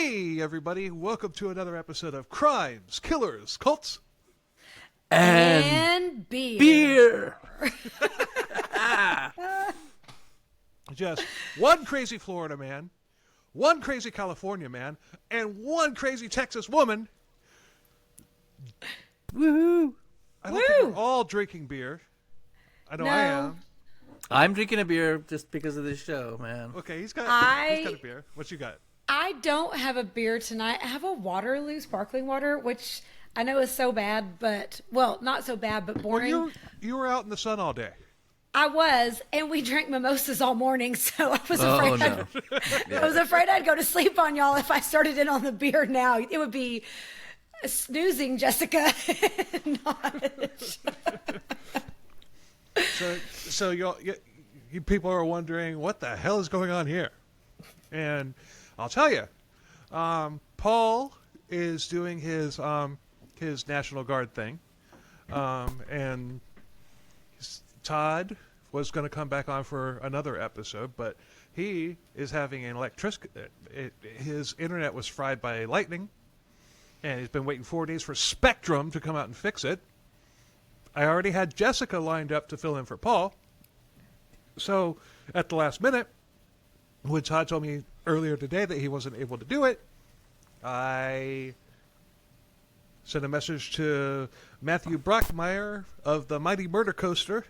Hey, everybody. Welcome to another episode of Crimes, Killers, Cults, and beer. Just one crazy Florida man, one crazy California man, and one crazy Texas woman. Woohoo! I don't think we're all drinking beer. I know I am. I'm drinking a beer just because of this show, man. Okay, he's got a beer. What you got? I don't have a beer tonight. I have a Waterloo sparkling water, which I know is so bad, but, well, not so bad, but boring. Well, you were out in the sun all day. I was, and we drank mimosas all morning, so I was afraid I was afraid I'd go to sleep on y'all if I started in on the beer now. It would be snoozing, Jessica. So you people are wondering what the hell is going on here, and I'll tell you. Paul is doing his National Guard thing, and Todd was going to come back on for another episode, but he is having an his internet was fried by lightning, and he's been waiting 4 days for Spectrum to come out and fix it. I already had Jessica lined up to fill in for Paul. So at the last minute, when Todd told me earlier today that he wasn't able to do it, I sent a message to Matthew Brockmeyer of the Mighty Murder Coaster,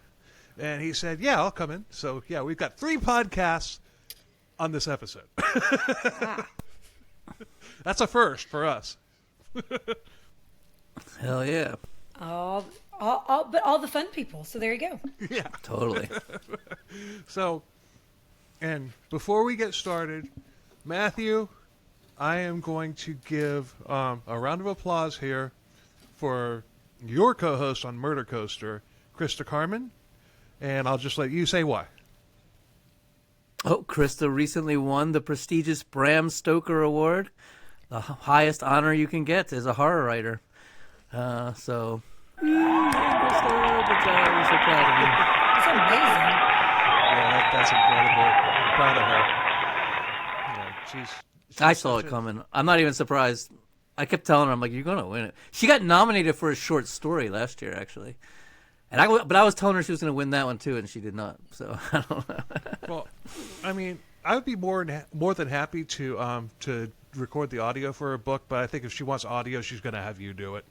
and he said, yeah, I'll come in. So, yeah, we've got 3 podcasts on this episode. That's a first for us. Hell yeah. But all the fun people. So there you go. Yeah. Totally. So, and before we get started, Matthew, I am going to give a round of applause here for your co-host on Murder Coaster, Krista Carmen, and I'll just let you say why. Oh, Krista recently won the prestigious Bram Stoker Award, the highest honor you can get as a horror writer. So, Krista, good job. I'm so proud of you. It's amazing. Yeah, that's incredible. I'm proud of her. You know, she's I saw it coming. I'm not even surprised. I kept telling her, I'm like, you're going to win it. She got nominated for a short story last year, actually. But I was telling her she was going to win that one, too, and she did not. So, I don't know. Well, I mean, I would be more than happy to record the audio for her book, but I think if she wants audio, she's going to have you do it.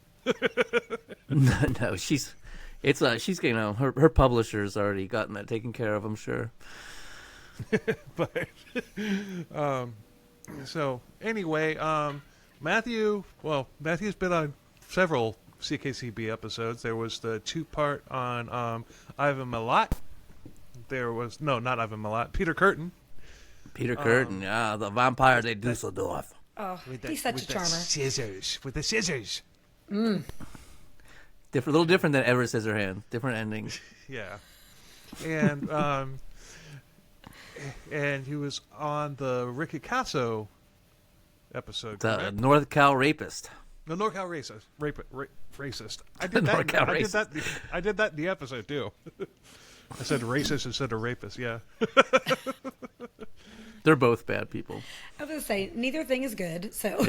No, she's her publisher's already gotten that taken care of, I'm sure. But so anyway, Matthew's been on several CKCB episodes. There was the 2-part on Ivan Milat. There was not Ivan Milat, Peter Curtin. Peter Curtin, the vampire de Dusseldorf. Oh, he's such a charmer. With the scissors. Little different than Edward Scissorhands. Different endings. Yeah, and he was on the Ricky Casso episode. The North Cal rapist. The North Cal racist. Racist. I did that. I did that in the episode too. I said racist instead of rapist. Yeah. They're both bad people. I was going to say, neither thing is good, so.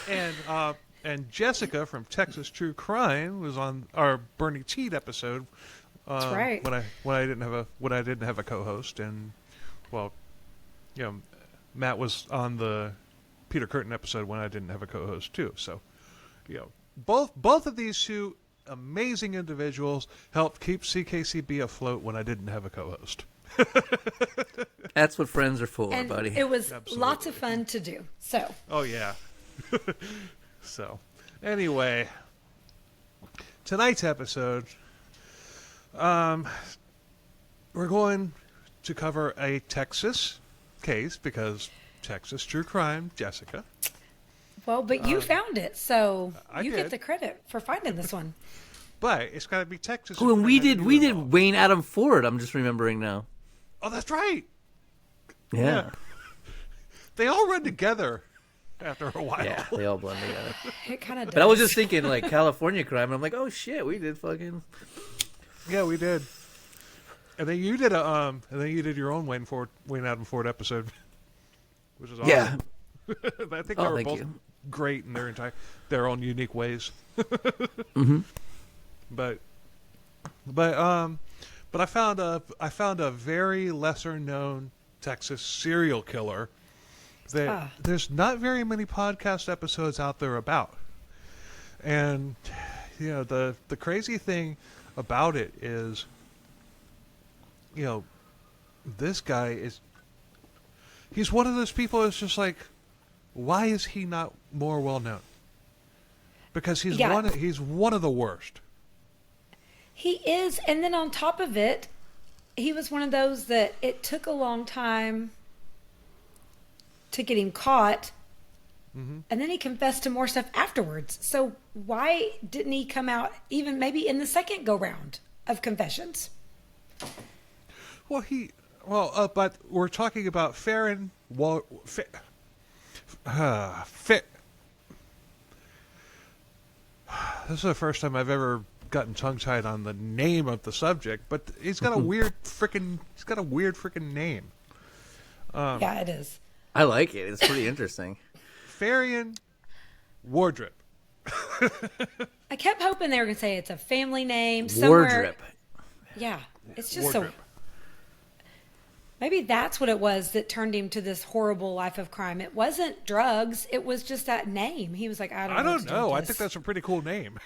Yeah. And Jessica from Texas True Crime was on our Bernie Teed episode. That's right. When I didn't have a co-host, and Matt was on the Peter Curtin episode when I didn't have a co-host too. So, both of these two amazing individuals helped keep CKCB afloat when I didn't have a co-host. That's what friends are for, and buddy. It was lots of fun to do. So. Oh yeah. So, anyway, tonight's episode, we're going to cover a Texas case because Texas True Crime, Jessica. Well, but you found it, so you did. get the credit for finding this one. But it's got to be Texas. Oh, and we did Wayne Adam Ford. I'm just remembering now. Oh, that's right. Yeah. They all run together after a while. Yeah, they all blend together. It kind of does. But I was just thinking, like, California Crime, and I'm like, oh, shit, we did fucking... Yeah, we did. And then you did your own Wayne Adam Ford episode which is awesome. Yeah. I think they Oh, were thank both you. great in their own unique ways. Mm-hmm. But I found a very lesser known Texas serial killer that there's not very many podcast episodes out there about. And the crazy thing about it is, this guy he's one of those people that's just like, why is he not more well known? Because he's one of the worst. He is, and then on top of it, he was one of those that it took a long time to get him caught, and then he confessed to more stuff afterwards. So why didn't he come out even maybe in the second go-round of confessions? But we're talking about Faryion This is the first time I've ever gotten tongue-tied on the name of the subject, but he's got a weird freaking name. Yeah, it is. I like it. It's pretty interesting. Faryion Wardrip. I kept hoping they were going to say it's a family name somewhere. Wardrip. Yeah, it's just Wardrip. so. Maybe that's what it was that turned him to this horrible life of crime. It wasn't drugs. It was just that name. He was like, I don't know. I think that's a pretty cool name.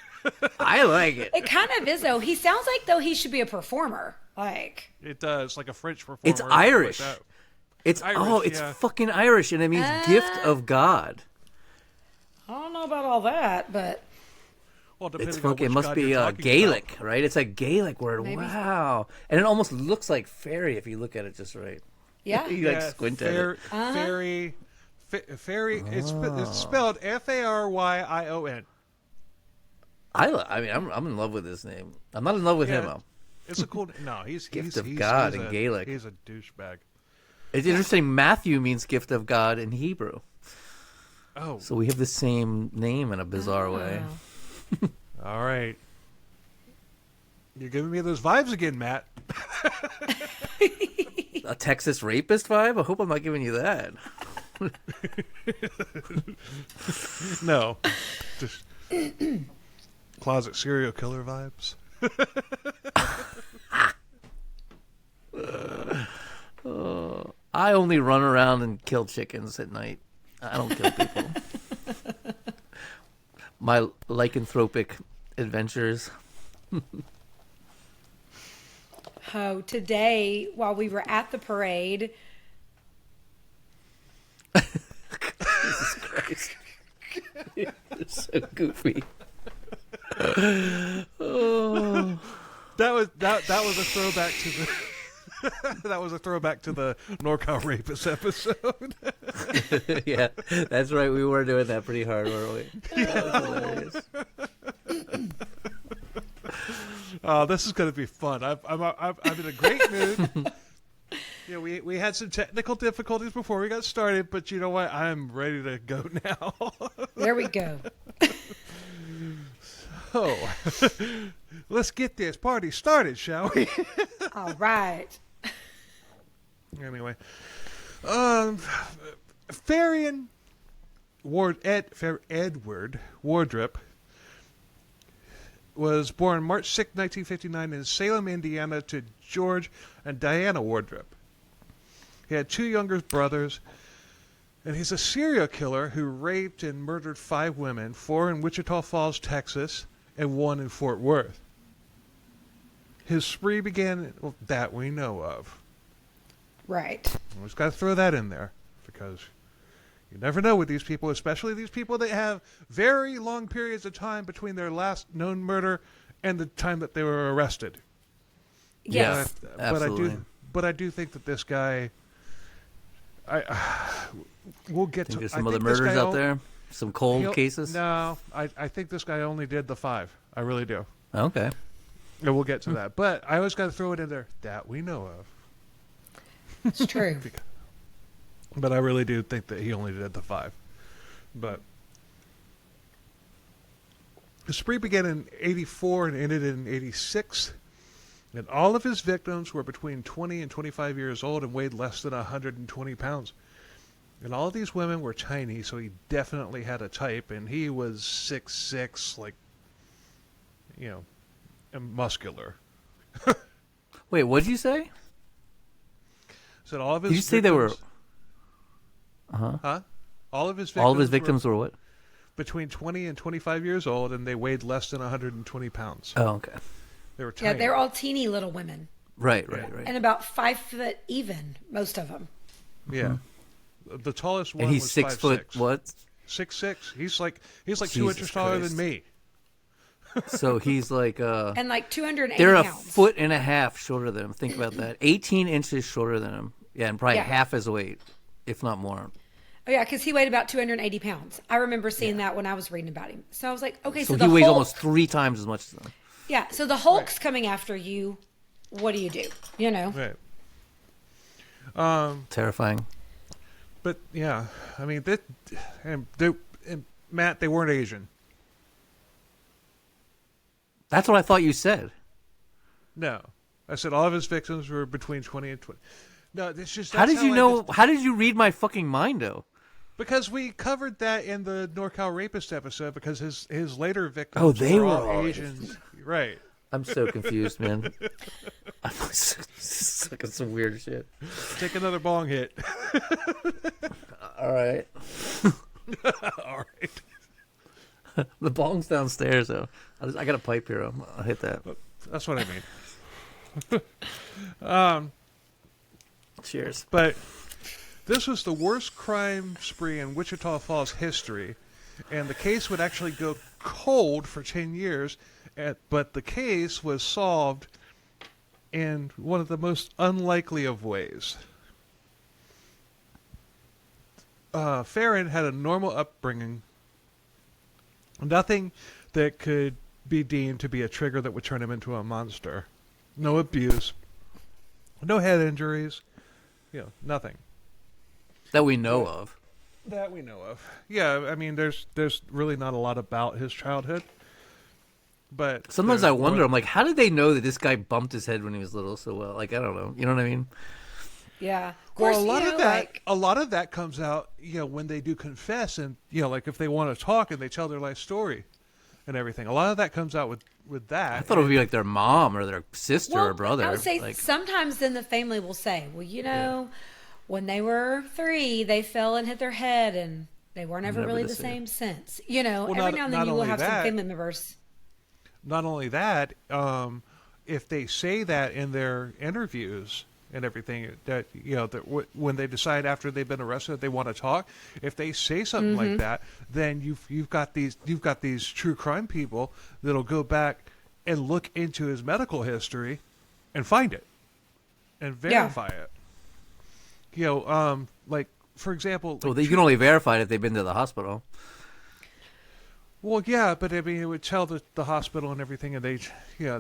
I like it. It kind of is, though. He sounds like, though, he should be a performer. Like, It does, like a French performer. It's or something Irish. Like that. It's Irish, it's yeah. fucking Irish, and it means gift of God. I don't know about all that, but Well, It's depending on fucking, it which must God be you're talking Gaelic, about. right? It's a Gaelic word. Maybe. Wow. And it almost looks like fairy if you look at it just right. yeah. You like squint at it. Fairy. It's spelled Faryion. I mean, I'm in love with this name. I'm not in love with him, though. It's a cool. No, he's Gift of God in Gaelic. He's a douchebag. It's interesting. Matthew means gift of God in Hebrew. Oh, So we have the same name in a bizarre way. all right. You're giving me those vibes again, Matt. A Texas rapist vibe? I hope I'm not giving you that. No, just closet serial killer vibes. I only run around and kill chickens at night. I don't kill people. My lycanthropic adventures. Oh, today, while we were at the parade, Jesus Christ. You're so goofy. Oh. That was a throwback to the. That was a throwback to the NorCal rapist episode. Yeah, that's right. We were doing that pretty hard, weren't we? That was hilarious. Oh, this is going to be fun. I'm in a great mood. We had some technical difficulties before we got started, but you know what? I'm ready to go now. there we go. Oh, let's get this party started, shall we? All right. Anyway, Faryion Edward Wardrip was born March 6, 1959 in Salem, Indiana to George and Diana Wardrip. He had two younger brothers, and he's a serial killer who raped and murdered 5 women, 4 in Wichita Falls, Texas, and 1 in Fort Worth. His spree began that we know of. Right. We just got to throw that in there because you never know with these people, especially these people that have very long periods of time between their last known murder and the time that they were arrested. Yes. Absolutely. But I do think that this guy. We'll get Think to there's some I other think this murders guy out there? Some cold cases? No, I think this guy only did the 5. I really do. Okay. And we'll get to that. But I always got to throw it in there that we know of. It's true. But I really do think that he only did the 5. But the spree began in 84 and ended in 86. And all of his victims were between 20 and 25 years old and weighed less than 120 pounds. And all of these women were Chinese, so he definitely had a type, and he was 6'6", like, and muscular. Wait, what'd you say? Said all of his. Did you say they were? Huh? All of his victims. All of his victims were what? Between 20 and 25 years old, and they weighed less than 120 pounds. Oh, okay. They were tiny. Yeah, they're all teeny little women. Right. And about 5 foot even, most of them. Yeah. The tallest one And he's was 6 foot 5'6". what? 6'6". He's like 2 Jesus inches taller Christ. than me. So he's like And like 280 they're a pounds. foot and a half shorter than him. Think about that. 18 inches shorter than him. Yeah, and probably half his weight, if not more. Oh, yeah, because he weighed about 280 pounds. I remember seeing that when I was reading about him. So I was like, okay, so So the he weighs Hulk, almost 3 times as much as them. Yeah, so the Hulk's coming after you. What do you do? You know? Right. Terrifying. But yeah, I mean, and Matt, they weren't Asian. That's what I thought you said. No, I said all of his victims were between 20 and 20. No, it's just. How that's did you I know? just- How did you read my fucking mind, though? Because we covered that in the NorCal rapist episode. Because his later victims. Oh, they were all all Asians, right? I'm so confused, man. I'm sucking some weird shit. Take another bong hit. All right. All right. The bong's downstairs, though. I got a pipe here. I'll hit that. That's what I mean. Cheers. But this was the worst crime spree in Wichita Falls history, and the case would actually go cold for 10 years, but the case was solved in one of the most unlikely of ways. Farron had a normal upbringing, nothing that could be deemed to be a trigger that would turn him into a monster. No abuse, no head injuries, nothing. That we know of. That we know of. Yeah, I mean, there's really not a lot about his childhood. But Sometimes I wonder, I'm like, how did they know that this guy bumped his head when he was little so well? Like, I don't know. You know what I mean? Yeah. Of course, well, like, a lot of that comes out, when they do confess, and like if they want to talk and they tell their life story and everything. A lot of that comes out with that. I thought it would be like their mom or their sister or brother. I would say like, sometimes then the family will say, well, when they were 3, they fell and hit their head and they weren't ever Never really the the same. same since. Every now and not then you will only have some that- family members. Not only that, if they say that in their interviews and everything, that when they decide after they've been arrested that they want to talk, if they say something like that, then you've got these true crime people that'll go back and look into his medical history and find it and verify it. Like for example, well, you can only verify it if they've been to the hospital. Well, yeah, but I mean, it would tell the hospital and everything, and it's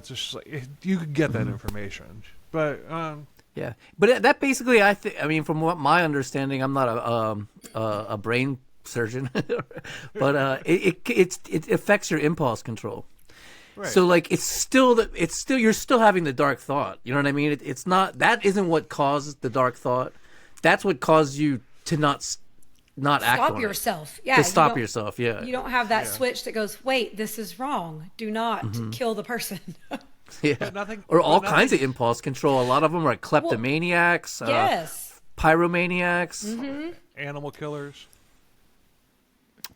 just like you could get that information. But Yeah, but that basically, I mean, from what my understanding, I'm not a brain surgeon, but it affects your impulse control. right. So like it's still you're still having the dark thought. You know what I mean? It's not that isn't what causes the dark thought. That's what caused you to not act on Stop it. yourself. Yeah. To you stop don't- yourself. Yeah. You don't have that switch that goes, wait, this is wrong. Do not kill the person. Yeah. But nothing- or but all nothing- kinds of impulse control. A lot of them are kleptomaniacs. Yes. Pyromaniacs. animal killers.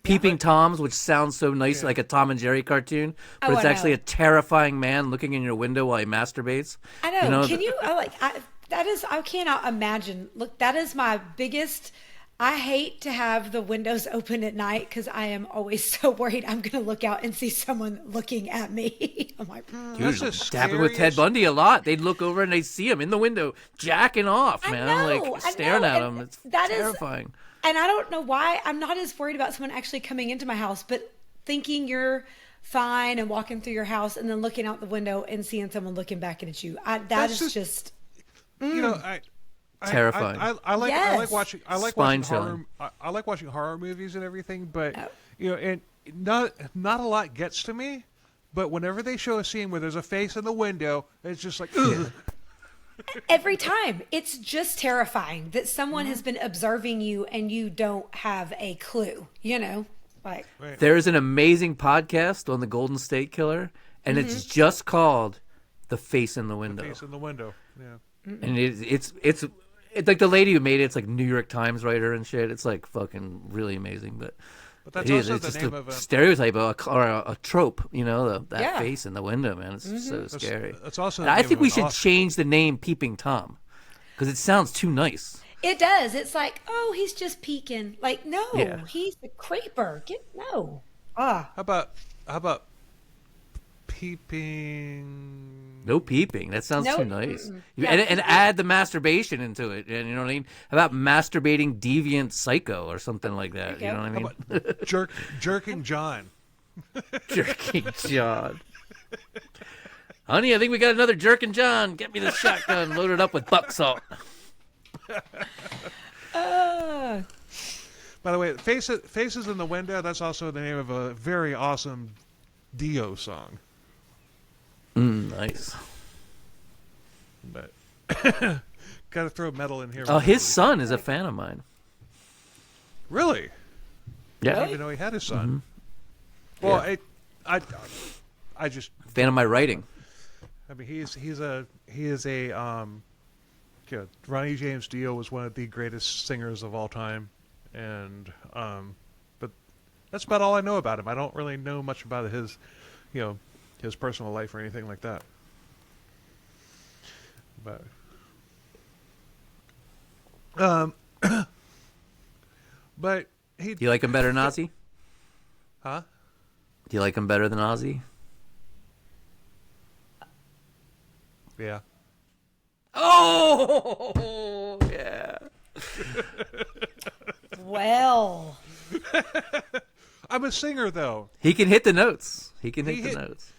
Peeping Toms, which sounds so nice, like a Tom and Jerry cartoon, but Oh, it's I actually know. a terrifying man looking in your window while he masturbates. I know. You know, Can you, I cannot imagine. Look, that is my biggest. I hate to have the windows open at night because I am always so worried I'm going to look out and see someone looking at me. I'm like, That's Dude, the happened with Ted scariest- Bundy a lot. They'd look over and they'd see him in the window jacking off, man. I know, like staring at him. It's that is- terrifying. And I don't know why I'm not as worried about someone actually coming into my house, but thinking you're fine and walking through your house and then looking out the window and seeing someone looking back at you. That's Is just Terrifying. I like Yes. watching Spine horror. chilling. I like watching horror movies and everything, but Oh. and not a lot gets to me. But whenever they show a scene where there's a face in the window, it's just like ugh. Every time. It's just terrifying that someone has been observing you and you don't have a clue, Like, Right. There's an amazing podcast on the Golden State Killer, and it's just called The Face in the Window. Face in the window. Yeah. And it's like the lady who made it, it's like New York Times writer and shit. It's like fucking really amazing, but that's it's also the just name a of a stereotype or a trope, that Yeah. face in the window, man. It's so scary. That's also. And The I name think of we an should author. change the name Peeping Tom because it sounds too nice. it does. It's like, oh, he's just peeking. Like, no, Yeah. he's the creeper. No. Ah. How about peeping? No peeping. That sounds too Nope. nice. Yeah. And add the masturbation into it. And you know what I mean? How about masturbating deviant psycho or something like that? There You you know what I How mean? about jerking John? Jerking John. Honey, I think we got another Jerking John. Get me the shotgun loaded up with buck salt. By the way, Faces in the Window, that's also the name of a very awesome Dio song. Nice. But gotta throw metal in here. Oh, his son is a fan of mine. Really? I Yeah. didn't even know he had a son. Well, I just, Fan of my writing. I mean, he is a Ronnie James Dio was one of the greatest singers of all time, and but that's about all I know about him. I don't really know much about his personal life or anything like that. But but he, Do you like him better than Ozzy? huh? Do you like him better than Ozzy? Yeah. Oh, yeah. Well. I'm a singer though. He can hit the notes. He can He hit the hit- notes.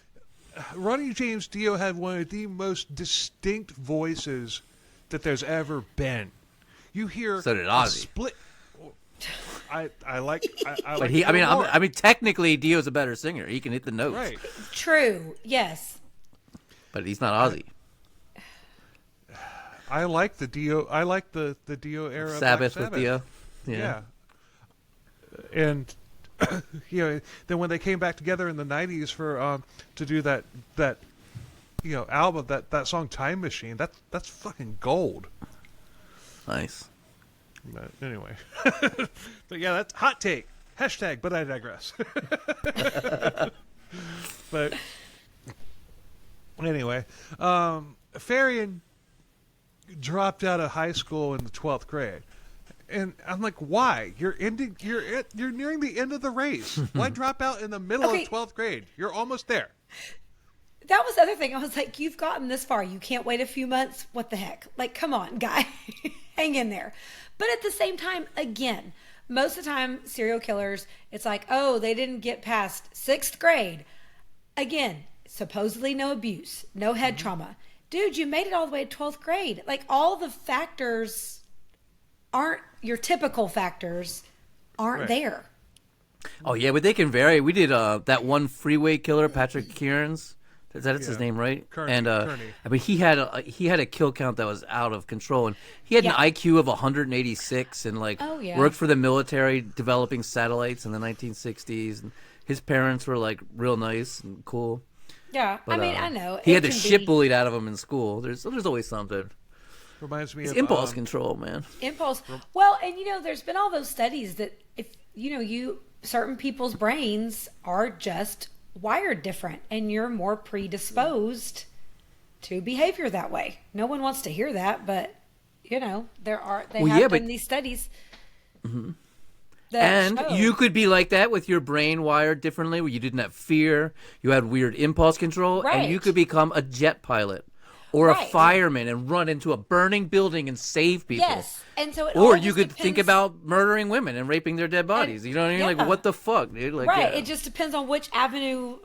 Ronnie James Dio had one of the most distinct voices that there's ever been. You hear So did a Ozzy. split. I like. I But like he, I Dio mean, more. I mean, technically, Dio's a better singer. He can hit the notes. Right. True. Yes. But he's not Ozzy. I like the Dio. I like the Dio era. Sabbath Black with Dio. Yeah. And then when they came back together in the '90s for to do that album, that song "Time Machine," that's fucking gold. Nice. But anyway, but yeah, that's hot take. Hashtag, but I digress. But anyway, Faryion dropped out of high school in the 12th grade, and I'm like, why? You're nearing the end of the race. Why drop out in the middle Okay. of 12th grade? You're almost there. That was the other thing. I was like, you've gotten this far. You can't wait a few months? What the heck? Like, come on, guy. Hang in there. But at the same time, again, most of the time, serial killers, it's like, oh, they didn't get past 6th grade. Again, supposedly no abuse, no head trauma. Dude, you made it all the way to 12th grade. Like, all the factors aren't your typical factors, aren't Right. there. Oh yeah, but they can vary. We did that one freeway killer, Patrick Kieran's. That's his Yeah. name, right? Kearney, And Kearney. I mean, he had a kill count that was out of control, and he had Yeah. an IQ of 186, and Oh, yeah. worked for the military developing satellites in the 1960s. And his parents were like real nice and cool. Yeah, But, I mean, I know. he it had the can shit be bullied out of him in school. There's always something. Reminds me It's of impulse control, man. impulse. Well, and there's been all those studies that if certain people's brains are just wired different and you're more predisposed to behavior that way. No one wants to hear that, but they Well, have yeah, done but- these studies. That And show. you could be like that with your brain wired differently, where you didn't have fear, you had weird impulse control, and you Right. could become a jet pilot or a Right. fireman and run into a burning building and save people. Yes, and so it Or all you just could think depends- about murdering women and raping their dead bodies. You know what I mean? yeah. Like, what the fuck, dude? Like, right. yeah. It just depends on which avenue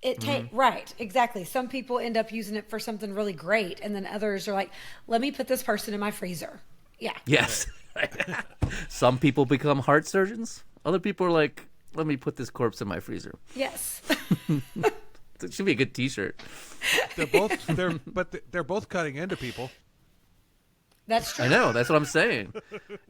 it takes. Right, exactly. Some people end up using it for something really great, and then others are like, "Let me put this person in my freezer." Yeah. Yes. Some people become heart surgeons. Other people are like, let me put this corpse in my freezer. Yes. It should be a good T-shirt. they're both cutting into people. That's true. I know. That's what I'm saying.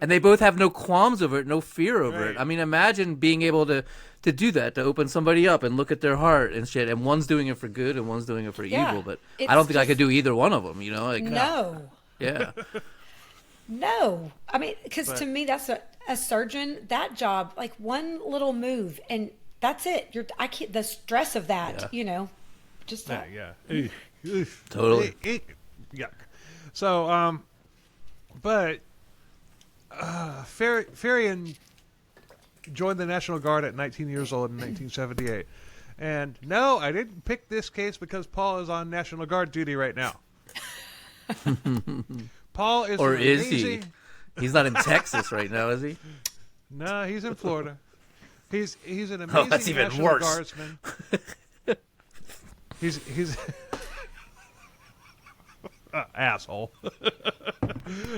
And they both have no qualms over it, no fear over it. I mean, imagine being able to do that, to open somebody up and look at their heart and shit. And one's doing it for good and one's doing it for evil. But I don't think I could do either one of them, you know? Like, no. Yeah. No. I mean, because to me, that's a surgeon, that job, like one little move and that's it. I can't, the stress of that, you know, just that. Yeah. Totally. Yuck. So, but Faryion joined the National Guard at 19 years old in 1978. And no, I didn't pick this case because Paul is on National Guard duty right now. Paul is Or is amazing... he? He's not in Texas right now, is he? No, he's in Florida. He's an amazing that's even National worse. Guardsman. He's asshole.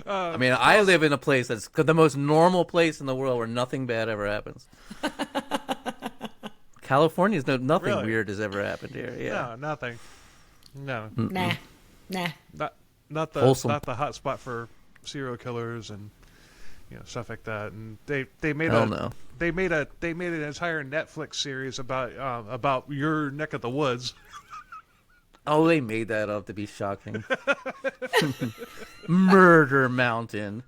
I mean, I live in a place that's the most normal place in the world where nothing bad ever happens. California's nothing Really? weird has ever happened here. Yeah. No, nothing. No, Nah. not the Wholesome. not the hot spot for serial killers and stuff like that. And they made Hell no. they made an entire Netflix series about your neck of the woods. Oh, they made that up to be shocking. Murder Mountain.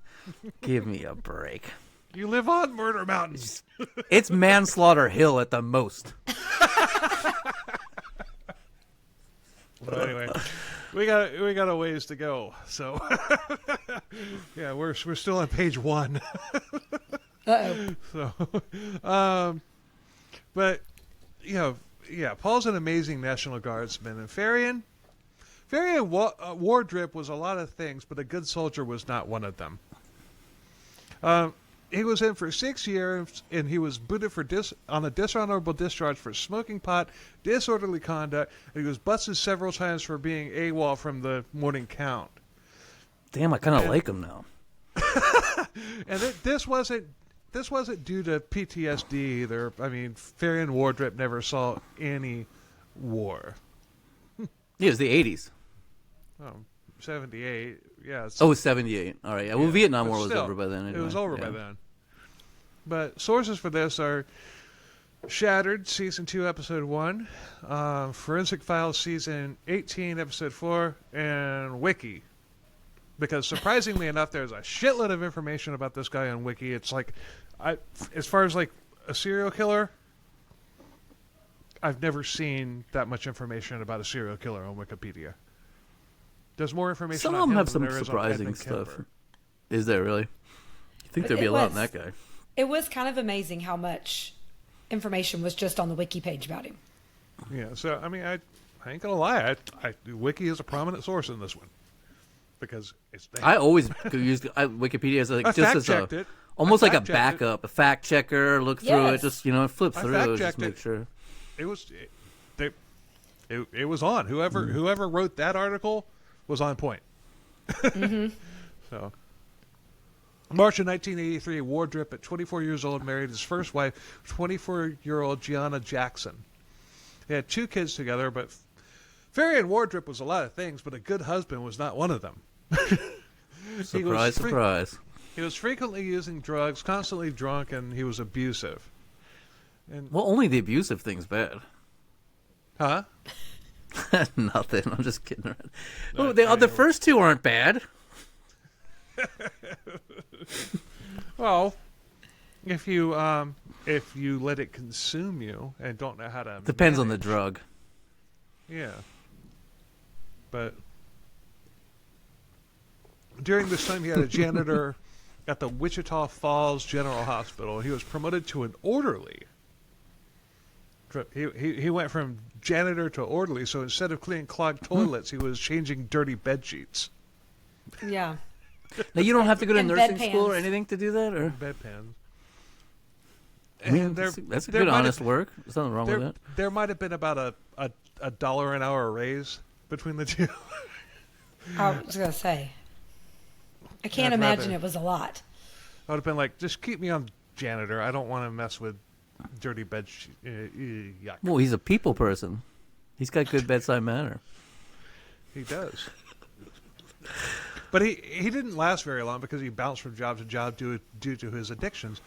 Give me a break. You live on Murder Mountain. It's Manslaughter Hill at the most. But anyway, we got a ways to go. So yeah, we're still on page 1. Uh-oh. So, but Paul's an amazing National Guardsman, and Faryion Wardrip was a lot of things, but a good soldier was not one of them. He was in for 6 years, and he was booted on a dishonorable discharge for smoking pot, disorderly conduct, and he was busted several times for being AWOL from the morning count. Damn, I kind of like him now. And this wasn't due to PTSD either. I mean, Faryion Wardrip never saw any war. Yeah, it was the 80s. 78. Yeah. Oh, 78. All right. Yeah, well, Vietnam but War was still, over by then. It Anyway. was over by then. But sources for this are Shattered, Season 2, Episode 1, Forensic Files, Season 18, Episode 4, and Wiki. Because surprisingly enough, there's a shitload of information about this guy on Wiki. It's like, as far as like a serial killer, I've never seen that much information about a serial killer on Wikipedia. There's more information Some on of them him have than some there is on surprising Edmund stuff. Kemper. Is there really? You think But there'd be it a lot in was. that guy? It was kind of amazing how much information was just on the wiki page about him. Yeah, so I mean, I ain't gonna lie. Wiki is a prominent source in this one because it's there. I always use Wikipedia as almost like a backup, a fact checker. Look through it, Yes. just flip I through it, just fact-checked make it. sure. It was on. Whoever wrote that article was on point. Mm-hmm. So, March of 1983, Wardrip, at 24 years old, married his first wife, 24-year-old Gianna Jackson. They had 2 kids together, but Faryion Wardrip was a lot of things, but a good husband was not one of them. Surprise, surprise. He was frequently using drugs, constantly drunk, and he was abusive. Well, only the abusive thing's bad. Huh? Nothing. I'm just kidding around. Oh, the first 2 aren't bad. Well, if you let it consume you and don't know how to Depends on the manage, drug. Yeah. But during this time, he had a janitor at the Wichita Falls General Hospital. He was promoted to an orderly. He went from janitor to orderly, so instead of cleaning clogged toilets, he was changing dirty bed sheets. Yeah. Now, you don't have to go to And nursing bedpans. school or anything to do that? Or Bedpans. I mean, And that's a there good, might honest have- work. There's nothing wrong with that. There might have been about a $1 an hour raise between the two. I was going to say. I can't I'd imagine rather- it was a lot. I would have been like, just keep me on janitor. I don't want to mess with dirty bed sheets. Yuck. Well, he's a people person. He's got good bedside manner. He does. But he didn't last very long because he bounced from job to job due to his addictions.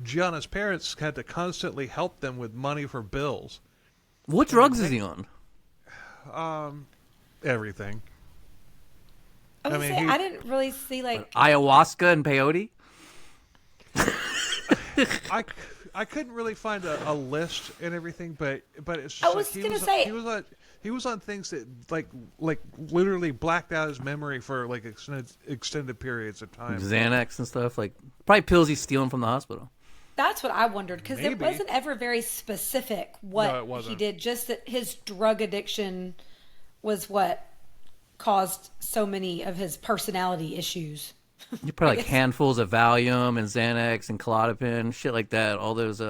Gianna's parents had to constantly help them with money for bills. What drugs is he on? Everything. I didn't really see like ayahuasca and peyote. I couldn't really find a list and everything, but it's just I was gonna say he was on things that like literally blacked out his memory for like extended periods of time. Xanax and stuff, like probably pills he's stealing from the hospital. that's what I wondered because it wasn't ever very specific what he did. Just that his drug addiction was what caused so many of his personality issues. You probably like handfuls of Valium and Xanax and Klonopin, shit like that. All those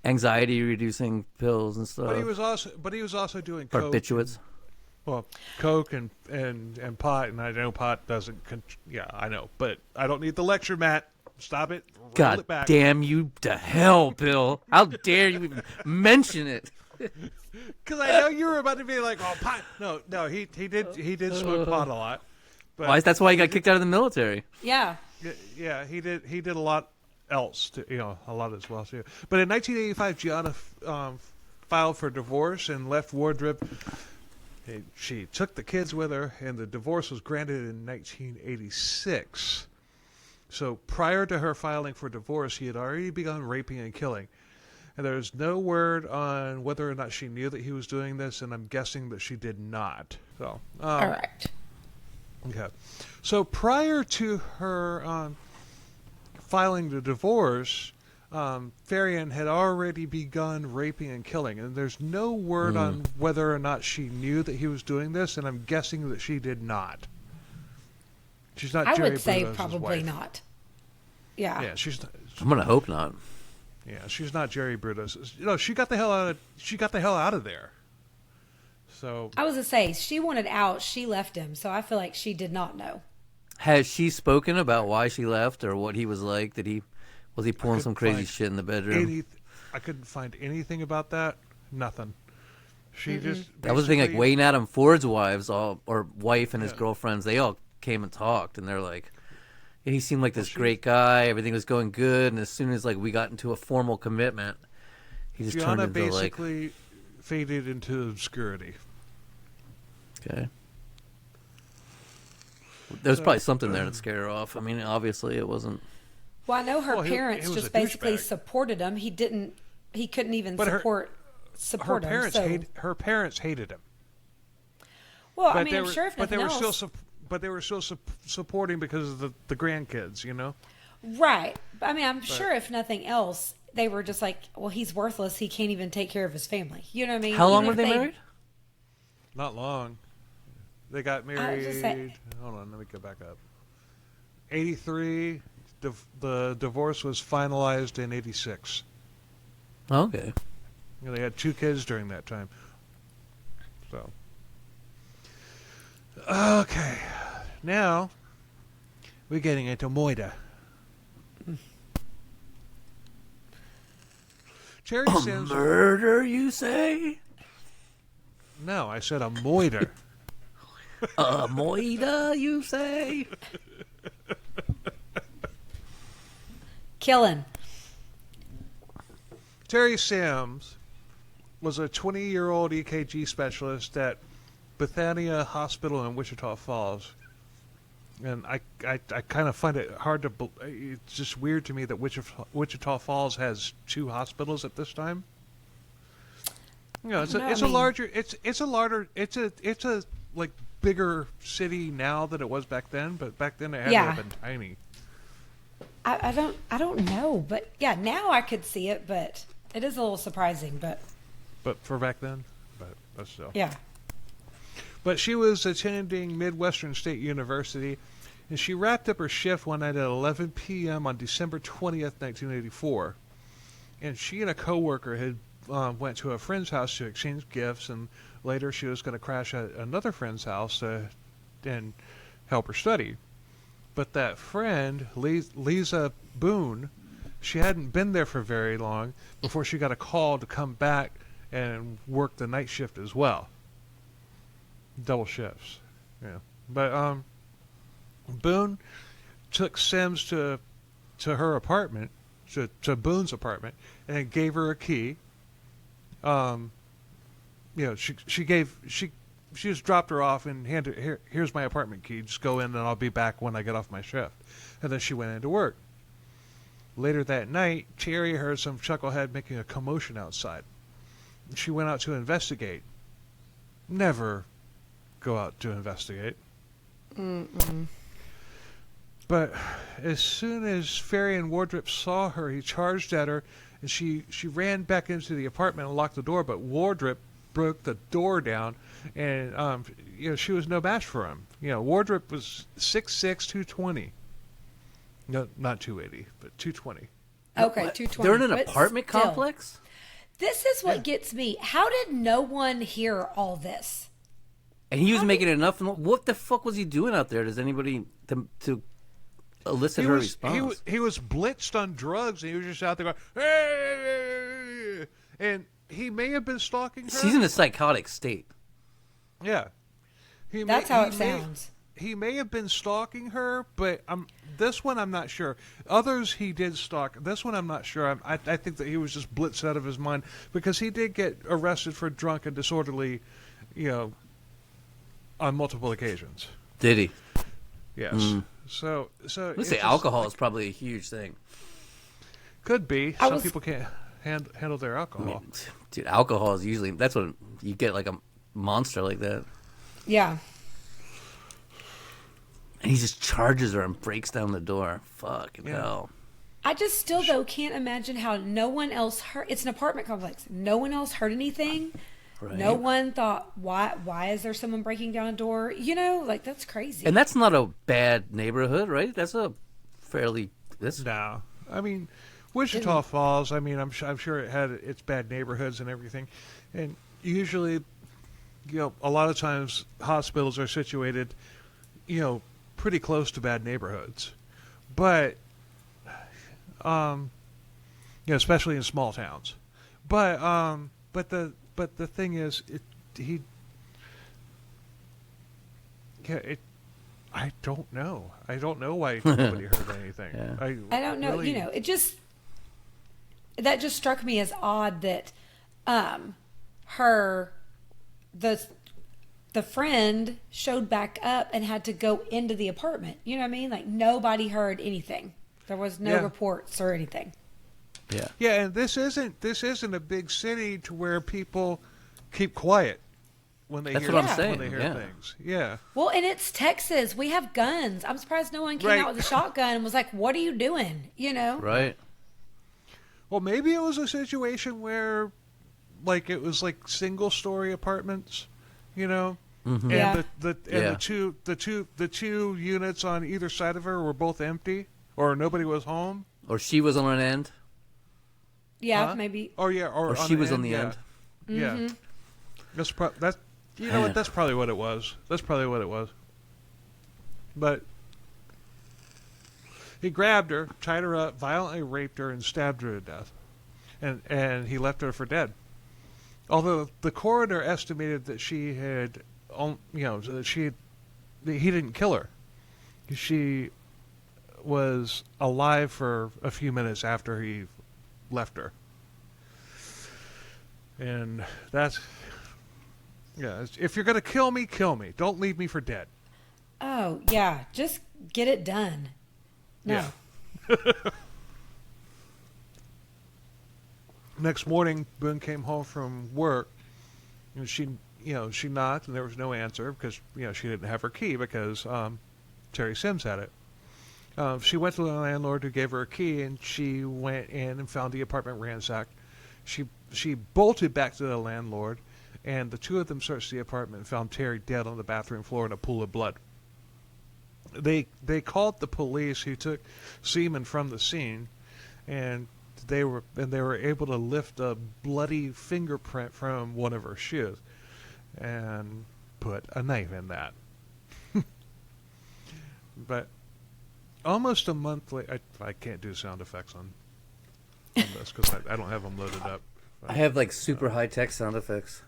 anxiety reducing pills and stuff. But he was also doing coke. Barbiturates. Well, coke and pot, and I know pot doesn't. Yeah, I know, but I don't need the lecture, Matt. Stop it. Roll it back. Damn you to hell, Bill! How dare you even mention it? Because I know you were about to be like, "Oh, pot." No, he did smoke pot a lot. But that's why he got kicked out of the military. Yeah. Yeah, he did a lot else, a lot as well too. But in 1985, Gianna filed for divorce and left Wardrip. She took the kids with her, and the divorce was granted in 1986. So prior to her filing for divorce, he had already begun raping and killing. And there's no word on whether or not she knew that he was doing this, and I'm guessing that she did not. So, all right. Okay. So prior to her filing the divorce, Faryion had already begun raping and killing, and there's no word on whether or not she knew that he was doing this, and I'm guessing that she did not. She's not. I Jerry would say Bruto's probably wife. not. Yeah. Yeah, she's. I'm gonna hope not. Yeah, she's not Jerry Bruto's. She got the hell out of there. So I was gonna say she wanted out. She left him, so I feel like she did not know. Has she spoken about why she left or what he was like? Was he pulling some crazy shit in the bedroom? I couldn't find anything about that. Nothing. She just that was the thing. Like Wayne Adam Ford's wife and his girlfriends, they all came and talked, and they're like, yeah, he seemed like this great guy. Everything was going good, and as soon as like we got into a formal commitment, he just turned into basically faded into obscurity. Okay. There's probably something there to scare her off. I mean, obviously it wasn't. Well, I know her parents he was just a basically douchebag. supported him. He couldn't even support her him. Her parents hated him. Well, I mean, I'm sure if nothing else. But they were still supporting because of the grandkids, Right. I mean, I'm sure if nothing else, they were just like, well, he's worthless. He can't even take care of his family. You know what I mean? How long were they married? Not long. They got married. Hold on, let me go back up. 83. The divorce was finalized in 86. Okay. They had 2 kids during that time. So. Okay. Now, we're getting into Moida. Cherry Sims. Murder, you say? No, I said a moiter. A moida, you say? Killing. Terry Sims was a 20-year-old EKG specialist at Bethania Hospital in Wichita Falls. And I kind of find it hard to... It's just weird to me that Wichita Falls has 2 hospitals at this time. It's a like bigger city now than it was back then, but back then it had to have been tiny. I don't know, but yeah, now I could see it, but it is a little surprising, but for back then, but still. Yeah. But she was attending Midwestern State University, and she wrapped up her shift one night at 11 p.m. on December 20th, 1984. And she and a coworker had went to a friend's house to exchange gifts, and later she was going to crash at another friend's house and help her study. But that friend, Lisa Boone, she hadn't been there for very long before she got a call to come back and work the night shift as well. Double shifts. Yeah. But Boone took Sims to her apartment, to Boone's apartment, and gave her a key. She just dropped her off and handed here's my apartment key. Just go in and I'll be back when I get off my shift. And then she went into work. Later that night, Terry heard some chucklehead making a commotion outside. She went out to investigate. Never go out to investigate. Mm-mm. But as soon as Faryion Wardrip saw her, he charged at her, and she ran back into the apartment and locked the door. But Wardrip broke the door down, and she was no match for him. Wardrip was 6'6", 220. No, not 280, but 220. Okay, 220. They're in an but apartment still. complex? This is what gets me. How did no one hear all this? And he was making enough. What the fuck was he doing out there? Does anybody to elicit her response? He was blitzed on drugs, and he was just out there going, hey! And he may have been stalking her. He's in a psychotic state. Yeah. That's how it sounds. He may have been stalking her, but this one I'm not sure. Others he did stalk. This one I'm not sure. I think that he was just blitzed out of his mind because he did get arrested for drunk and disorderly, on multiple occasions. Did he? Yes. So Let's say alcohol is probably a huge thing. Could be. Some people can't handle their alcohol. I mean, dude, alcohol is usually that's what you get, like a monster like that. Yeah. And he just charges her and breaks down the door. Fucking hell. I just still, though, can't imagine how no one else heard. It's an apartment complex. No one else heard anything. Right. No one thought, why is there someone breaking down a door? That's crazy. And that's not a bad neighborhood, right? That's a fairly... No. I mean, Wichita Falls, I'm sure it had its bad neighborhoods and everything. And usually, a lot of times hospitals are situated, pretty close to bad neighborhoods, but especially in small towns. But the thing is, I don't know. I don't know why nobody heard anything. Yeah. I don't know. Really, That just struck me as odd that the friend showed back up and had to go into the apartment. You know what I mean? Like nobody heard anything. There was no reports or anything. Yeah. Yeah, and this isn't a big city to where people keep quiet when they hear things. Yeah. Well, and it's Texas. We have guns. I'm surprised no one came out with a shotgun and was like, "What are you doing?" Right. Well, maybe it was a situation where, it was single-story apartments, Mm-hmm. and the two units on either side of her were both empty, or nobody was home, or she was on an end. Yeah, maybe. Oh yeah, or she was on the end. Mm-hmm. Yeah, that's what that's probably what it was. But he grabbed her, tied her up, violently raped her, and stabbed her to death, and he left her for dead. Although the coroner estimated that he didn't kill her. She was alive for a few minutes after he left her. And that's, if you're going to kill me, kill me. Don't leave me for dead. Oh, yeah. Just get it done. No. Yeah. Next morning, Boone came home from work, and she knocked, and there was no answer because, she didn't have her key because Terry Sims had it. She went to the landlord who gave her a key, and she went in and found the apartment ransacked. She bolted back to the landlord, and the two of them searched the apartment and found Terry dead on the bathroom floor in a pool of blood. They called the police, who took semen from the scene, and they were able to lift a bloody fingerprint from one of her shoes and put a knife in that. But almost a month later, I can't do sound effects on this because I don't have them loaded up. I have super high tech sound effects.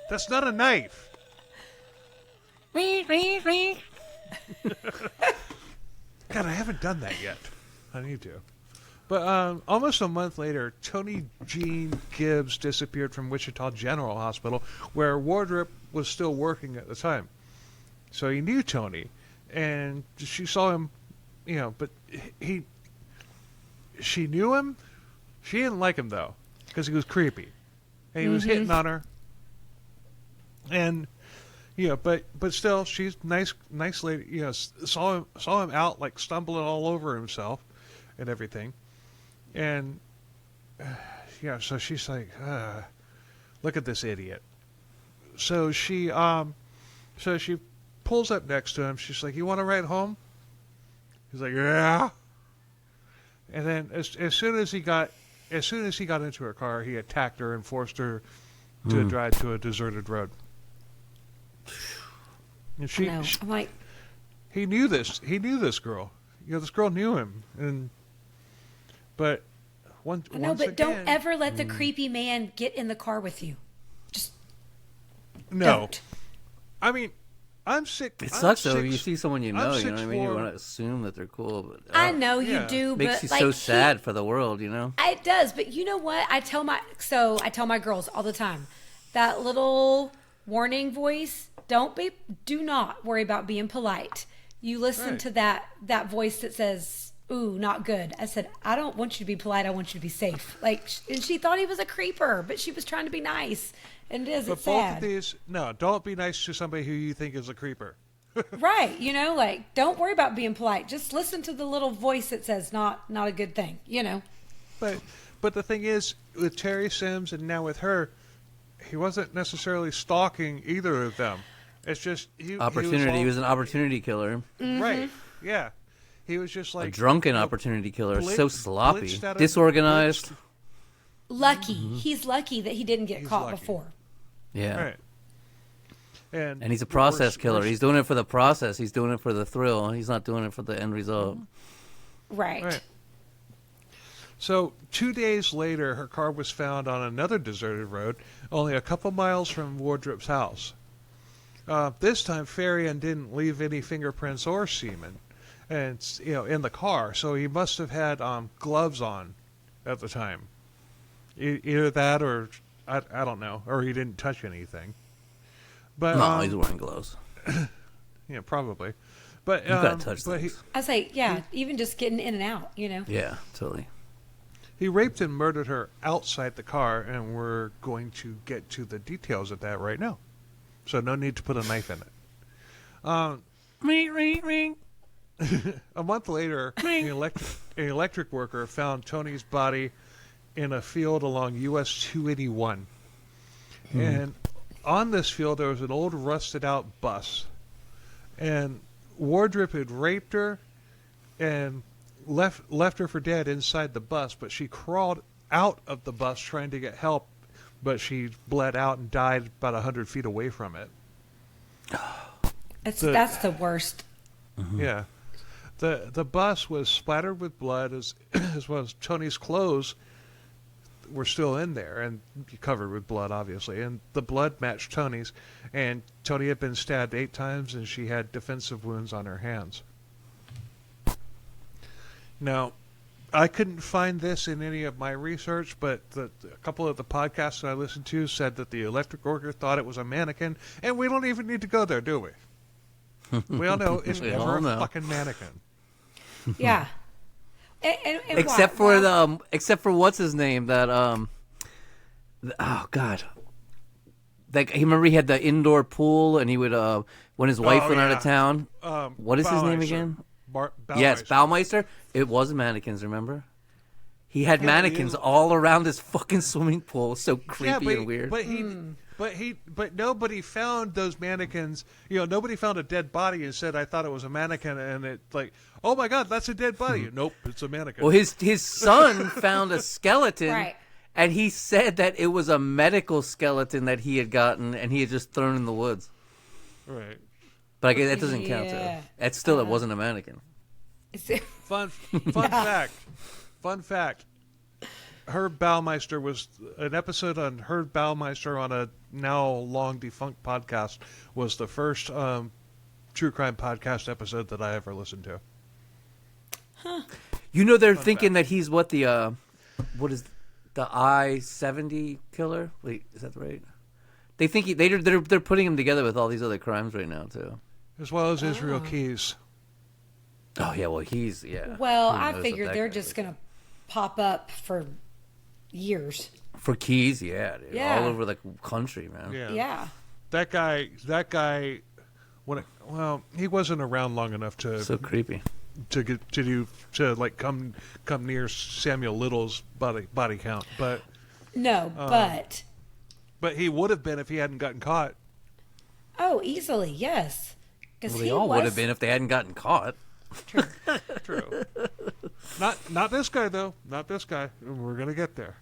That's not a knife. God, I haven't done that yet. I need to. But almost a month later, Tony Jean Gibbs disappeared from Wichita General Hospital, where Wardrip was still working at the time. So he knew Tony, and she saw him, but she knew him. She didn't like him, though, because he was creepy. And he was hitting on her. And, but still, she's nice lady. Saw him out, like, stumbling all over himself and everything. And, so she's like, look at this idiot. So she pulls up next to him. She's like, you want to ride home? He's like, yeah. And then as soon as he got into her car, he attacked her and forced her to drive to a deserted road. And I'm like, he knew this. He knew this girl. This girl knew him. But once again, don't ever let the creepy man get in the car with you. Just no. Don't. I mean, I'm sick. It sucks though. You see someone you know what I mean. You 6'4". want to assume that they're cool, but I know you do. Makes but you like, so sad for the world, It does, but you know what? I tell my girls all the time, that little warning voice. Do not worry about being polite. You listen to that voice that says, "Ooh, not good." I said, I don't want you to be polite. I want you to be safe. And she thought he was a creeper, but she was trying to be nice. And it's both sad. of these, don't be nice to somebody who you think is a creeper. Right. Don't worry about being polite. Just listen to the little voice that says not a good thing, But the thing is, with Terry Sims and now with her, he wasn't necessarily stalking either of them. It's just opportunity. He was an opportunity killer. Mm-hmm. Right. Yeah. He was just like a drunken opportunity killer. So sloppy, disorganized. Lucky. He's lucky that he didn't get caught before. Yeah. Right. And he's a process killer. He's doing it for the process. He's doing it for the thrill. He's not doing it for the end result. Right. So 2 days later, her car was found on another deserted road, only a couple miles from Wardrip's house. This time, Faryion didn't leave any fingerprints or semen, and in the car. So he must have had gloves on at the time. Either that, or I don't know, or he didn't touch anything. But no, he's wearing gloves. Yeah, probably. But you gotta touch things. I say, even just getting in and out, Yeah, totally. He raped and murdered her outside the car, and we're going to get to the details of that right now. So no need to put a knife in it. Ring. A month later, an electric worker found Tony's body in a field along US 281. And on this field, there was an old rusted-out bus. And Wardrip had raped her and left her for dead inside the bus, but she crawled out of the bus trying to get help, but she bled out and died about 100 feet away from it. That's the worst. Yeah. The bus was splattered with blood as well as Tony's clothes were still in there and covered with blood, obviously. And the blood matched Tony's. And Tony had been stabbed 8 times, and she had defensive wounds on her hands. Now, I couldn't find this in any of my research, but a couple of the podcasts that I listened to said that the electric worker thought it was a mannequin, and we don't even need to go there, do we? We all know it's never a fucking mannequin. Yeah. And except for what's his name? That oh god. Like, remember he had the indoor pool, and he would when his wife went out of town. What is his name again? Yes, Baumeister. It was mannequins. Remember, he had mannequins all around his fucking swimming pool. So creepy and weird. But nobody found those mannequins. Nobody found a dead body and said, "I thought it was a mannequin," and it like, "Oh my God, that's a dead body." Nope, it's a mannequin. Well, his son found a skeleton, right. And he said that it was a medical skeleton that he had gotten, and he had just thrown in the woods. Right. But I guess that doesn't count, though. That's still, it wasn't a mannequin. Fun fact. Fun fact. Herb Baumeister was an episode on Herb Baumeister on a now long defunct podcast was the first true crime podcast episode that I ever listened to. You know, they're thinking that he's what the I-70 killer? Wait, is that right? They think they're putting him together with all these other crimes right now too, as well as Israel Keys. Oh yeah, well he's Well, Who I knows figured what that they're guy just is. gonna pop up for years. For Keys, yeah, dude. Yeah. All over the country, man. Yeah. That guy, he wasn't around long enough to So creepy. to like come near Samuel Little's body count, but No, but he would have been if he hadn't gotten caught. easily, yes. Because Well, they all would have been if they hadn't gotten caught. True. Not this guy though. Not this guy. We're gonna get there.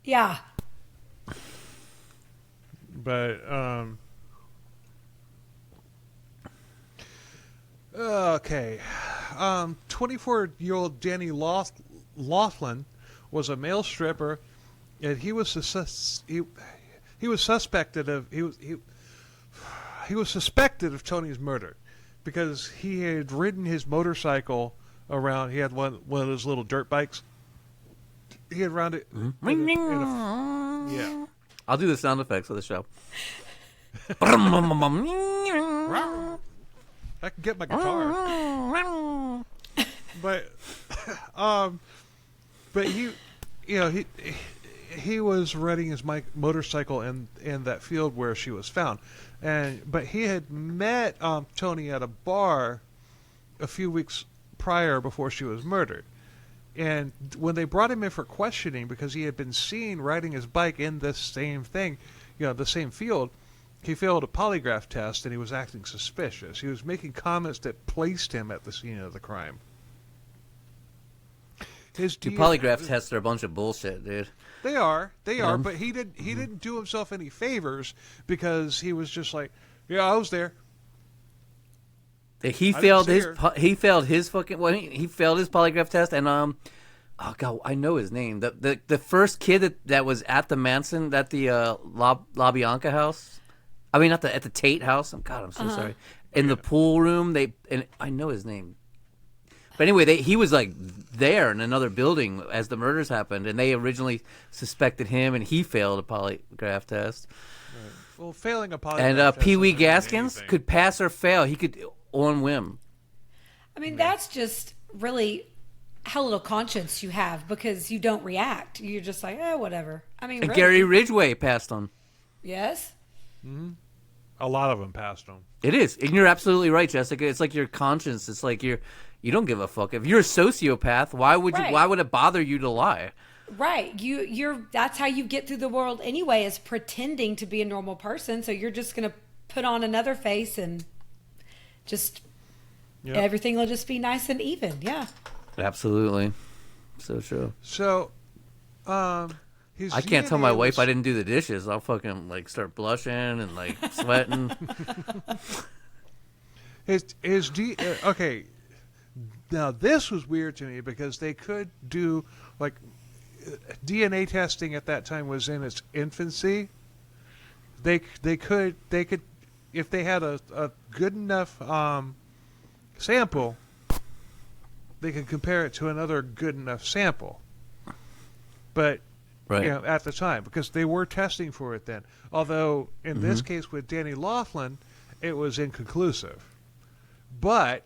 Yeah. But okay. 24-year-old Danny Laughlin was a male stripper, and he was suspected of Tony's murder because he had ridden his motorcycle around. He had one of those little dirt bikes. He had round it. Yeah. I'll do the sound effects of the show. I can get my guitar. But he was riding his motorcycle in that field where she was found, but he had met Tony at a bar a few weeks prior before she was murdered, and when they brought him in for questioning because he had been seen riding his bike in this same thing, the same field, he failed a polygraph test and he was acting suspicious. He was making comments that placed him at the scene of the crime. Polygraph tests are a bunch of bullshit, dude. They are, but he didn't do himself any favors because he was just like, yeah, I was there. He failed his polygraph test, and oh god, I know his name. The first kid that was at the Manson, at the La Bianca house. I mean, at the Tate house. I'm so sorry. In the pool room, and I know his name. But anyway, he was like there in another building as the murders happened, and they originally suspected him, and he failed a polygraph test. Right. Well, failing a polygraph and test. Pee Wee Gaskins could pass or fail. He could on whim. I mean, that's just really how little conscience you have because you don't react. You're just like, whatever. I mean, And really? Gary Ridgway passed on. Yes. Mm-hmm. A lot of them passed on. It is, and you're absolutely right, Jessica. It's like your conscience. It's like you don't give a fuck. If you're a sociopath, why would you? Right. Why would it bother you to lie? Right. You're. That's how you get through the world anyway, is pretending to be a normal person. So you're just gonna put on another face and just everything will just be nice and even. Yeah. Absolutely, so true. So, I can't tell my wife I didn't do the dishes. I'll fucking like start blushing and like sweating. Okay. Now this was weird to me because they could do like DNA testing at that time was in its infancy. They could if they had a good enough sample, they could compare it to another good enough sample. But right. At the time, because they were testing for it then. Although in this case with Danny Laughlin, it was inconclusive. But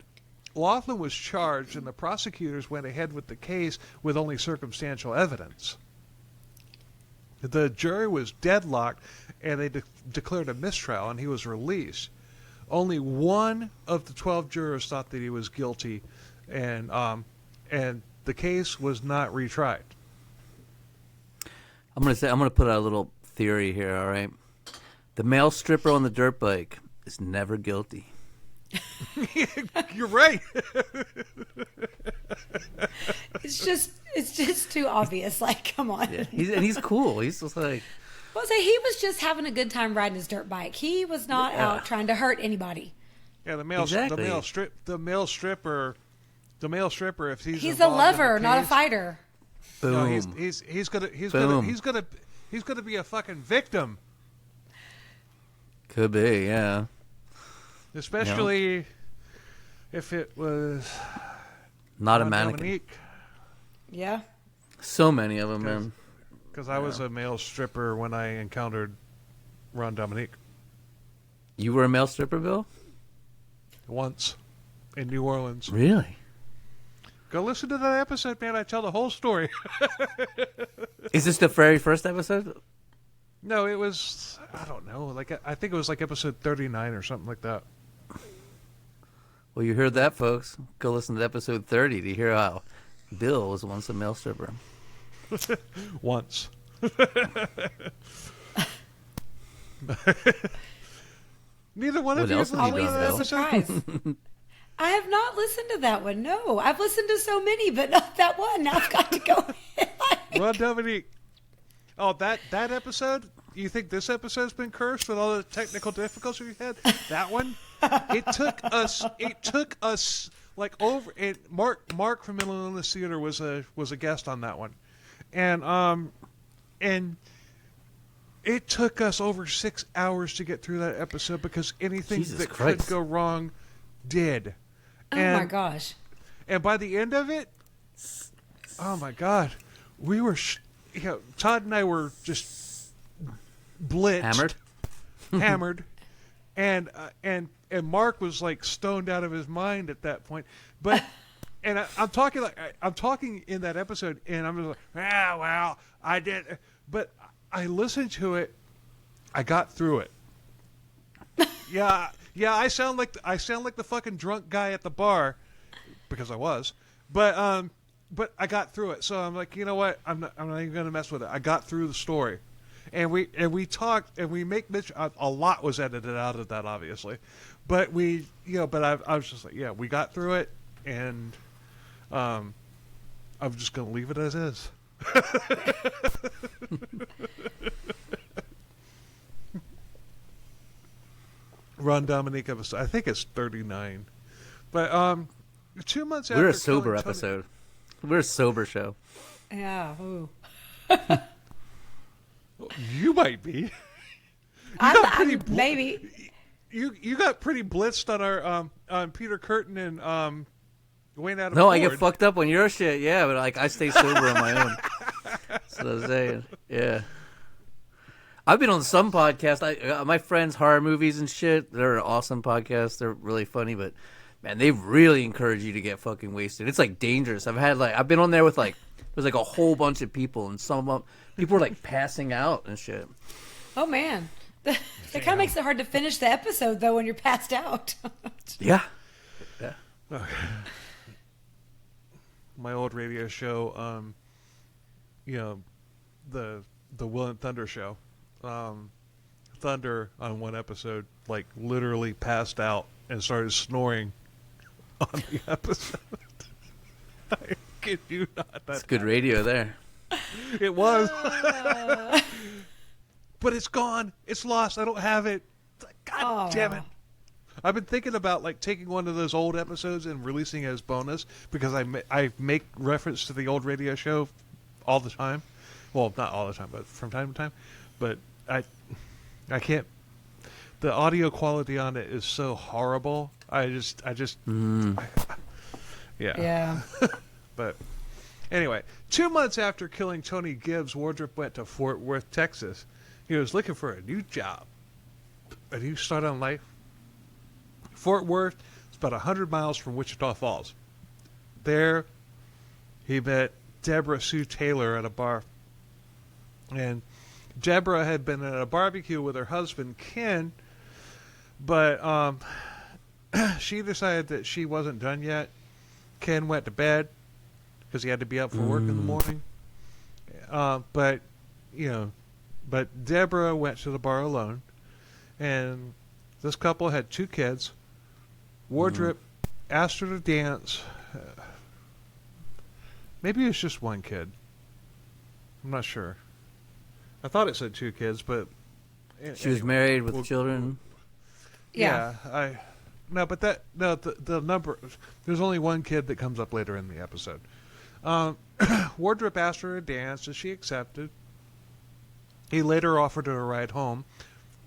Laughlin was charged, and the prosecutors went ahead with the case with only circumstantial evidence. The jury was deadlocked, and they declared a mistrial, and he was released. Only one of the 12 jurors thought that he was guilty, and the case was not retried. I'm gonna put out a little theory here. All right, the male stripper on the dirt bike is never guilty. You're right. It's just too obvious. Like, come on. Yeah, he's cool. He's just like. Well, say he was just having a good time riding his dirt bike. He was not out trying to hurt anybody. Yeah, the male stripper. If he's a lover, not a fighter. Boom. No, he's gonna be a fucking victim. Could be, yeah. especially if it was not a Ron mannequin. Dominique. Yeah. So many of them, man. Because I was a male stripper when I encountered Ron Dominique You were a male stripper, Bill? once in New Orleans. Really? Go listen to that episode, man. I tell the whole story. Is this the very first episode? No, it was, I don't know. Like I think it was like episode 39 or something like that. Well, you heard that, folks. Go listen to episode 30 to hear how Bill was once a male stripper. Once. Neither one of What you else have have you listened to done, that Bill? episode? Surprise. I have not listened to that one. No, I've listened to so many, but not that one. Now I've got to go. Ron Dominique. Oh, that episode? You think this episode's been cursed with all the technical difficulties we had? That one? It took us like over. Mark from Mental Illness Theater was a guest on that one, and it took us over 6 hours to get through that episode because anything Jesus that Christ. could go wrong did. Oh my gosh. And by the end of it, oh my God, we were, Todd and I were just blitzed, hammered, and Mark was like stoned out of his mind at that point. But and I'm talking in that episode, and I'm just like, well, I did, but I listened to it, I got through it. Yeah, I sound like the fucking drunk guy at the bar, because I was, but I got through it. So I'm like, you know what? I'm not even gonna mess with it. I got through the story, and we talked, and we make a lot was edited out of that, obviously, but I was just like, yeah, we got through it, and I'm just gonna leave it as is. Ron Dominique episode. I think it's 39. But 2 months after We're a sober killing Tony- episode. We're a sober show. Yeah. Ooh. You might be. Maybe. You got pretty blitzed on our on Peter Curtin and Wayne Adam. No, I get Ford. fucked up on your shit. Yeah, but like I stay sober on my own. That's what I'm saying. Yeah. I've been on some podcasts. My friends' horror movies and shit. They're an awesome podcast. They're really funny, but man, they really encourage you to get fucking wasted. It's like dangerous. I've been on there with there's like a whole bunch of people, and some of them, people are like passing out and shit. Oh man. That kind of makes it hard to finish the episode though when you're passed out. Yeah. My old radio show, the Will and Thunder show. Thunder on one episode like literally passed out and started snoring on the episode. I kid you not. That's good radio there. It was. But it's gone. It's lost. I don't have it. God damn it. I've been thinking about like taking one of those old episodes and releasing it as bonus because I make reference to the old radio show all the time. Well, not all the time, but from time to time. But I can't. The audio quality on it is so horrible. Yeah. But anyway, 2 months after killing Tony Gibbs, Wardrip went to Fort Worth, Texas. He was looking for a new job, a new start on life. Fort Worth is about 100 miles from Wichita Falls. There, he met Deborah Sue Taylor at a bar. And Deborah had been at a barbecue with her husband, Ken, but she decided that she wasn't done yet. Ken went to bed because he had to be up for work in the morning. But Deborah went to the bar alone, and this couple had 2 kids. Wardrip asked her to dance. Maybe it's just 1 kid. I'm not sure. I thought it said 2 kids, but She was married with children. Yeah. The number. There's only 1 kid that comes up later in the episode. Wardrip asked her to dance, and she accepted. He later offered her a ride home,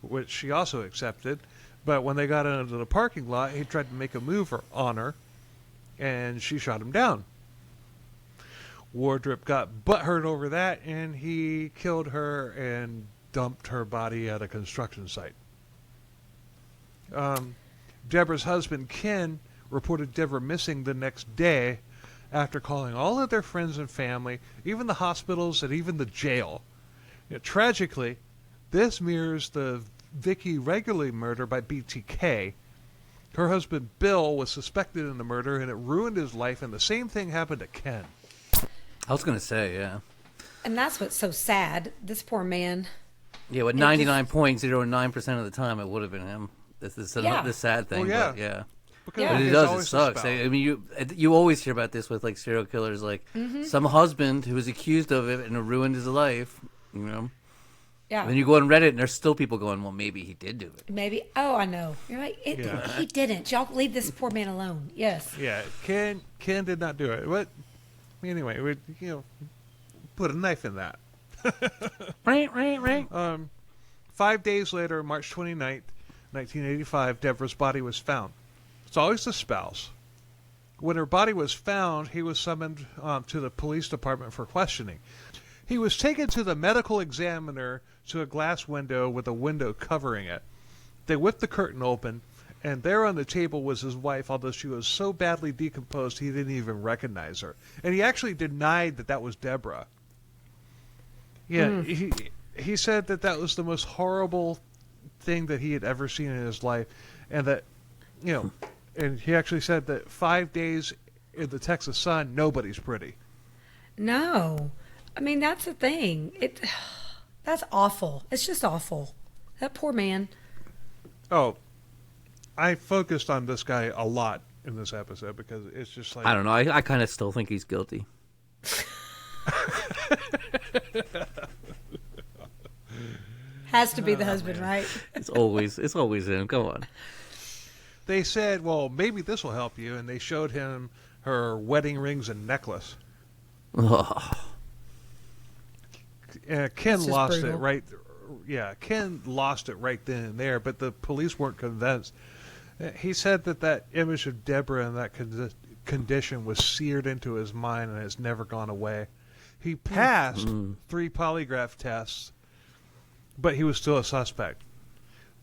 which she also accepted. But when they got into the parking lot, he tried to make a move on her, and she shot him down. Wardrip got butthurt over that, and he killed her and dumped her body at a construction site. Deborah's husband, Ken, reported Deborah missing the next day after calling all of their friends and family, even the hospitals and even the jail. Tragically, this mirrors the Vicky Regularly murder by BTK. Her husband, Bill, was suspected in the murder, and it ruined his life, and the same thing happened to Ken. I was going to say, yeah. And that's what's so sad. This poor man. Yeah, but 99.09% of the time, it would have been him. This is the sad thing. Well, yeah. But yeah. Because But it it's does. It always sucks. a spell. I mean, you always hear about this with like serial killers, like some husband who was accused of it and it ruined his life. You know. Yeah. And then you go on Reddit and there's still people going, well, maybe he did do it. Maybe. Oh, I know. You're right. He didn't. Y'all leave this poor man alone. Yes. Yeah, Ken did not do it. But anyway, we put a knife in that. Right. 5 days later, March 29th, 1985, Deborah's body was found. It's always the spouse. When her body was found, he was summoned to the police department for questioning. He was taken to the medical examiner to a glass window with a window covering it. They whipped the curtain open, and there on the table was his wife, although she was so badly decomposed he didn't even recognize her. And he actually denied that was Deborah. Yeah, he said that was the most horrible thing that he had ever seen in his life, and that, and he actually said that 5 days in the Texas sun, nobody's pretty. No. I mean, that's the thing. That's awful. It's just awful. That poor man. Oh, I focused on this guy a lot in this episode because it's just like... I don't know. I kind of still think he's guilty. Has to be the husband, right? It's always him. Come on. They said, well, maybe this will help you, and they showed him her wedding rings and necklace. Oh. Ken lost brutal. it right. Yeah, Ken lost it right then and there, but the police weren't convinced. He said that image of Deborah in that condition was seared into his mind and has never gone away. He passed 3 polygraph tests, but he was still a suspect.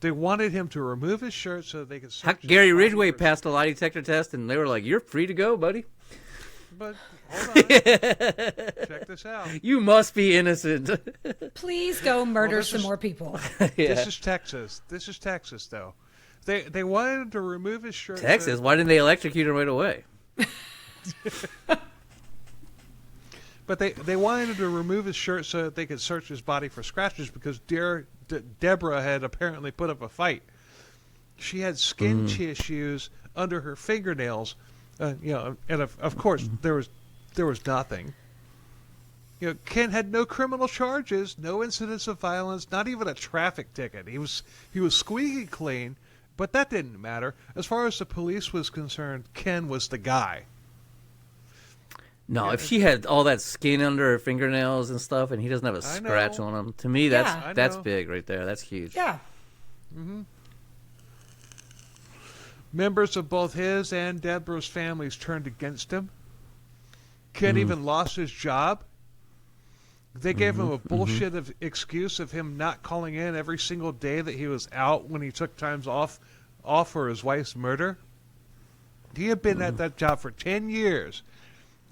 They wanted him to remove his shirt so they could search his Gary body Ridgway for- passed a lie detector test, and they were like, "You're free to go, buddy. But hold on. Check this out. You must be innocent." Please go murder this some is- more people. Yeah. This is Texas, though. They wanted him to remove his shirt. Texas? Why didn't they electrocute him right away? But they wanted him to remove his shirt so that they could search his body for scratches because Deborah had apparently put up a fight. She had skin tissues under her fingernails, and of course there was nothing. Ken had no criminal charges, no incidents of violence, not even a traffic ticket. He was squeaky clean, but that didn't matter. As far as the police was concerned, Ken was the guy. No, if she had all that skin under her fingernails and stuff, and he doesn't have a scratch on him, to me Yeah. that's know. big right there. That's huge. Yeah. Members of both his and Deborah's families turned against him. Ken even lost his job. They gave him a bullshit excuse of him not calling in every single day that he was out when he took times off for his wife's murder. He had been at that job for 10 years,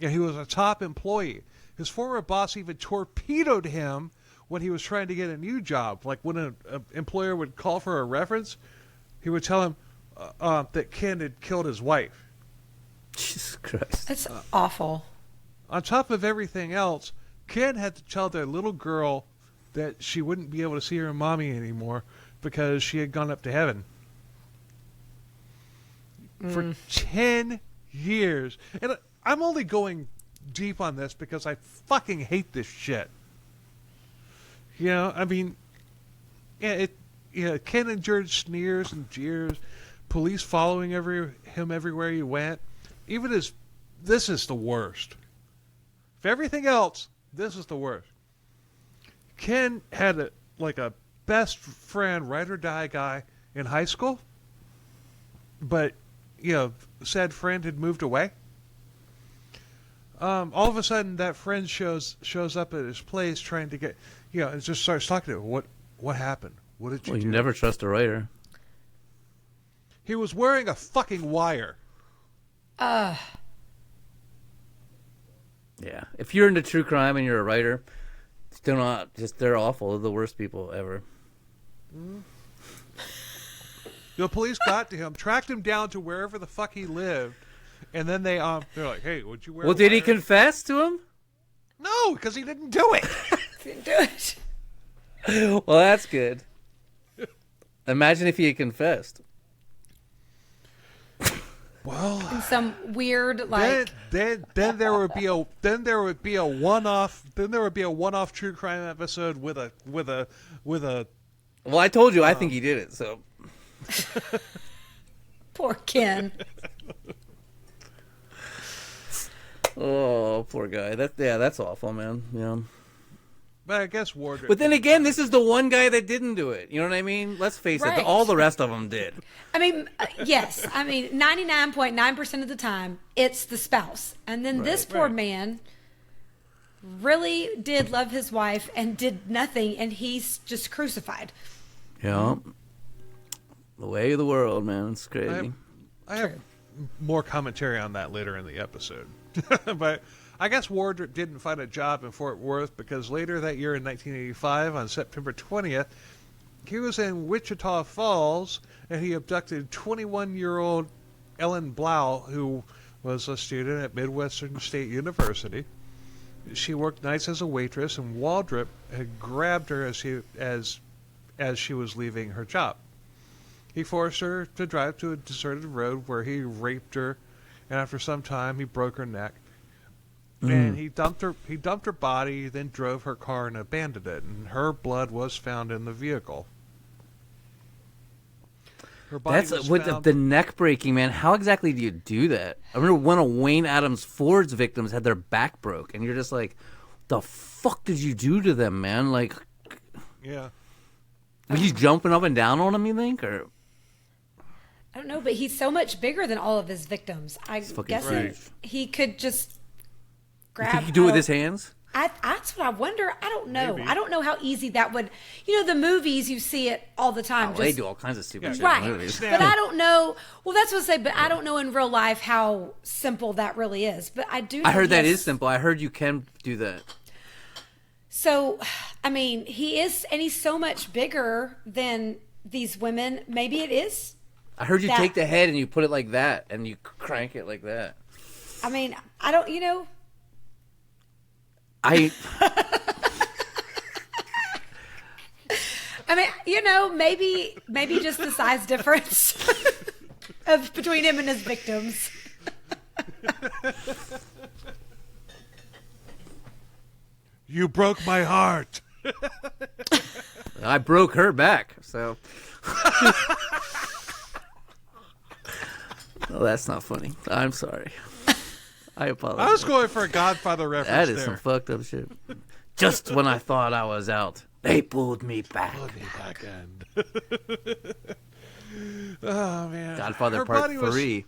and he was a top employee. His former boss even torpedoed him when he was trying to get a new job. Like when an employer would call for a reference, he would tell him that Ken had killed his wife. Jesus Christ. That's awful. On top of everything else, Ken had to tell their little girl that she wouldn't be able to see her mommy anymore because she had gone up to heaven. For 10 years. And I'm only going deep on this because I fucking hate this shit. I mean, Ken endured sneers and jeers, police following him everywhere he went. This is the worst. If everything else, this is the worst. Ken had a best friend, ride or die guy in high school, but said friend had moved away. All of a sudden, that friend shows up at his place trying to get, and just starts talking to him. What happened? What did you do? You never trust a writer. He was wearing a fucking wire. Yeah. If you're into true crime and you're a writer, they're awful. They're the worst people ever. The police got to him, tracked him down to wherever the fuck he lived, and then they're like, "Hey, would you wear?" Well, did he confess to him? No, because he didn't do it. Didn't do it. Well, that's good. Imagine if he had confessed. Well, in some weird like. Then there would be a one-off true crime episode with a. Well, I told you I think he did it. So. Poor Ken. Oh, poor guy. That's awful, man. Yeah. But I guess Wardrip. But then again, this is the one guy that didn't do it. You know what I mean? Let's face it. All the rest of them did. I mean, yes. I mean, 99.9% of the time, it's the spouse. And then this poor man really did love his wife and did nothing, and he's just crucified. Yeah. The way of the world, man. It's crazy. I have more commentary on that later in the episode. But I guess Wardrip didn't find a job in Fort Worth because later that year in 1985, on September 20th, he was in Wichita Falls and he abducted 21-year-old Ellen Blau, who was a student at Midwestern State University. She worked nights as a waitress, and Wardrip had grabbed her as she was leaving her job. He forced her to drive to a deserted road where he raped her, and after some time, he broke her neck. And he dumped her body, then drove her car and abandoned it, and her blood was found in the vehicle. Her body was found... the neck breaking, man. How exactly do you do that? I remember one of Wayne Adams Ford's victims had their back broke, and you're just like, the fuck did you do to them, man? Like, yeah. Was he jumping up and down on them, you think? Or I don't know, but he's so much bigger than all of his victims. I guess he could just grab. He could do it with his hands? That's what I wonder. I don't know. Maybe. I don't know how easy that would. The movies, you see it all the time. They do all kinds of stupid shit right. in movies. But I don't know. Well, that's what I say. But I don't know in real life how simple that really is. But I do. I heard that is simple. I heard you can do that. So, I mean, he is, and he's so much bigger than these women. Maybe it is. I heard you take the head and you put it like that, and you crank it like that. I mean, I don't, I mean, maybe just the size difference between him and his victims. You broke my heart. I broke her back, so. Oh, that's not funny. I'm sorry. I apologize. I was going for a Godfather reference. That is some fucked up shit. Just when I thought I was out, they pulled me back. In. Oh, man. Godfather Her Part body 3.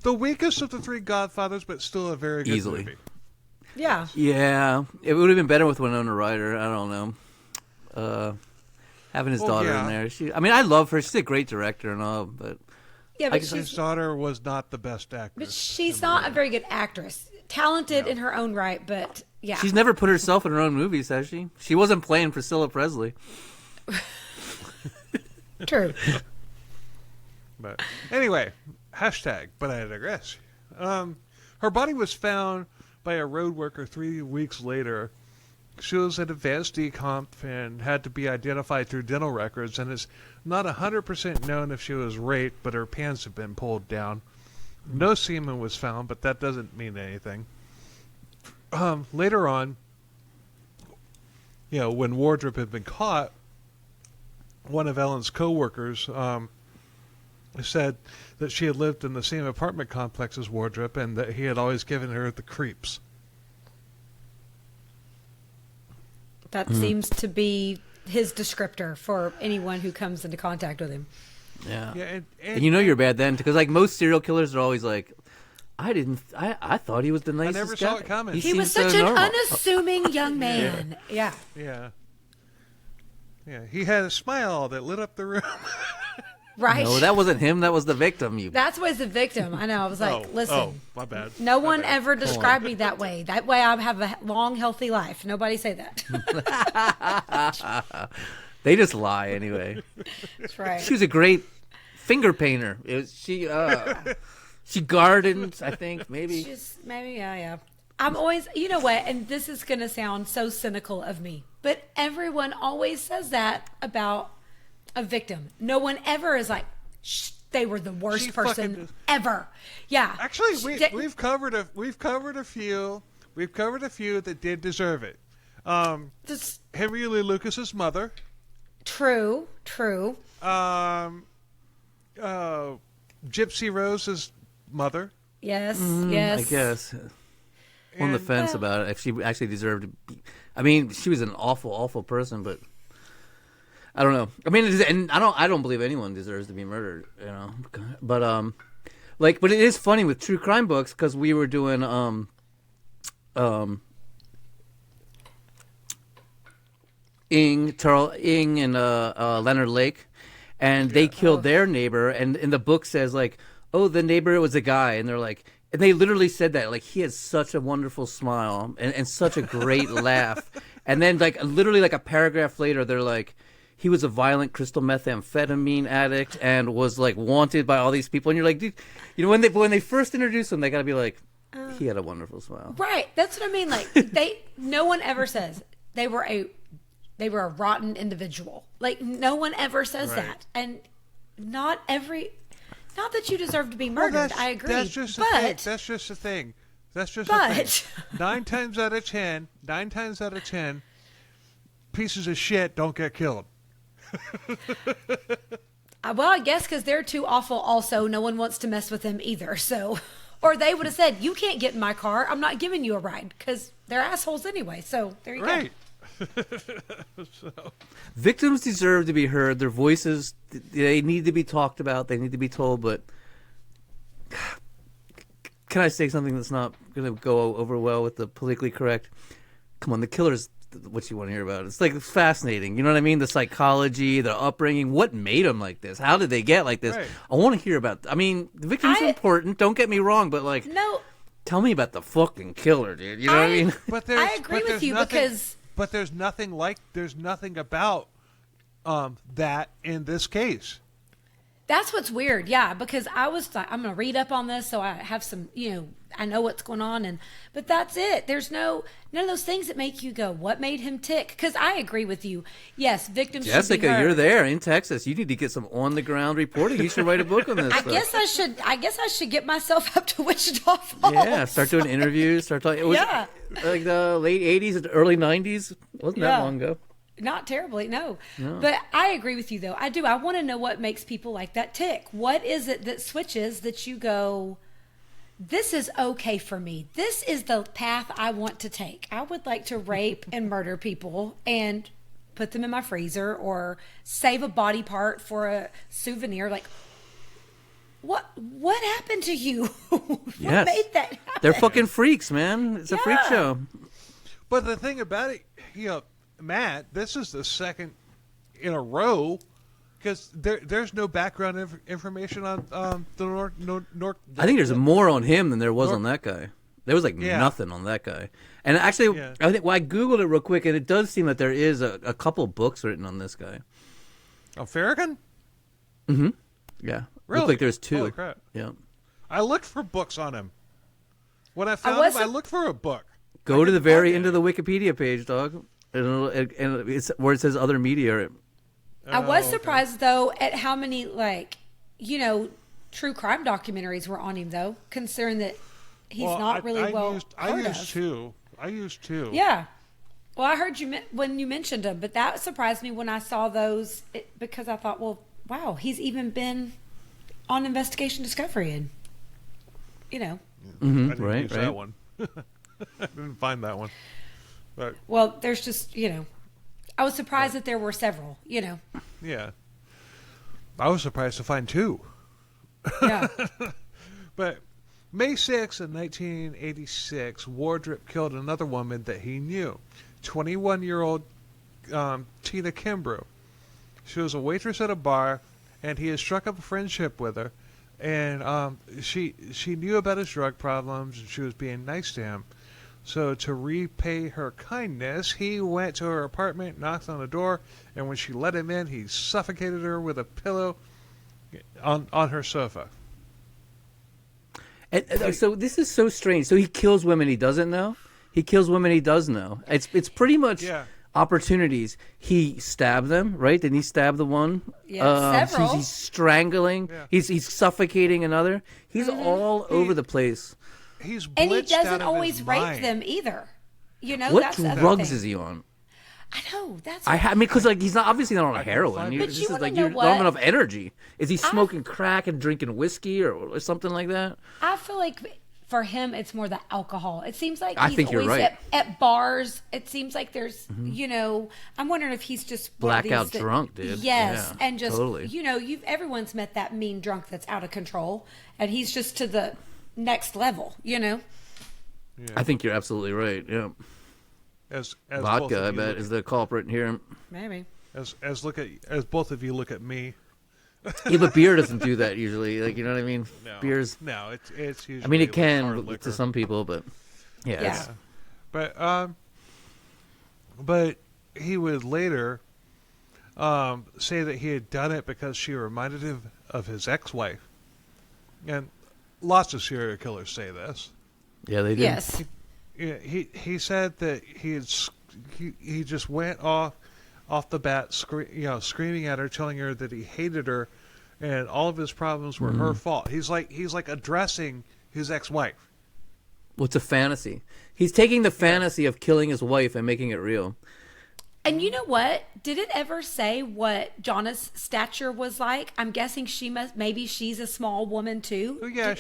The weakest of the three Godfathers, but still a very good movie. Yeah. Yeah. It would have been better with Winona Ryder. I don't know. Having his daughter in there. I love her. She's a great director and all, but... Yeah, but his daughter was not the best actress. But she's not a very good actress. Talented in her own right, but yeah. She's never put herself in her own movies, has she? She wasn't playing Priscilla Presley. True. But anyway, but I digress. Her body was found by a road worker 3 weeks later. She was at advanced decomp and had to be identified through dental records, and it's not 100% known if she was raped, but her pants have been pulled down. No semen was found, but that doesn't mean anything. Later on, when Wardrip had been caught, one of Ellen's co-workers said that she had lived in the same apartment complex as Wardrip and that he had always given her the creeps. That seems to be his descriptor for anyone who comes into contact with him. Yeah. Yeah, And you know you're bad then, because like most serial killers are always like, I thought he was the nicest guy. I never saw it coming. He was seemed such so an normal. unassuming young man. Yeah. Yeah. Yeah, he had a smile that lit up the room. Right. No, that wasn't him. That was the victim. That's why the victim. I know. I was like, listen. Oh, my bad. No My one bad. ever described me that way. That way I have a long, healthy life. Nobody say that. They just lie anyway. That's right. She was a great finger painter. She gardened, I think, maybe. Yeah. I'm always, you know what, and this is going to sound so cynical of me, but everyone always says that about a victim. No one ever is like, they were the worst person ever. Yeah. Actually, we've covered a few. We've covered a few that did deserve it. Henry Lee Lucas's mother. True. Gypsy Rose's mother. Yes. I guess. On the fence about it, if she actually deserved to be. I mean, she was an awful, awful person, but I don't know. I mean, and I don't believe anyone deserves to be murdered, you know. But but it is funny with true crime books, because we were doing Ing and Leonard Lake, and they killed their neighbor, and in the book says like, oh, the neighbor was a guy, and they're like, and they literally said that, like, he has such a wonderful smile and such a great laugh, and then like literally like a paragraph later, they're like, he was a violent crystal methamphetamine addict and was like wanted by all these people, and you're like, dude, you know, when they first introduce him, they gotta be like, he had a wonderful smile, right? That's what I mean. Like no one ever says they were a rotten individual. Like no one ever says that, and not that you deserve to be murdered. I agree. That's just the thing. That's just the thing. 9 times out of 10, pieces of shit don't get killed. Well, I guess because they're too awful. Also, no one wants to mess with them either. So, or they would have said, "You can't get in my car. I'm not giving you a ride," because they're assholes anyway. So there you go. Victims deserve to be heard. Their voices, they need to be talked about. They need to be told. But can I say something that's not going to go over well with the politically correct? Come on, the killer's what you want to hear about. It's like fascinating. You know what I mean? The psychology, the upbringing. What made them like this? How did they get like this? Right. I want to hear about. I mean, the victim's important. Don't get me wrong, but like, no. Tell me about the fucking killer, dude. You know what I mean? I agree with you because. But there's nothing about that in this case. That's what's weird, yeah, because I was like, I'm going to read up on this so I have some, I know what's going on, but that's it. There's none of those things that make you go, what made him tick? Because I agree with you. Yes, victims Jessica, should be heard. You're there in Texas. You need to get some on-the-ground reporting. You should write a book on this. I guess I should get myself up to Wichita Falls. Yeah, start doing interviews. Start talking. Yeah. Like the late 80s and early 90s. Wasn't that long ago. Not terribly, no. But I agree with you, though. I do. I want to know what makes people like that tick. What is it that switches that you go, this is okay for me. This is the path I want to take. I would like to rape and murder people and put them in my freezer or save a body part for a souvenir. Like, what happened to you? What made that happen? They're fucking freaks, man. It's a freak show. But the thing about it, Matt, this is the second in a row because there's no background information on the North. I think there's more on him than there was on that guy. There was like nothing on that guy. And actually, I think I Googled it real quick, and it does seem that there is a couple books written on this guy. On Farrakhan? Mm-hmm. Yeah. Really? Looked like there's 2. Holy crap. Yeah. I looked for books on him. When I found him, I looked for a book. Go to the very end of the Wikipedia page, dog. And it's where it says other media. I was surprised, though, at how many, true crime documentaries were on him, though, considering that he's not really heard of. I used two. Yeah. Well, I heard you when you mentioned him, but that surprised me when I saw those because I thought, well, wow, he's even been on Investigation Discovery and, I didn't use that one. I didn't find that one. But, well, there's just, I was surprised that there were several, Yeah. I was surprised to find 2. Yeah. But May 6, in 1986, Wardrip killed another woman that he knew, 21-year-old Tina Kimbrough. She was a waitress at a bar, and he had struck up a friendship with her. And she knew about his drug problems, and she was being nice to him. So to repay her kindness, he went to her apartment, knocked on the door, and when she let him in, he suffocated her with a pillow on her sofa. And so this is so strange. So he kills women he doesn't know. He kills women he does know. It's pretty much opportunities. He stabbed them, right? Didn't he stab the one? Yeah, several. He's strangling. Yeah. He's suffocating another. He's all over the place. He's and he doesn't out of always his rape mind. them either. You know, what that's drugs is he on? I know. That's. I mean, because like he's not obviously not on heroin. But This you is wanna like know you don't what? have enough energy. Is he smoking crack and drinking whiskey or something like that? I feel like for him, it's more the alcohol. It seems like I he's think you're always right. at bars. It seems like there's, you know, I'm wondering if he's just one of these Blackout drunk, dude. Yes, Yeah, and just totally. you know, everyone's met that mean drunk that's out of control, and he's just to the next level. You know. Yeah. I think you're absolutely right. Yeah. As Vodka, I bet, is the culprit here. Maybe. As both of you look at me. Yeah, but beer doesn't do that usually. Like, you know what I mean? No, Beer's. No, it's usually. I mean, it like can hard liquor. to some people, but yeah. Yeah. But he would later say that he had done it because she reminded him of his ex-wife, and lots of serial killers say this. Yeah, they do. Yes. He said that he just went off the bat, screaming at her, telling her that he hated her, and all of his problems were her fault. He's like addressing his ex-wife. Well, it's a fantasy. He's taking the fantasy of killing his wife and making it real. And you know what? Did it ever say what Jonna's stature was like? I'm guessing maybe she's a small woman too. Oh, yeah,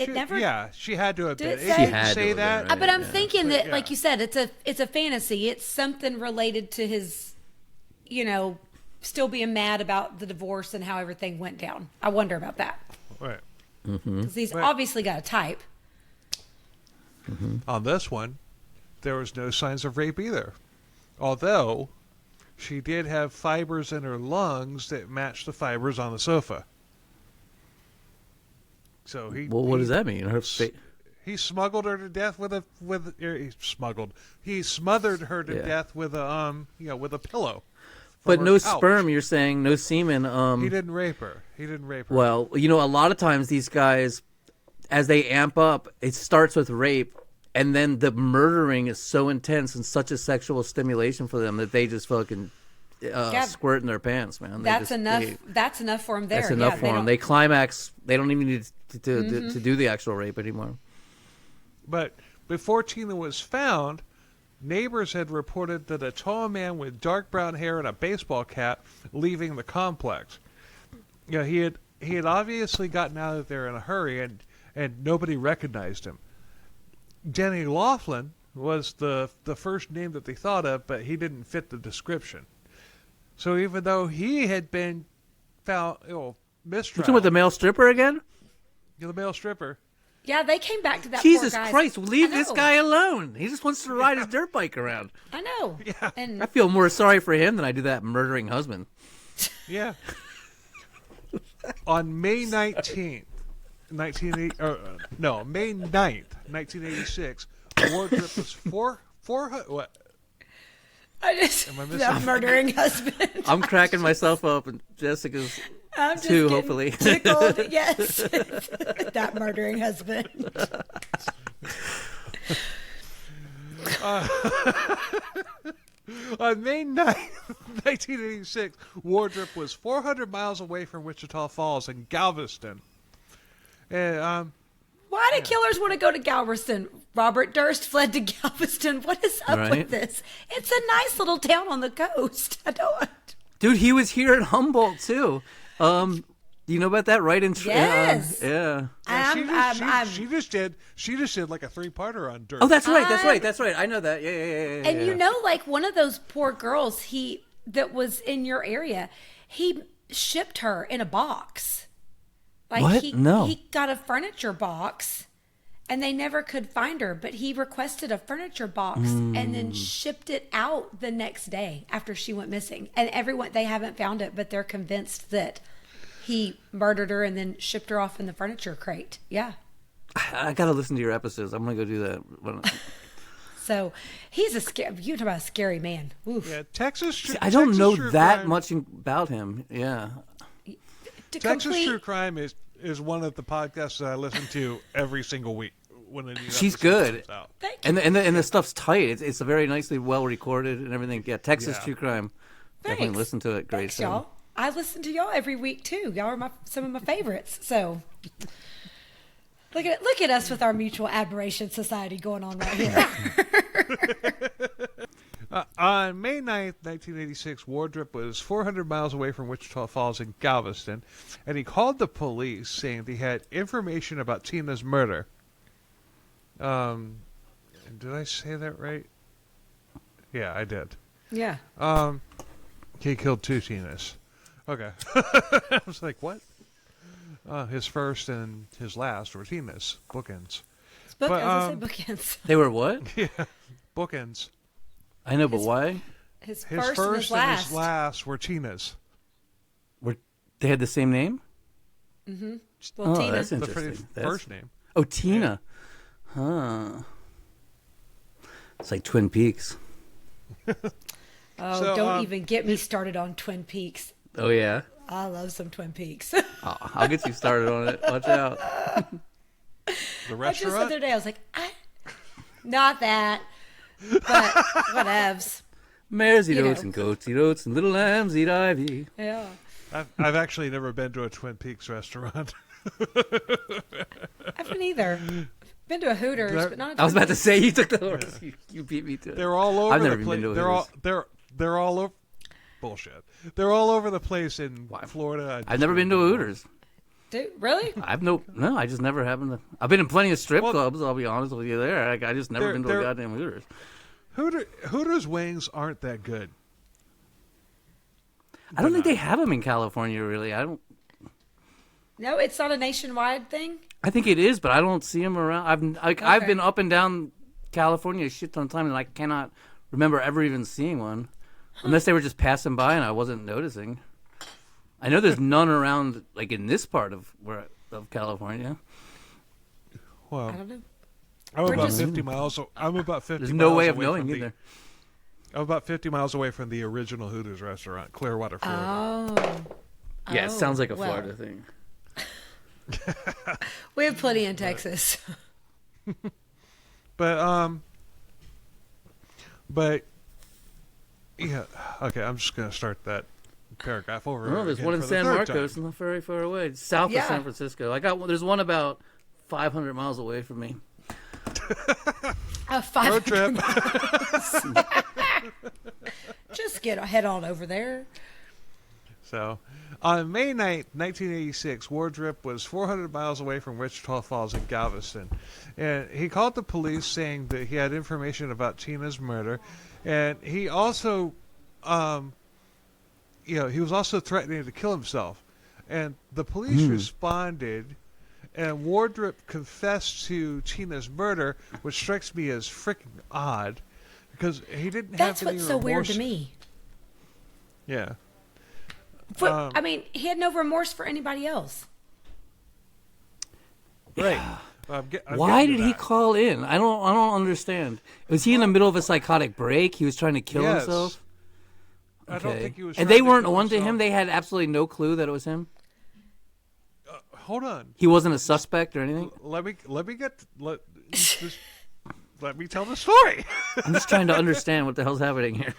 she had to have Did been. it It say- didn't She had to say have that. been, right? But I'm Yeah. thinking that, Yeah. like you said, it's a fantasy. It's something related to his, you know, still being mad about the divorce and how everything went down. I wonder about that Right. because he's Right. obviously got a type. On this one, there was no signs of rape either, although she did have fibers in her lungs that matched the fibers on the sofa. So What does that mean? He smuggled her to death he smothered her to Yeah. death with a with a pillow. But from no her couch. sperm, you're saying, no semen. He didn't rape her. Well, you know, a lot of times these guys, as they amp up, it starts with rape, and then the murdering is so intense and such a sexual stimulation for them that they just fucking squirt in their pants, man. That's enough. That's enough for him there. That's enough for them. They climax. They don't even need to Mm-hmm. do the actual rape anymore. But before Tina was found, neighbors had reported that a tall man with dark brown hair and a baseball cap leaving the complex. You know, he had obviously gotten out of there in a hurry, and nobody recognized him. Denny Laughlin was the first name that they thought of, but he didn't fit the description. So even though he had been found, You mistrial, talking about the male stripper again? the male stripper, Yeah, they came back to that. Jesus poor guy. Christ, leave I this know. guy alone. He just wants to ride his dirt bike around. I know. Yeah. And I feel more sorry for him than I do that murdering husband. yeah. On May 19th, May 9th, 1986, Wardrip was what? I just Am I missing that murdering husband. I'm cracking myself up, and Jessica's I'm just too, getting hopefully. tickled. Yes, that murdering husband. On May 9th, 1986, Wardrip was 400 miles away from Wichita Falls in Galveston. And Why do killers want to go to Galveston? Robert Durst fled to Galveston. What is up Right. with this? It's a nice little town on the coast. I don't. Dude, he was here at Humboldt too. You know about that, right? Yes. Yeah. she just did like a 3-parter on Dirt. Oh, that's right. That's right. I know that. Yeah. And you know, like one of those poor girls that was in your area, he shipped her in a box. Like What? No. he got a furniture box and they never could find her, but he requested a furniture box and then shipped it out the next day after she went missing. And they haven't found it, but they're convinced that he murdered her and then shipped her off in the furniture crate. Yeah. I got to listen to your episodes. I'm going to go do that. So he's you talk about a scary man. Oof. Yeah, Texas. See, I don't know that crime, much about him. Yeah. Texas True Crime is one of the podcasts that I listen to every single week when a new She's episode good. comes out. Thank you. And the stuff's tight. It's a very nicely well recorded and everything. Yeah, Texas True Crime. Thanks. Definitely listen to it. Great Thanks, show. y'all. I listen to y'all every week too. Y'all are some of my favorites. So look at us with our mutual admiration society going on right here. On May 9th, 1986, Wardrip was 400 miles away from Wichita Falls in Galveston, and he called the police saying that he had information about Tina's murder. Did I say that right? Yeah, I did. Yeah. He killed 2 Tinas. Okay. I was like, what? His first and his last were Tinas. Bookends. I was going to say bookends. They were what? Yeah, bookends. I know, but why? His His first first and his last. were Tinas. They had the same name? Well, Tina. That's The interesting. first name. Oh, Tina. Huh. It's like Twin Peaks. Oh, So, don't even get me started on Twin Peaks. Oh, yeah? I love some Twin Peaks. Oh, I'll get you started on it. Watch out. The Just the restaurant? other day, I was like, not that, but whatevs. Mares eat You oats know. and goats eat oats and little lambs eat ivy. Yeah. I've actually never been to a Twin Peaks restaurant. I haven't either. Been to a Hooters, but not a I was about to Twin say you took the horse. You beat me to it. They're all over I've never the even place. been to a They're all over. Bullshit. They're all over the place in Florida. I've never been to a Hooters. Dude, really? I've no, I just never happened to. I've been in plenty of strip clubs. I'll be honest with you. There, I just never been to a goddamn Hooters. Hooters wings aren't that good. I don't think they have them in California. Really, I don't. No, it's not a nationwide thing. I think it is, but I don't see them around. I've been up and down California a shit ton of time, and I cannot remember ever even seeing one, unless they were just passing by and I wasn't noticing. I know there's none around, like in this part of California. Well, I don't know. I'm We're about just- 50 miles. I'm about 50. There's no miles way of away knowing from either. I'm about 50 miles away from the original Hooters restaurant, Clearwater, Florida. Oh. Yeah, it sounds like a well. Florida thing. We have plenty in Texas. But yeah. Okay, I'm just gonna start that paragraph over. Oh, there's again one in for the San third Marcos, time. not very far away, south Yeah. of San Francisco. There's one about 500 miles away from me. A 500 Road trip. Just head on over there. So, on May 9th, 1986, Wardrip was 400 miles away from Wichita Falls in Galveston. And he called the police saying that he had information about Tina's murder. And he also, he was also threatening to kill himself. And the police responded, and Wardrip confessed to Tina's murder, which strikes me as freaking odd, because he didn't That's have any what's so weird remorse. to me. Yeah. I mean, he had no remorse for anybody else. Right. Why did he call in? I don't understand. Was he in the middle of a psychotic break? He was trying to kill Yes. himself? I don't think he was. And trying they to weren't kill on to him? himself. They had absolutely no clue that it was him? Hold on. He wasn't a suspect or anything? Let me tell the story. I'm just trying to understand what the hell's happening here.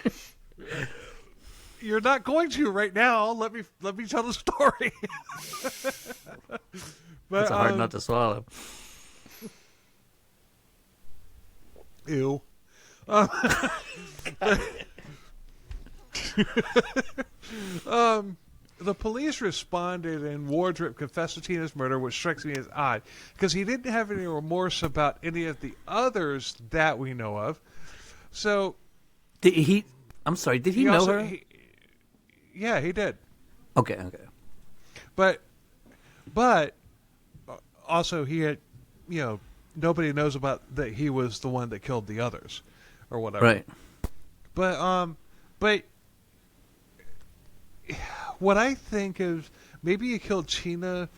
You're not going to right now. Let me tell the story. But It's a hard nut to swallow. Ew. The police responded, and Wardrip confessed to Tina's murder, which strikes me as odd, because he didn't have any remorse about any of the others that we know of. So, I'm sorry, did he know also, her? yeah, he did. Okay. But also he had, nobody knows about that he was the one that killed the others, or whatever. Right. But what I think is maybe he killed Tina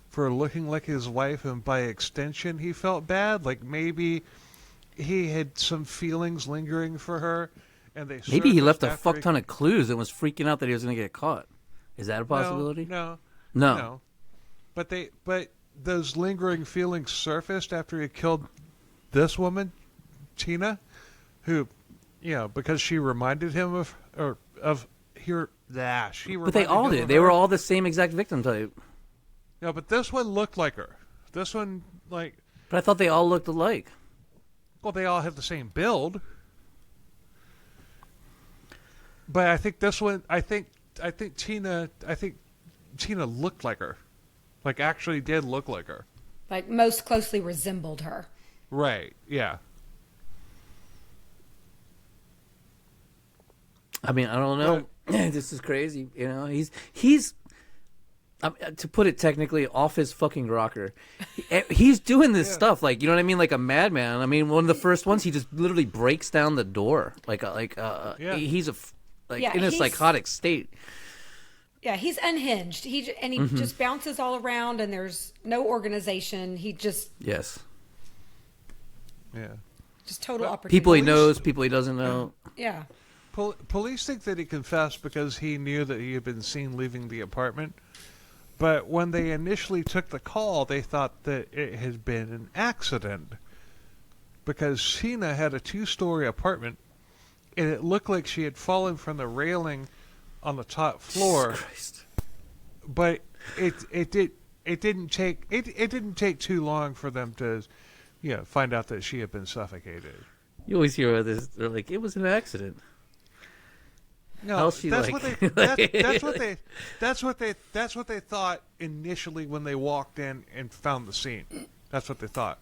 for looking like his wife, and by extension, he felt bad. Like maybe he had some feelings lingering for her, and maybe he left a fuck ton of clues and was freaking out that he was going to get caught. Is that a possibility? No. But those lingering feelings surfaced after he killed this woman, Tina, who, because she reminded him of here. But they all did. They were all the same exact victim type. No, but this one looked like her. This one, But I thought they all looked alike. Well, they all have the same build. But I think this one. I think Tina looked like her. Like, actually did look like her. Like, most closely resembled her. Right. Yeah. I mean, I don't know. This is crazy. He's to put it technically, off his fucking rocker. He's doing this stuff, like, you know what I mean, like a madman. I mean, one of the first ones, he just literally breaks down the door, he's in a psychotic state. Yeah, he's unhinged. He just bounces all around, and there's no organization. He just Yeah. Just total opportunity. People he knows, people he doesn't know. Yeah. Police think that he confessed because he knew that he had been seen leaving the apartment. But when they initially took the call, they thought that it had been an accident. Because Sheena had a 2-story apartment, and it looked like she had fallen from the railing on the top floor. Jesus Christ. But it didn't take too long for them to find out that she had been suffocated. You always hear this. They're like, it was an accident. No, that's what they thought initially when they walked in and found the scene. That's what they thought.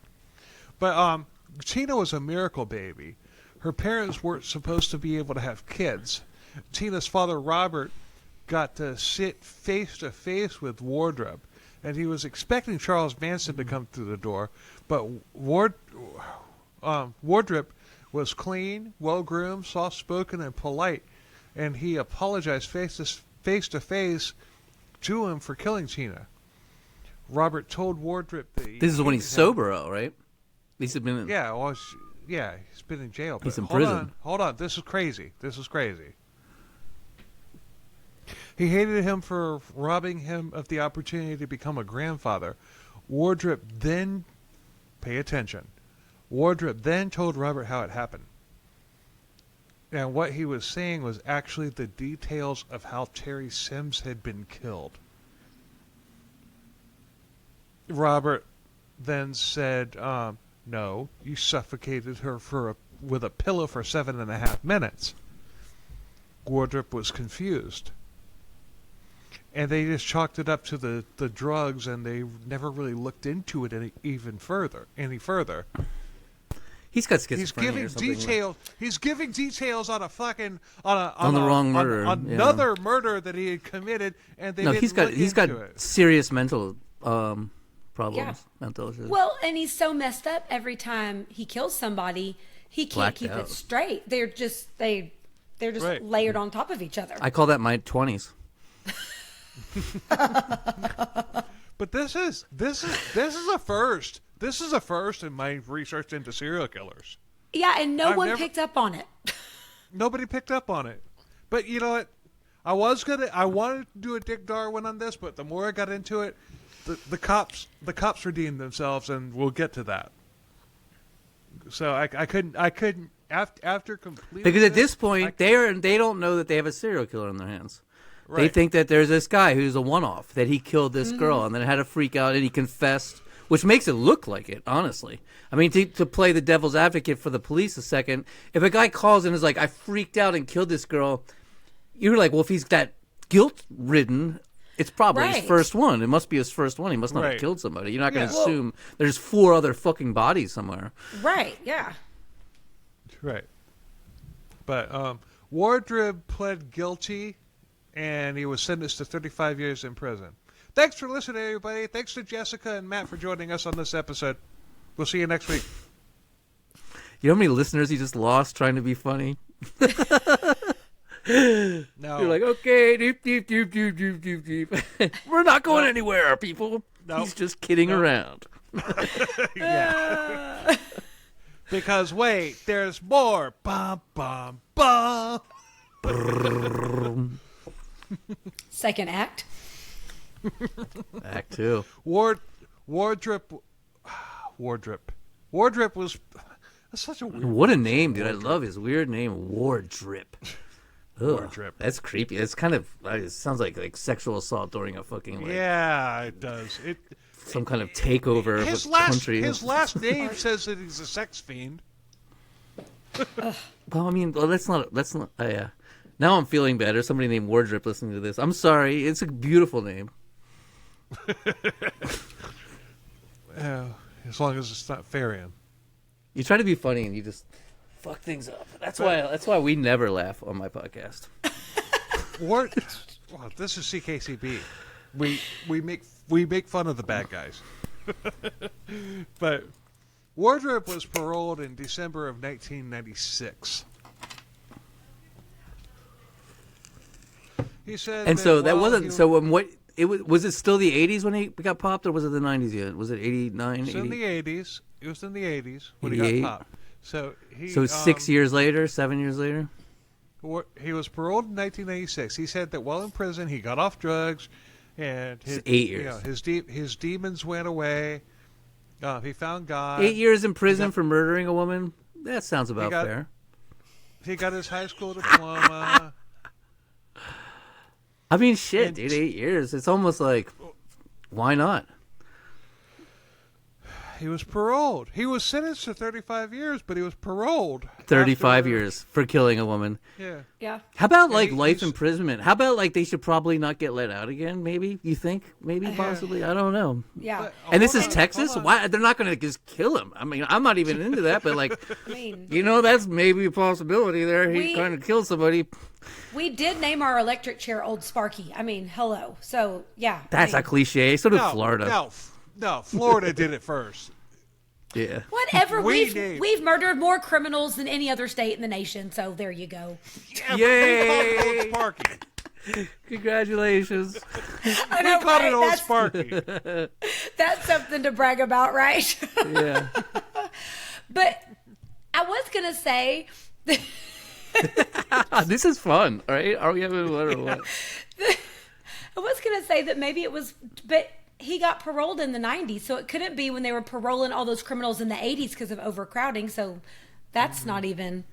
But Tina was a miracle baby. Her parents weren't supposed to be able to have kids. Tina's father, Robert, got to sit face to face with Wardrip, and he was expecting Charles Manson to come through the door, but Wardrip was clean, well-groomed, soft-spoken, and polite, and he apologized face to face to him for killing Tina. Robert told Wardrip that this is when he's sober, right? He's been in... he's been in jail. He's in prison. Hold on. This is crazy. He hated him for robbing him of the opportunity to become a grandfather. Wardrip then... Pay attention. Wardrip then told Robert how it happened. And what he was saying was actually the details of how Terry Sims had been killed. Robert then said, no, you suffocated her with a pillow for 7.5 minutes. Wardrip was confused. And they just chalked it up to the drugs, and they never really looked into it any further. He's got schizophrenia. He's giving details. He's giving details on a fucking on the wrong murder, another murder that he had committed, and they didn't he's got serious mental problems, mental issues. Well, and he's so messed up. Every time he kills somebody, he can't keep it straight. They're just right. layered on top of each other. I call that my 20s. But this is a first. This is a first in my research into serial killers. Yeah, and no one picked up on it. Nobody picked up on it. But you know what? I wanted to do a Dick Darwin on this, but the more I got into it, the cops redeemed themselves, and we'll get to that. So I couldn't after completing because at this point they don't know that they have a serial killer on their hands. Right. They think that there's this guy who's a one-off, that he killed this girl and then had a freak out and he confessed, which makes it look like it, honestly. I mean, to play the devil's advocate for the police a second, if a guy calls and is like, I freaked out and killed this girl, you're like, well, if he's that guilt-ridden, it's probably his first one. It must be his first one. He must not have killed somebody. You're not going to assume there's 4 other fucking bodies somewhere. Right, yeah. Right. But Wardrip pled guilty, and he was sentenced to 35 years in prison. Thanks for listening, everybody. Thanks to Jessica and Matt for joining us on this episode. We'll see you next week. You know how many listeners you just lost trying to be funny? No. You're like, okay, deep, deep, deep, deep, deep, deep, deep. We're not going anywhere, people. No. He's just kidding around. Yeah. Because, wait, there's more. Bum, bum, bum. Second act. Act 2. Wardrip was that's such a weird What a name, dude. I love his weird name, Wardrip. Wardrip. That's creepy. It's kind of, it sounds like sexual assault during a fucking, like, yeah, it does. some kind of takeover of a country. His last name says that he's a sex fiend. Well, I mean, let's not, now I'm feeling better. Somebody named Wardrip listening to this. I'm sorry. It's a beautiful name. As long as it's not Faryion. You try to be funny and you just fuck things up. That's why we never laugh on my podcast. Well, this is CKCB. We make fun of the bad guys. But Wardrip was paroled in December of 1996. He said, And so that wasn't what it was it still the 80s when he got popped, or was it the 90s yet? Was it 89? It was in the 80s. It was in the 80s when he 88? got popped. So 6 years later, 7 years later. He was paroled in 1996. He said that while in prison, he got off drugs, and 8 years. His demons went away. He found God. 8 years in prison for murdering a woman. That sounds about fair. He got his high school diploma. I mean, shit, dude. 8 years. It's almost like, why not? He was paroled. He was sentenced to 35 years, but he was paroled. 35 years for killing a woman. Yeah. Yeah. How about like life imprisonment? How about like they should probably not get let out again? Maybe you think? Maybe possibly. I don't know. Yeah. And this is Texas. Why they're not going to just kill him? I mean, I'm not even into that, but like, I mean, that's maybe a possibility there. He kind of killed somebody. we did name our electric chair Old Sparky. I mean, hello. So yeah. That's a cliche. So did Florida. No, Florida did it first. Yeah. Whatever. We've murdered more criminals than any other state in the nation. So there you go. Yeah, Yay! but we called it Old Sparky. Congratulations. I know, We called it Old That's- Sparky. That's something to brag about, right? Yeah. But I was gonna say. This is fun, all right? Are we having fun or what? I was going to say that maybe it was, but he got paroled in the 90s, so it couldn't be when they were paroling all those criminals in the 80s because of overcrowding. So that's not even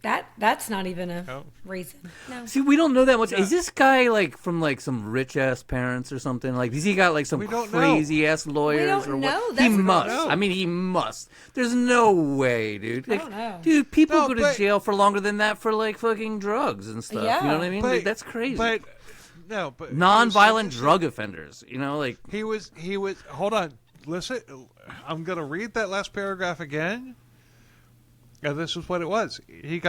that's not even a reason. No. See, we don't know that much. Is this guy like from like some rich ass parents or something? Like, has he got like some crazy ass lawyers? We don't or know. What? He must. I mean, he must. There's no way, dude. Like, I don't know. Dude, people go to jail for longer than that for like fucking drugs and stuff. Yeah. You know what I mean? But, Like, that's crazy. But non-violent drug offenders. You know, like he was. Hold on. Listen. I'm gonna read that last paragraph again. And this is what it was. He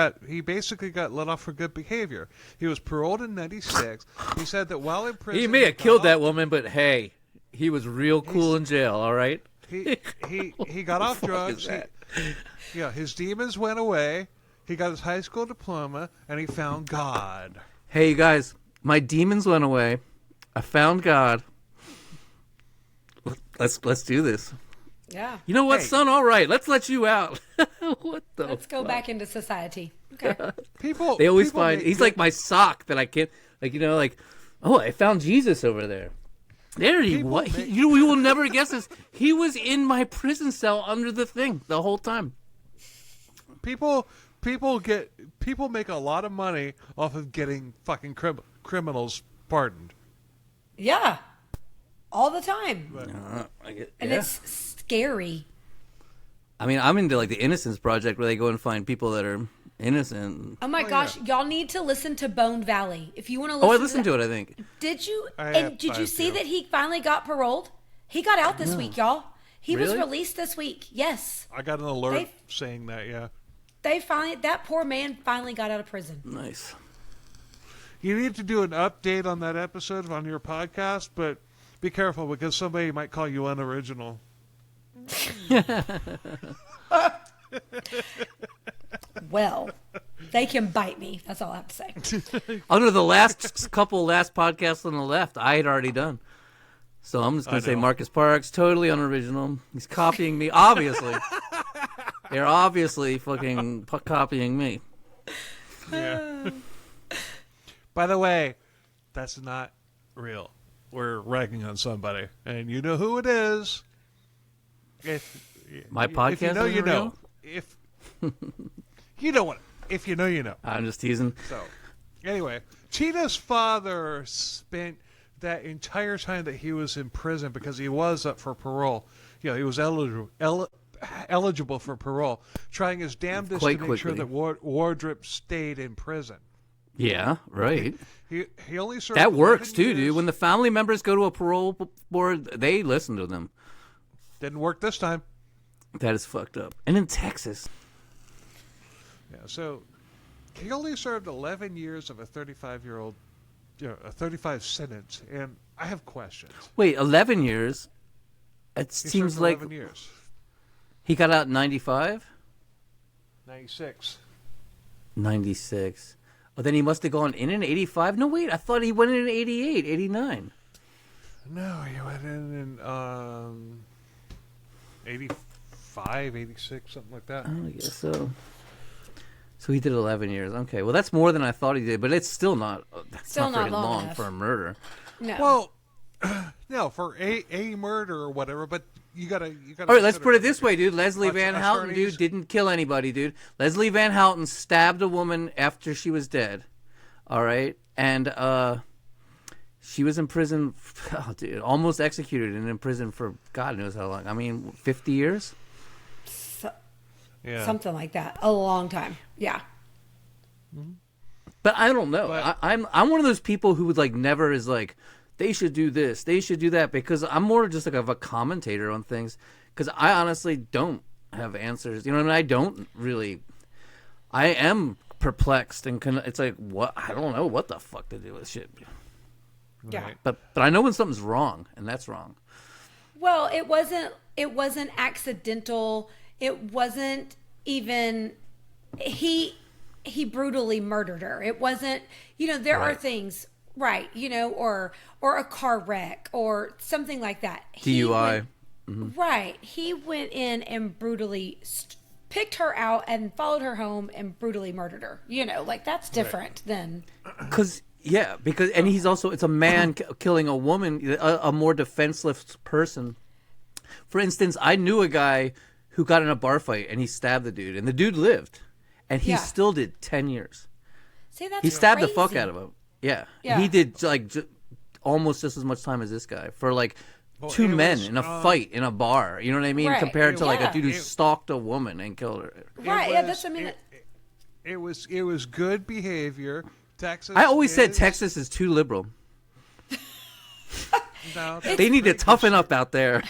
basically got let off for good behavior. He was paroled in 96. He said that while in prison, he may have killed that woman, but hey, he was real cool in jail. All right. He got off drugs. His demons went away. He got his high school diploma, and he found God. Hey, you guys, my demons went away. I found God. Let's do this. Yeah. You know what, son? All right, let's let you out. What the? Let's go back into society. Okay. They always find he's like my sock that I can't oh, I found Jesus over there. There he was. We will never guess this. He was in my prison cell under the thing the whole time. People make a lot of money off of getting fucking criminals pardoned. Yeah. All the time. And yeah. it's scary. I mean, I'm into like the Innocence Project where they go and find people that are innocent. Oh my gosh, y'all need to listen to Bone Valley. If you want to listen I listened to it, I think. Did you? Did you see that he finally got paroled? He got out this week, y'all. He was Really? released this week. Yes. I got an alert saying that, That poor man finally got out of prison. Nice. you need to do an update on that episode on your podcast, but be careful because somebody might call you unoriginal. Well, they can bite me. That's all I have to say. Under the last podcasts on the left, I had already done. So I'm just going to say Marcus Parks, totally unoriginal. He's copying me, obviously. They're obviously fucking copying me. Yeah. By the way, that's not real. We're ragging on somebody, and you know who it is. My podcast if you know, isn't you know. real? If you know what, if you know, you know. I'm just teasing. So, anyway, Tina's father spent that entire time that he was in prison because he was up for parole. You know, he was eligible for parole, trying his damnedest Quite to make quickly. sure that Wardrip stayed in prison. Yeah, right. He only served That works 11 too, years. dude. When the family members go to a parole board, they listen to them. Didn't work this time. That is fucked up. And in Texas. Yeah, so he only served 11 years of a 35-year-old, a 35 sentence, and I have questions. Wait, 11 years? It He seems served like 11 years. he got out in 95? 96. 96. Oh, then he must have gone in 85? No, wait, I thought he went in 88, 89. No, he went in 85, 86, something like that. I guess so. So he did 11 years. Okay, well, that's more than I thought he did, but it's still not, that's Still not very not long long enough. for a murder. No. Well, no, for a murder or whatever, but you gotta. All right, let's consider put it this way, dude. Leslie Attorneys- Van Houten, dude, didn't kill anybody, dude. Leslie Van Houten stabbed a woman after she was dead. All right, and she was in prison, dude, almost executed and in prison for God knows how long. I mean, 50 years. Yeah. Something like that. A long time. Yeah. But I don't know. But- I'm one of those people who would like never is like they should do this, they should do that, because I'm more just like of a commentator on things. Because I honestly don't have answers. You know what I mean? I don't really. I am perplexed and it's like what I don't know what the fuck to do with shit. Yeah. Right. But I know when something's wrong, and that's wrong. Well, it wasn't accidental. It wasn't even he brutally murdered her. It wasn't, there are Right. things, right, or a car wreck or something like that. DUI. Right. He went in and brutally picked her out and followed her home and brutally murdered her. Like that's different than Because he's also, it's a man killing a woman, a more defenseless person. For instance, I knew a guy who got in a bar fight and he stabbed the dude, and the dude lived, and he Yeah. still did 10 years. See, that's He stabbed the crazy. fuck out of him. Yeah. Yeah. He did like almost just as much time as this guy for like two it men was, in a fight in a bar. You know what I mean? Right. Compared to like a Yeah. dude who stalked a woman and killed her. Right. Yeah. That's. I mean. It was good behavior. Texas. I always said is- Texas is too liberal. No, They need to toughen up out there.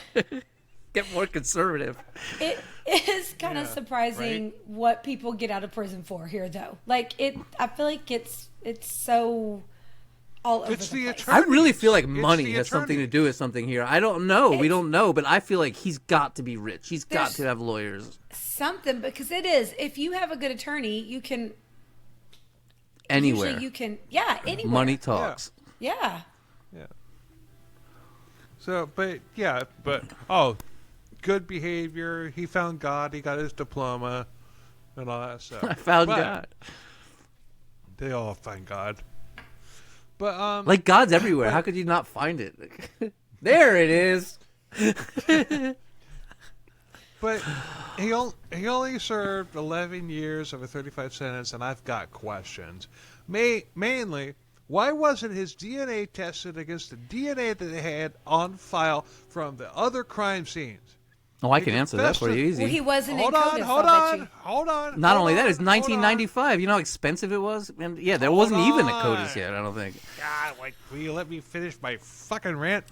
Get more conservative. It is kind of surprising what people get out of prison for here, though. Like I feel like it's so all over It's the the place. attorney. I really feel like It's money the has something attorney. to do with something here. I don't know. We It's- don't know, but I feel like he's got to be rich. He's got There's- to have lawyers Something because it is. If you have a good attorney, you can anywhere. usually you can anywhere. Money talks. Yeah. Yeah. So, but good behavior. He found God. He got his diploma, and all that stuff. I found But God. They all find God. But Like God's everywhere. How could you not find it? There it is. But he only served 11 years of a 35 sentence, and I've got questions. Mainly, why wasn't his DNA tested against the DNA that they had on file from the other crime scenes? Oh, I can answer that for you confessed easy. Well, he wasn't Hold in on, CODIS, hold I'll bet on, hold on. Not hold only that, on, it's hold on. 1995. You know how expensive it was? And yeah, there Hold wasn't even a on. CODIS yet, I don't think. God, will you let me finish my fucking rant?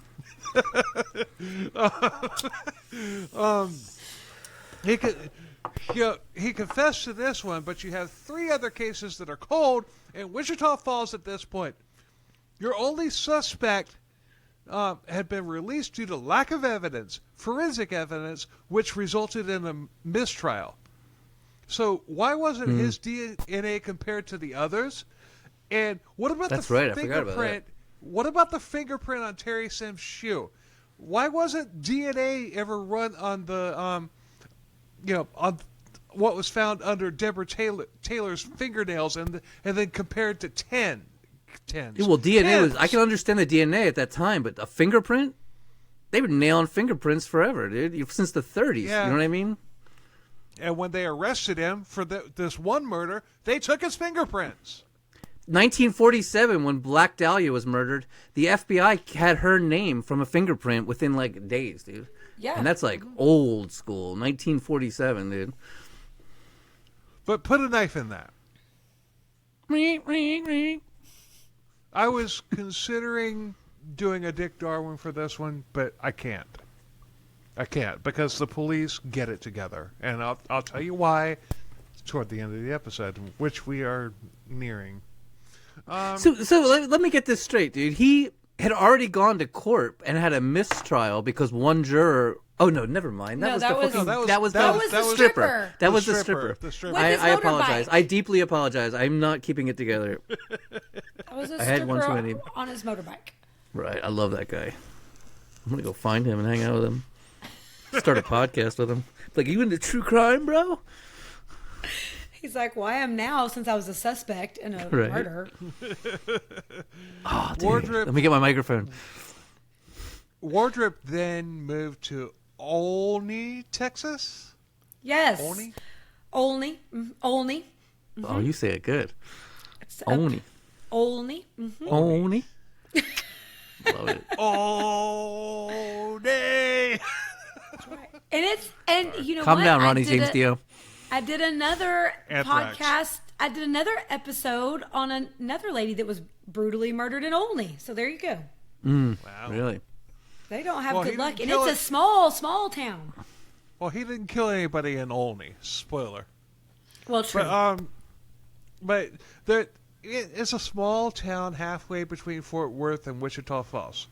he confessed to this one, but you have 3 other cases that are cold in Wichita Falls at this point. Your only suspect had been released due to lack of evidence, forensic evidence, which resulted in a mistrial. So why wasn't his DNA compared to the others? And what about the fingerprint? What about the fingerprint on Terry Sim's shoe? Why wasn't DNA ever run on the on what was found under Deborah Taylor's fingernails and then compared to 10? Well, DNA was. I can understand the DNA at that time, but a fingerprint? They've been nailing fingerprints forever, dude. Since the 30s. Yeah. You know what I mean? And when they arrested him for this one murder, they took his fingerprints. 1947, when Black Dahlia was murdered, the FBI had her name from a fingerprint within like days, dude. Yeah. And that's like old school, 1947, dude. But put a knife in that. I was considering doing a Dick Darwin for this one, but I can't. Because the police get it together. And I'll tell you why toward the end of the episode, which we are nearing. So let me get this straight, dude. He had already gone to court and had a mistrial because one juror. Oh no, never mind. That was the stripper. That was the stripper. I apologize. I deeply apologize. I'm not keeping it together. That was a stripper on his motorbike. Right. I love that guy. I'm gonna go find him and hang out with him. Start a podcast with him. Like, you into true crime, bro? He's like, well, I am now since I was a suspect in a murder. Oh, dude. Wardrip, let me get my microphone. Wardrip then moved to Olney, Texas? Yes. Olney. Olney. Mm-hmm. Oh, you say it good. Olney. Olney. Mm-hmm. Olney. Love it. Olney. That's right. And you know Calm what? down, Ronnie James Dio. I did another podcast. I did another episode on another lady that was brutally murdered in Olney. So there you go. Wow. Really? They don't have good luck. And it's a small town. Well, he didn't kill anybody in Olney. Spoiler. Well, true. But it's a small town halfway between Fort Worth and Wichita Falls.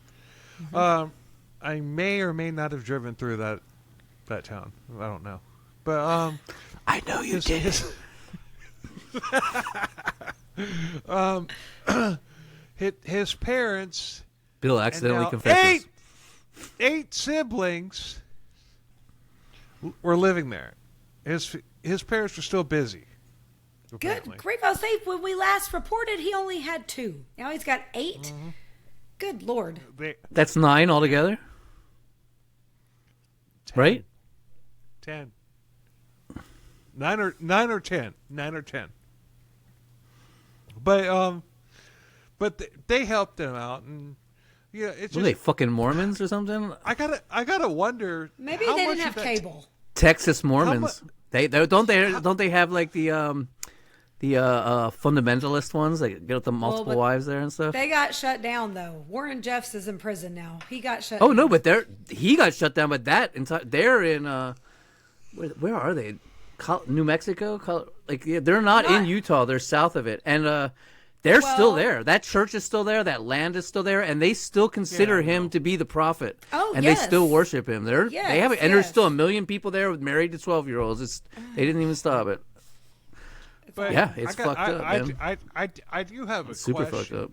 Mm-hmm. I may or may not have driven through that town. I don't know. But I know you did. His parents. Bill accidentally confesses. 8 siblings were living there. His parents were still busy. Apparently. Good grief! I was saying when we last reported, he only had 2. Now he's got 8. Mm-hmm. Good Lord! That's 9 altogether, 10. Right? 10. 9 or 10. 9 or 10. But they helped him out, and it's were they fucking Mormons or something? I gotta wonder. Maybe they didn't have cable. Texas Mormons. They don't they have like the fundamentalist ones? They get the multiple wives there and stuff. They got shut down though. Warren Jeffs is in prison now. He got shut. Oh down. no, but he got shut down. But they're in where are they? New Mexico? They're not in Utah. They're south of it, and they're still there. That church is still there. That land is still there, and they still consider him to be the prophet. Oh, and yes. they still worship him. They have it, and there's still 1 million people there married to 12-year-olds. They didn't even stop it. But it's fucked up, man. I do have a super question. Fucked up.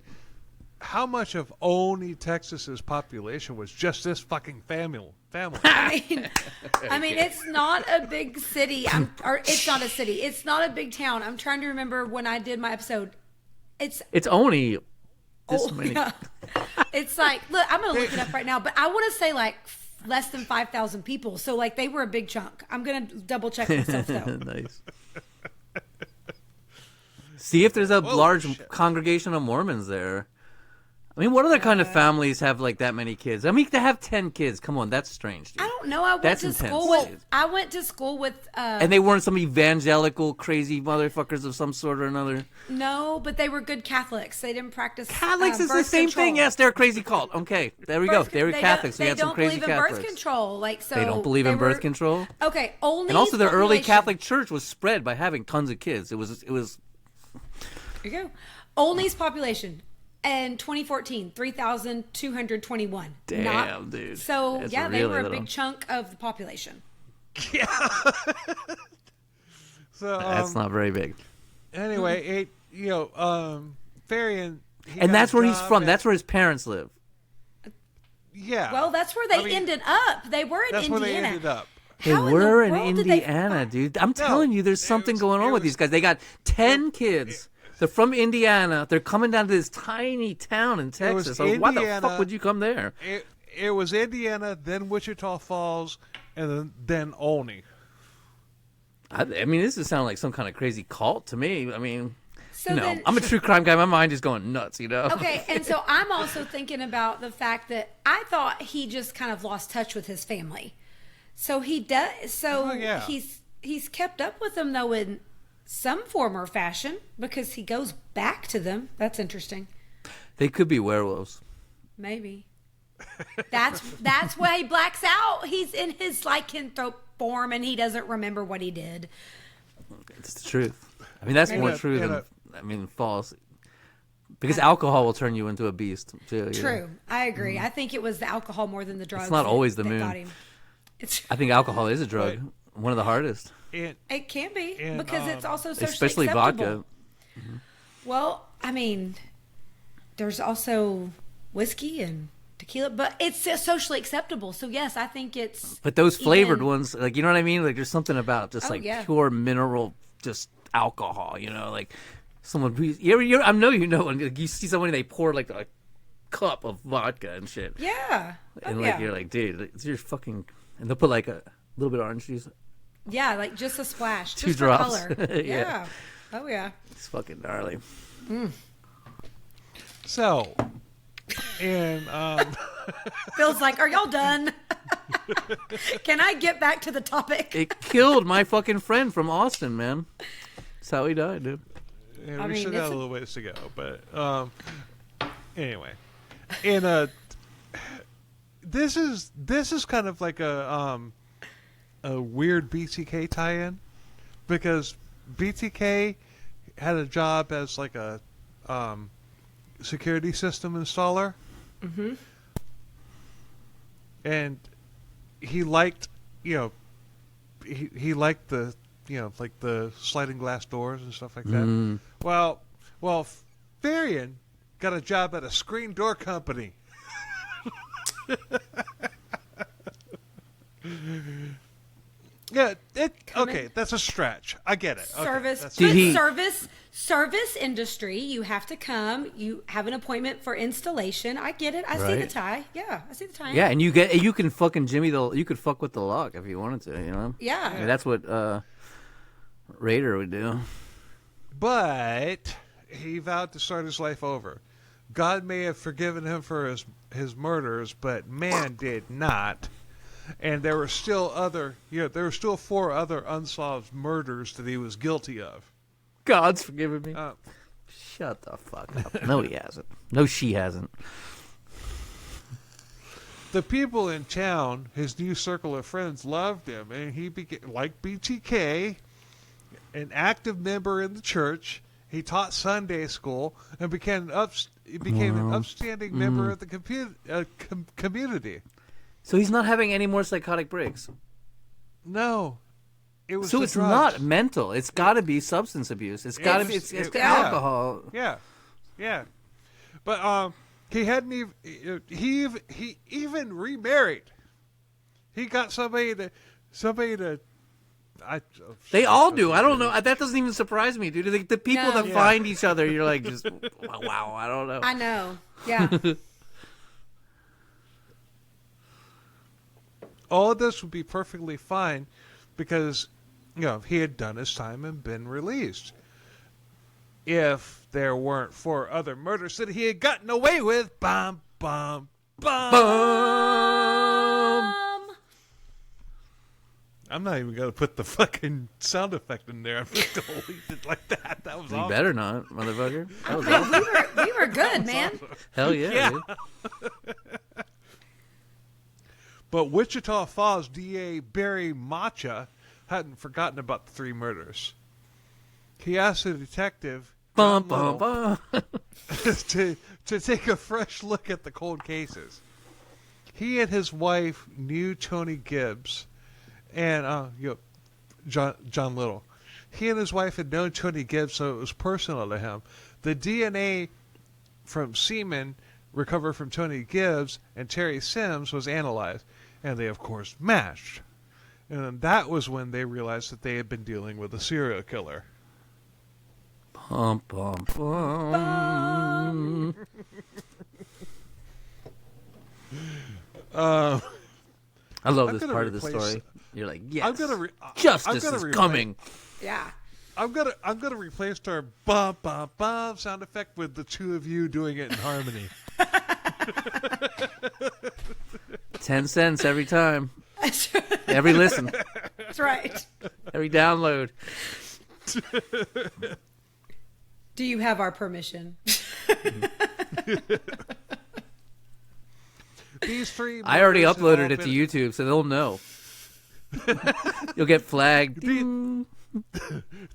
How much of Olney, Texas's population was just this fucking family? I mean, it's not a big city. It's not a city. It's not a big town. I'm trying to remember when I did my episode. It's only this many. Yeah. It's like, look, I'm going to look it up right now, but I want to say like less than 5,000 people. So like they were a big chunk. I'm going to double check myself though. Nice. See if there's a large congregation of Mormons there. I mean, what other kind of families have like that many kids? I mean, to have 10 kids, come on, that's strange, dude. I don't know. I went to school with. And they weren't some evangelical, crazy motherfuckers of some sort or another. No, but they were good Catholics. They didn't practice. Catholics is the birth same control. thing. Yes, they're a crazy cult. Okay, there we go. They were Catholics. We had some crazy Catholics. They don't believe in birth Catholics. control. Like so, They don't believe in birth control. Okay, only. And also, the early Catholic Church was spread by having tons of kids. It was. There you go. Olney's population. In 2014, 3,221. Damn, dude. So, That's they really were a little. big chunk of the population. Yeah. So that's not very big. Anyway, Faryion. And that's where he's from. That's where his parents live. Yeah. Well, that's where they ended up. They were in Indiana. That's where they ended up. They were in Indiana, dude. I'm telling you, there's something going on with these guys. They got 10 kids. They're from Indiana. They're coming down to this tiny town in Texas. So why the fuck would you come there? It was Indiana, then Wichita Falls, and then Olney. I mean, this is sounding like some kind of crazy cult to me. I mean, then, I'm a true crime guy. My mind is going nuts, Okay, and so I'm also thinking about the fact that I thought he just kind of lost touch with his family. So he does. So he's kept up with them though in some form or fashion because he goes back to them. That's interesting. They could be werewolves. Maybe. That's why he blacks out. He's in his lycanthrope form and he doesn't remember what he did. It's the truth. I mean, that's more true than false. Because alcohol will turn you into a beast too. True. I agree. I think it was the alcohol more than the drugs. It's not always the that moon. got him. I think alcohol is a drug. One of the hardest. It can be because it's also socially especially acceptable. vodka. Mm-hmm. Well, I mean, there's also whiskey and tequila, but it's socially acceptable. So yes, I think it's. But those flavored ones, like you know what I mean? Like there's something about just pure mineral, just alcohol. Like someone. I know when you see somebody they pour like a cup of vodka and shit. Yeah. And you're like, dude, it's your fucking. And they'll put like a little bit of orange juice. Yeah, like just a splash. Two just drops. For color. Yeah. Oh, yeah. It's fucking gnarly. So, and Phil's like, are y'all done? Can I get back to the topic? It killed my fucking friend from Austin, man. That's how he died, dude. Yeah, we still got a little ways to go, but anyway, and this is kind of like a weird BTK tie-in because BTK had a job as like a security system installer, and he liked he liked the like the sliding glass doors and stuff like that. Well, Faryion got a job at a screen door company. Yeah, that's a stretch. I get it. Service industry. You have to come. You have an appointment for installation. I get it. I see the tie. Yeah, I see the tie. Yeah, and you can fucking you could fuck with the lock if you wanted to. Yeah. I mean, that's what Raider would do. But he vowed to start his life over. God may have forgiven him for his murders, but man did not. And there were still there were still 4 other unsolved murders that he was guilty of. God's forgiven me. Shut the fuck up. No, he hasn't. No, she hasn't. The people in town, his new circle of friends, loved him, and he became, like BTK, an active member in the church. He taught Sunday school and became an upstanding member of the community. So he's not having any more psychotic breaks. No, it was. So it's drugs. not mental. It's got to be substance abuse. It's got to be. It's alcohol. Yeah. But he hadn't even. He even remarried. He got somebody to. They all do. I don't know. That doesn't even surprise me, dude. The people that find each other, you're like, just wow. I don't know. I know. Yeah. All of this would be perfectly fine, because he had done his time and been released. if there weren't 4 other murders that he had gotten away with. Bum, bum, bum. Bum. I'm not even going to put the fucking sound effect in there. I'm just going to leave it like that. That was You awesome. better not, motherfucker. That was Man, awesome. we were good, man. Awesome. Hell yeah. Dude. But Wichita Falls DA Barry Macha hadn't forgotten about the 3 murders. He asked the detective Bum, John bum, Little, bum. to take a fresh look at the cold cases. He and his wife knew Tony Gibbs and John Little. He and his wife had known Tony Gibbs, so it was personal to him. The DNA from semen recovered from Tony Gibbs and Terry Sims was analyzed, and they, of course, matched. And that was when they realized that they had been dealing with a serial killer. Bum, bum, bum. I love I'm this gonna part of the replace- story. You're like, yes, I'm gonna justice I'm gonna is replace- coming. Yeah. I'm gonna replace our bum bum bum sound effect with the 2 of you doing it in harmony. 10 cents every time. Every listen. That's right. Every download. Do you have our permission? These 3. I already murders have uploaded all it to been- YouTube, so they'll know. You'll get flagged. Ding.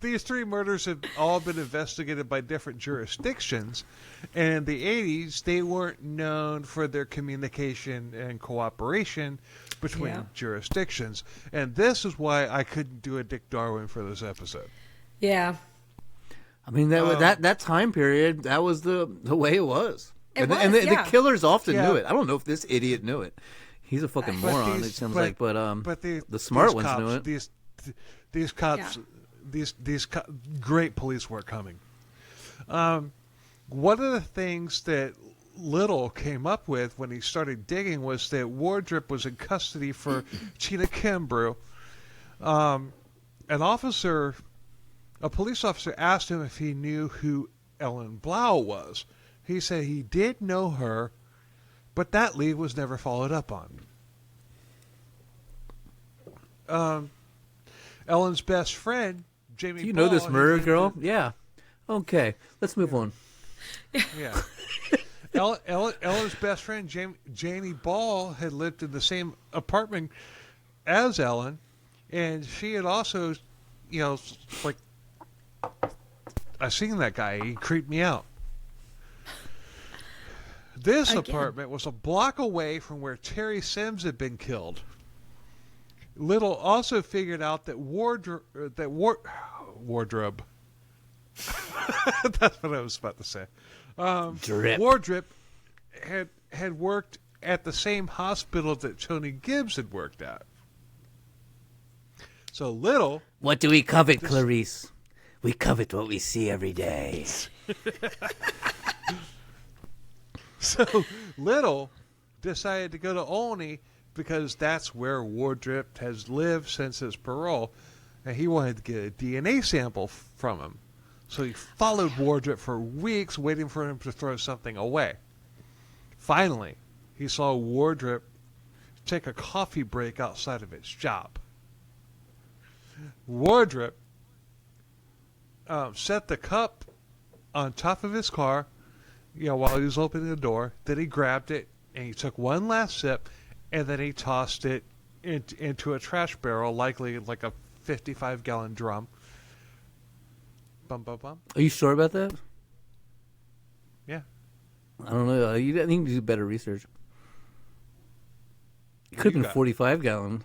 These 3 murders have all been investigated by different jurisdictions, and in the 80s, they weren't known for their communication and cooperation between jurisdictions. And this is why I couldn't do a Dick Darwin for this episode. Yeah. I mean, that time period, that was the way it was. It And was, the yeah. killers often Yeah. knew it. I don't know if this idiot knew it. He's a fucking moron, it seems like. But the smart these ones cops, knew it. These cops, great police work coming. One of the things that Little came up with when he started digging was that Wardrip was in custody for Tina Kimbrough. A police officer asked him if he knew who Ellen Blau was. He said he did know her, but that lead was never followed up on. Ellen's best friend, Jamie Do you know Ball, this had murder lived girl? in- Yeah. Okay, let's move on. Yeah. Ellen's best friend, Jamie Ball, had lived in the same apartment as Ellen, and she had also, like, I seen that guy. He creeped me out. This apartment was a block away from where Terry Sims had been killed. Little also figured out that Wardrip. That's what I was about to say. Drip. Wardrip had worked at the same hospital that Tony Gibbs had worked at. So Little. What do we covet, Clarice? We covet what we see every day. So Little decided to go to Olney because that's where Wardrip has lived since his parole, and he wanted to get a DNA sample from him. So he followed Wardrip for weeks, waiting for him to throw something away. Finally, he saw Wardrip take a coffee break outside of his job. Wardrip set the cup on top of his car, while he was opening the door. Then he grabbed it and he took one last sip, and then he tossed it into a trash barrel, likely like a 55-gallon drum. Bum, bum, bum. Are you sure about that? Yeah. I don't know. I think you do better research. It could have been got? 45 gallon.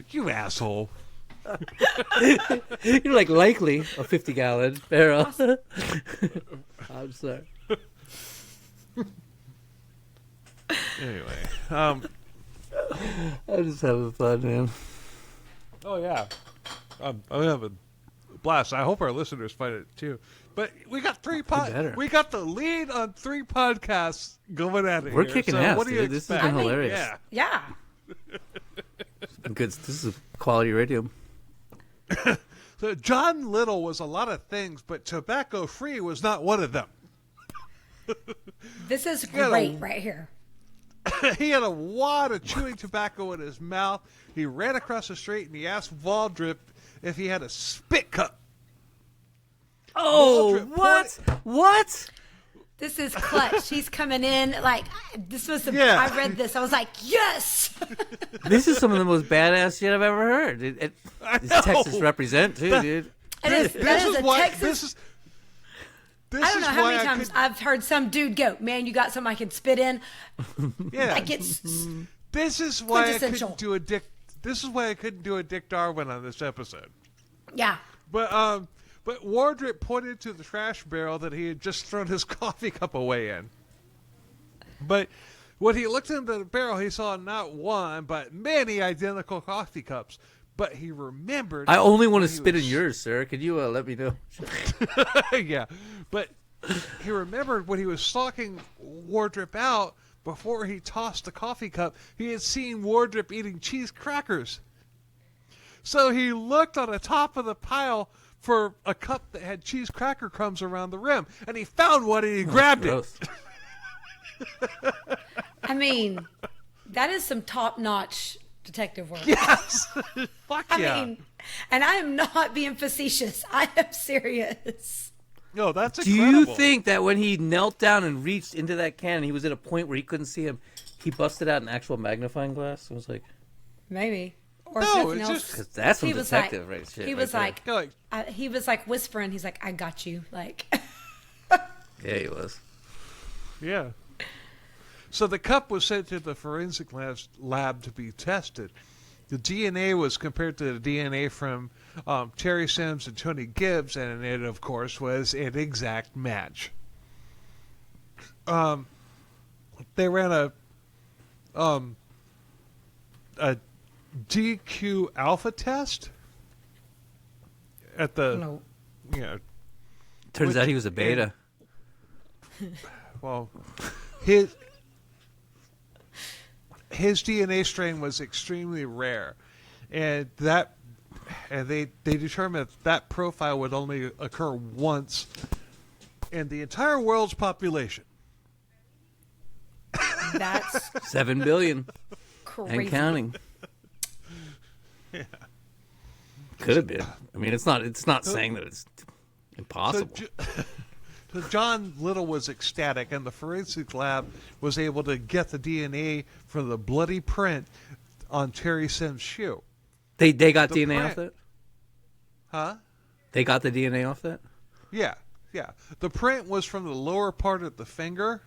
You asshole. You're like likely a 50 gallon barrel. I'm sorry. Anyway. I'm just having fun, man. Oh, yeah. I'm having a blast. I hope our listeners find it, too. But we got better. we got the lead on 3 podcasts going at it. We're here. kicking So ass, what do you dude. This has expect? been hilarious. Yeah. Yeah. Good. This is quality radio. So John Little was a lot of things, but tobacco-free was not one of them. This is great right here. He had a wad of chewing tobacco in his mouth. He ran across the street and he asked Wardrip if he had a spit cup. Oh, what? This is clutch. He's coming in like this was. Yeah. I read this. I was like, yes. This is some of the most badass shit I've ever heard. It's Texas represent too, dude. That is a Texas. This I don't is know how why many times I've heard some dude go, "Man, you got something I can spit in." Yeah. Like it's This is why I quintessential. couldn't do a Dick. This is why I couldn't do a Dick Darwin on this episode. yeah. But Wardrip pointed to the trash barrel that he had just thrown his coffee cup away in. But when he looked into the barrel, he saw not one, but many identical coffee cups. But he remembered. I only want to spit in yours, sir. Could you let me know? Yeah, but he remembered when he was stalking Wardrip out before he tossed the coffee cup, he had seen Wardrip eating cheese crackers. So he looked on the top of the pile for a cup that had cheese cracker crumbs around the rim, and he found one and he grabbed it. I mean, that is some top-notch detective work. Yes. Fuck yeah. I mean, and I am not being facetious. I am serious. No, that's Do incredible. you think that when he knelt down and reached into that can, he was at a point where he couldn't see him, he busted out an actual magnifying glass? It was like, Maybe. Or No, if nothing it's else. just- because that's some He was detective like- right shit. He right was there. like, Yeah, like, he was like whispering. He's like, "I got you." Like, Yeah, he was. yeah. So the cup was sent to the forensic lab to be tested. The DNA was compared to the DNA from Terry Sims and Tony Gibbs, and it, of course, was an exact match. They ran a DQ alpha test at the, no. you know, Turns out he was a beta. well, his DNA strain was extremely rare, and they determined that profile would only occur once in the entire world's population. That's 7 billion crazy. and counting. Could have been. I mean, it's not saying that it's impossible. So John Little was ecstatic, and the forensic lab was able to get the DNA from the bloody print on Terry Sims' shoe. They got the DNA print- off that? Huh? They got the DNA off that? Yeah. The print was from the lower part of the finger,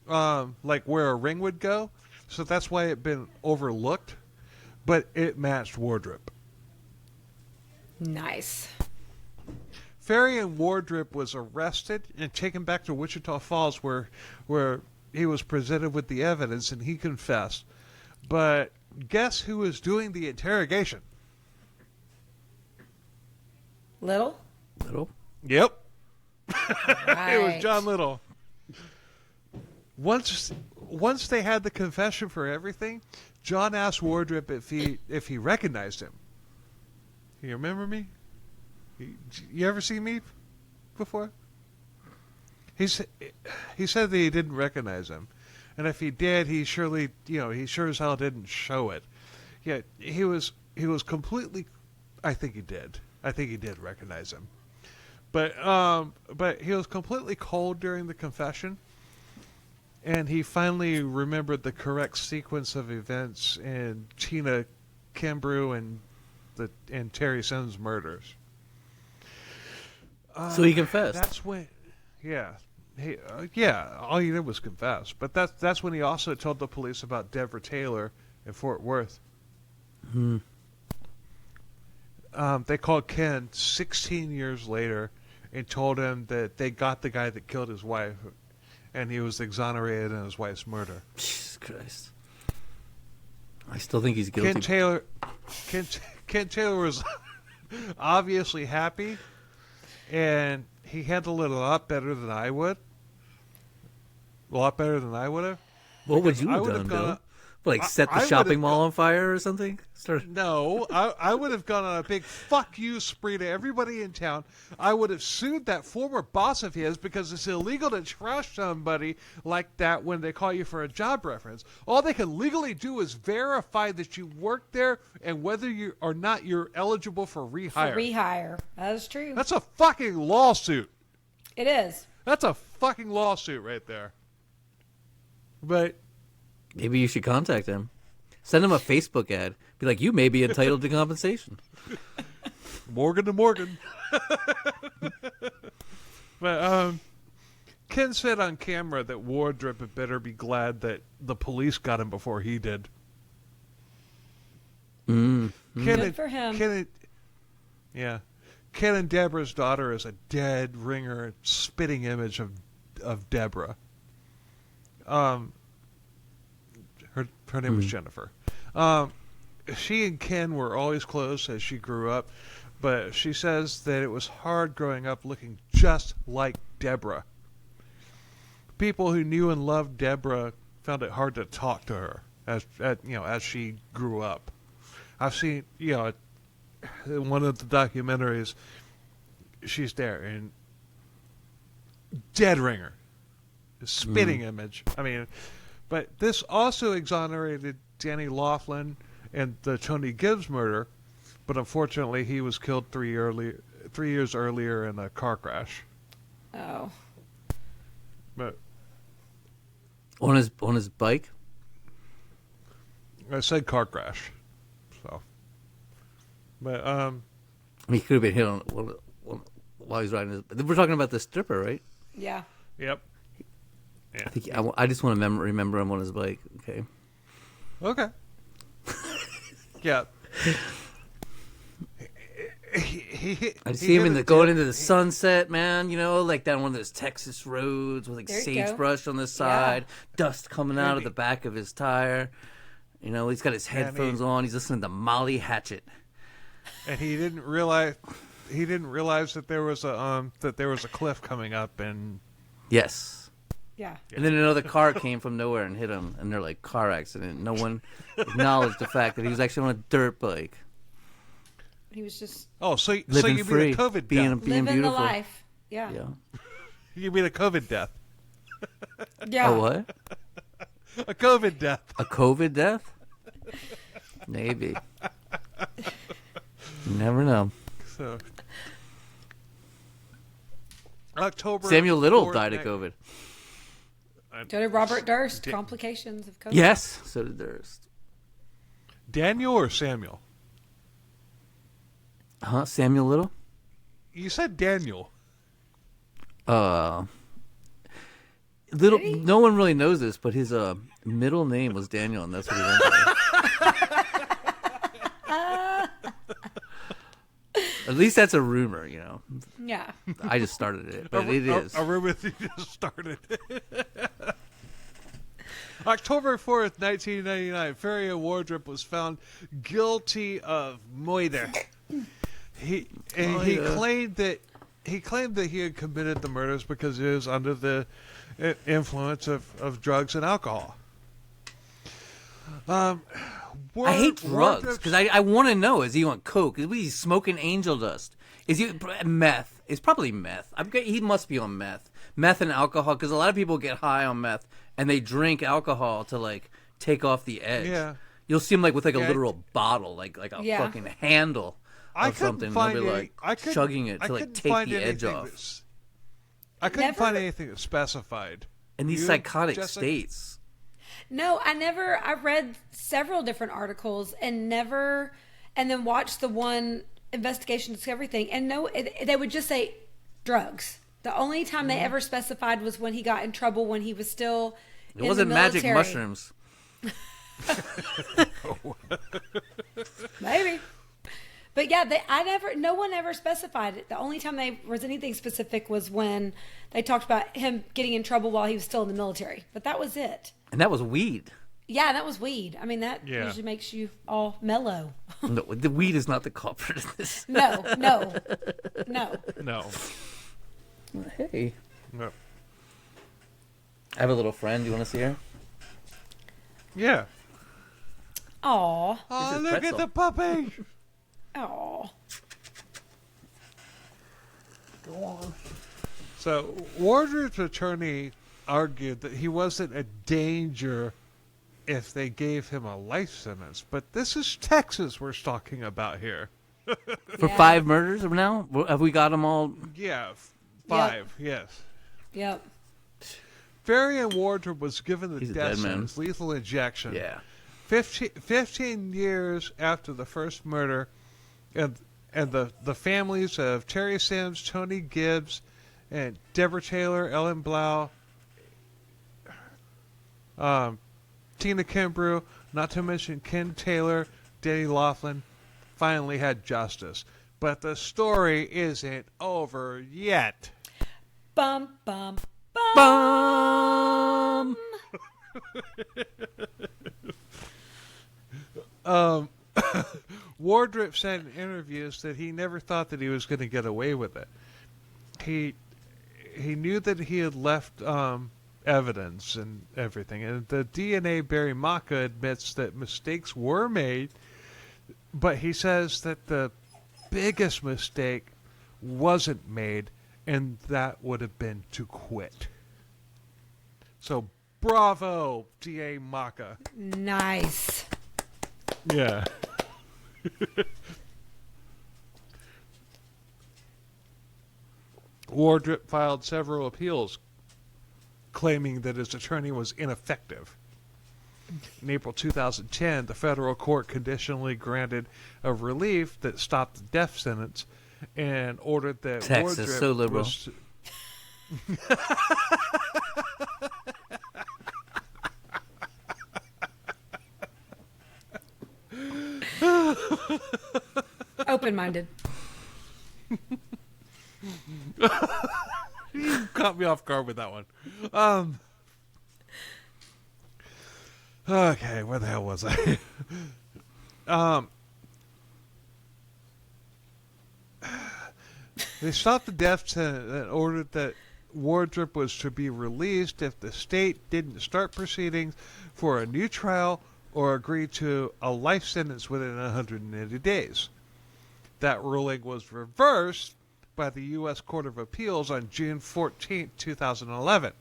like where a ring would go. So that's why it had been overlooked, but it matched Wardrip. nice. Faryion Wardrip was arrested and taken back to Wichita Falls, where he was presented with the evidence, and he confessed. But guess who was doing the interrogation? Little. Yep, Right. it was John Little. Once they had the confession for everything, John asked Wardrip if he recognized him. You remember me? You ever see me before? He said that he didn't recognize him, and if he did, he sure as hell didn't show it. Yeah, he was completely. I think he did. I think he did recognize him, but he was completely cold during the confession, and he finally remembered the correct sequence of events in Tina Kimbrough and Terry Sims' murders. So he confessed. That's when, yeah, all he did was confess. But that's when he also told the police about Deborah Taylor in Fort Worth. They called Ken 16 years later and told him that they got the guy that killed his wife, and he was exonerated in his wife's murder. Jesus Christ. I still think he's guilty. Ken Taylor was obviously happy, and he handled it a lot better than I would. A lot better than I would have. What would you I have would done, have Bill? gone. Like set the shopping mall on fire or something? No, I would have gone on a big fuck you spree to everybody in town. I would have sued that former boss of his because it's illegal to trash somebody like that when they call you for a job reference. All they can legally do is verify that you work there and whether you or not you're eligible for rehire. For rehire. That is true. That's a fucking lawsuit. It is. That's a fucking lawsuit right there. But maybe you should contact him. Send him a Facebook ad. Be like, you may be entitled to compensation. Morgan to Morgan. But Ken said on camera that Wardrip had better be glad that the police got him before he did. Good for him. Ken and Deborah's daughter is a dead ringer, spitting image of Deborah. Her name was Jennifer. She and Ken were always close as she grew up, but she says that it was hard growing up looking just like Deborah. People who knew and loved Deborah found it hard to talk to her as she grew up. I've seen, in one of the documentaries, she's there and dead ringer, spitting image. I mean, but this also exonerated Danny Laughlin and the Tony Gibbs murder, but unfortunately he was killed 3 years earlier in a car crash. Oh. But on his bike? I said car crash. So. But he could have been hit on while he's riding his. We're talking about the stripper, right? Yeah. Yep. Yeah. I just want to remember him on his bike. Okay. Okay. Yeah. I see him going into the sunset, man. Like down one of those Texas roads with sagebrush on the side, dust coming out of the back of his tire. He's got his headphones on. He's listening to Molly Hatchet. And he didn't realize that there was a cliff coming up, and yes. Yeah. And then another car came from nowhere and hit him, and they're like, car accident. No one acknowledged the fact that he was actually on a dirt bike. He was just so you living free, mean a COVID being death? living beautiful. the life. Yeah. You mean a COVID death? Yeah. A what? A COVID death. A COVID death? Maybe. You never know. So, October. Samuel Little died of COVID. So did Robert Durst. Complications of COVID. Yes, so did Durst. Daniel or Samuel? Huh? Samuel Little? You said Daniel. No one really knows this, but his middle name was Daniel, and that's what he went by. At least that's a rumor, Yeah. I just started it, but it is. A rumor that you just started. October 4th, 1999, Faryion Wardrip was found guilty of murder. He claimed that he had committed the murders because he was under the influence of drugs and alcohol. I hate drugs because I want to know: is he on coke? Is he smoking angel dust? Is he meth? It's probably meth. He must be on meth and alcohol because a lot of people get high on meth and they drink alcohol to take off the edge. Yeah, you'll see him with a literal bottle, like a fucking handle of something. They'll be chugging it to take the edge off. I couldn't find anything that specified in these psychotic states. No, I read several different articles and then watched the one investigation discovery thing, and they would just say drugs. The only time they ever specified was when he got in trouble when he was still it wasn't magic mushrooms. Maybe. But yeah, no one ever specified it. The only time there was anything specific was when they talked about him getting in trouble while he was still in the military. But that was it. And that was weed. Yeah, that was weed. I mean, that usually makes you all mellow. No, the weed is not the culprit of this. No. Hey. No. I have a little friend. You want to see her? Yeah. Aw. Oh, his look pretzel. at the puppy. Aw. So Wardrip's attorney argued that he wasn't a danger if they gave him a life sentence. But this is Texas we're talking about here. For 5 murders now? Have we got them all? Yeah, 5, yes. Yep. Faryion Wardrip was given the He's a death dead man. sentence, lethal injection. Yeah. 15 years after the first murder, and the families of Terry Sims, Tony Gibbs, and Deborah Taylor, Ellen Blau, Tina Kimbrough, not to mention Ken Taylor, Danny Laughlin, finally had justice. But the story isn't over yet. Bum, bum, bum. Bum! Wardrip said in interviews that he never thought that he was going to get away with it. He knew that he had left evidence and everything. And the DNA Barry Maka admits that mistakes were made, but he says that the biggest mistake wasn't made, and that would have been to quit. So, bravo, D.A. Maka. Nice. Yeah. Wardrip filed several appeals claiming that his attorney was ineffective. In April 2010, the federal court conditionally granted a relief that stopped the death sentence and ordered that Texas, Wardrip so liberal. was... Open-minded. You caught me off guard with that one. Okay, where the hell was I? They stopped the death sentence and ordered that Wardrip was to be released if the state didn't start proceedings for a new trial or agree to a life sentence within 180 days. That ruling was reversed by the U.S. Court of Appeals on June 14, 2011.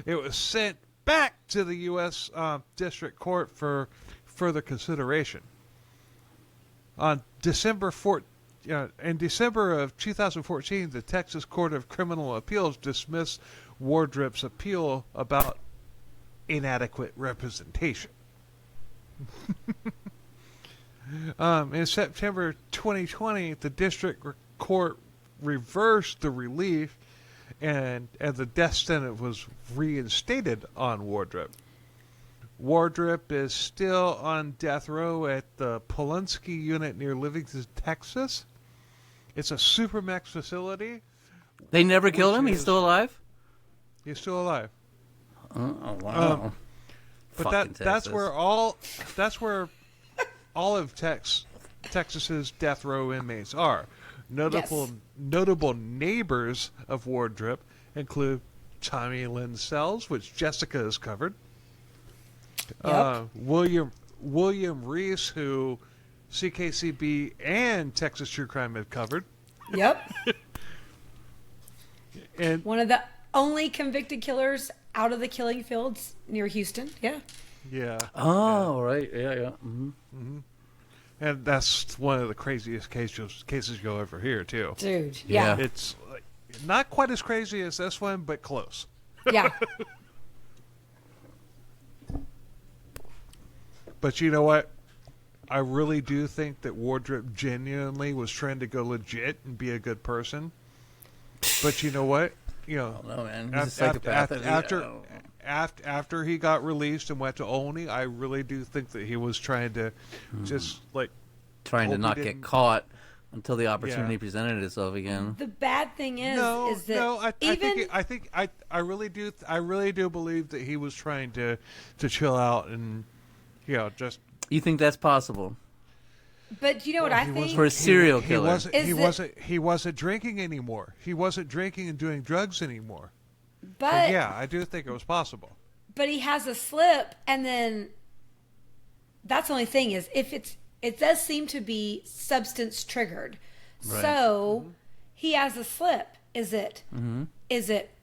It was sent back to the U.S. District Court for further consideration. In December of 2014, the Texas Court of Criminal Appeals dismissed Wardrip's appeal about inadequate representation. In September 2020, the district court reversed the relief, and the death sentence was reinstated on Wardrip. Wardrip is still on death row at the Polunsky unit near Livingston, Texas. It's a supermax facility. They never killed him? He's still alive? He's still alive. Oh, wow. But that's where all of Texas's death row inmates are. Notable neighbors of Wardrip include Tommy Lynn Sells, which Jessica has covered. Yep. William Reese, who CKCB and Texas True Crime have covered. Yep. And One of the only convicted killers out of the killing fields near Houston. Yeah. yeah. Oh, right. Yeah, yeah. Mm-hmm. And that's one of the craziest cases you'll ever hear, too. Dude. Yeah. Yeah. It's not quite as crazy as this one, but close. Yeah. But you know what? I really do think that Wardrip genuinely was trying to go legit and be a good person. But you know what? You know, I don't know, man. He's a psychopath. after he got released and went to Olney, I really do think that he was trying to just like trying to hope he not didn't- get caught until the opportunity Yeah. presented itself again. The bad thing is that I really do believe that he was trying to chill out and just. You think that's possible? But you know what I think? For a serial killer. He wasn't drinking anymore. He wasn't drinking and doing drugs anymore. But Yeah, I do think it was possible. But he has a slip, and then that's the only thing is if it does seem to be substance triggered. Right. So he has a slip. Is it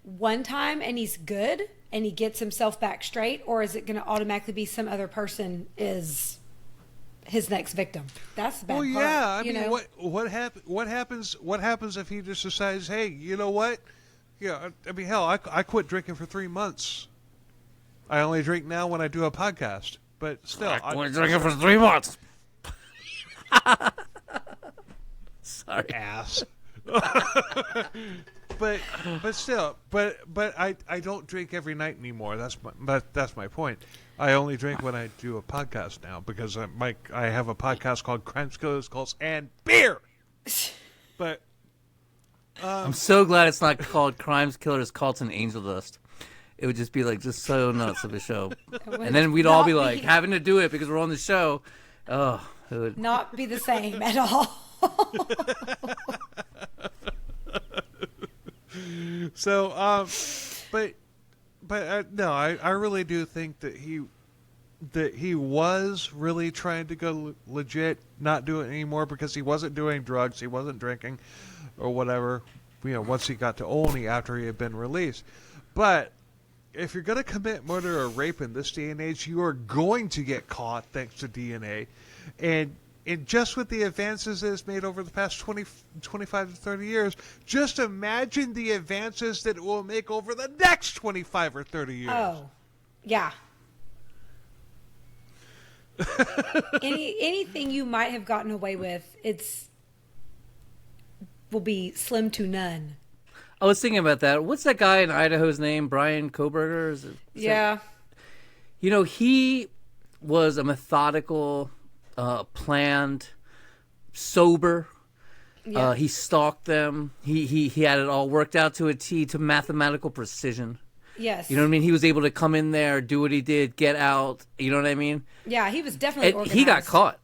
one time and he's good and he gets himself back straight, or is it going to automatically be some other person is his next victim? That's the bad part. Well, yeah. I mean, know? what happens if he just decides, hey, you know what? Yeah, I mean, hell, I quit drinking for 3 months. I only drink now when I do a podcast, but still, I quit drinking for 3 months. Sorry, ass. but still, but I don't drink every night anymore. That's my point. I only drink when I do a podcast now because I have a podcast called Crimes, Killers, Cults, and Beer. But I'm so glad it's not called Crimes, Killers, Cults, and Angel Dust. It would just be like just so nuts of a show, and then we'd all be like having to do it because we're on the show. Oh, it would not be the same at all. So, but no, I really do think that he was really trying to go legit, not do it anymore because he wasn't doing drugs, he wasn't drinking, or whatever. You know, once he got to Olney after he had been released. But if you're going to commit murder or rape in this day and age, you are going to get caught thanks to DNA, and just with the advances that it's made over the past 25 to 30 years, just imagine the advances that it will make over the next 25 or 30 years. Oh, yeah. Anything you might have gotten away with, will be slim to none. I was thinking about that. What's that guy in Idaho's name? Brian Koberger? Yeah. You know, he was a methodical, planned, sober. Yeah. He stalked them. He had it all worked out to a T, to mathematical precision. Yes. You know what I mean? He was able to come in there, do what he did, get out. You know what I mean? Yeah, he was definitely organized. He got caught.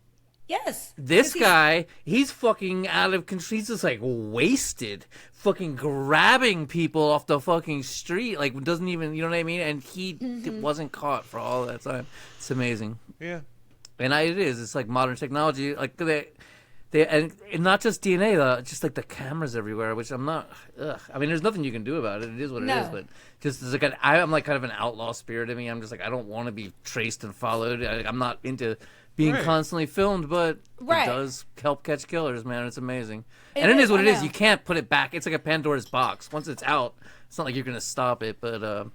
Yes. This guy, he's fucking out of control. He's just like wasted, fucking grabbing people off the fucking street. Like, doesn't even, you know what I mean? And he wasn't caught for all that time. It's amazing. Yeah. And it is. It's like modern technology. Like, they and not just DNA, just like the cameras everywhere, which I'm not, I mean, there's nothing you can do about it. It is what it is. But just as like I'm like kind of an outlaw spirit in me. I'm just like, I don't want to be traced and followed. I'm not into being constantly filmed, but it does help catch killers, man. It's amazing. And it is what it is. You can't put it back. It's like a Pandora's box. Once it's out, it's not like you're going to stop it, but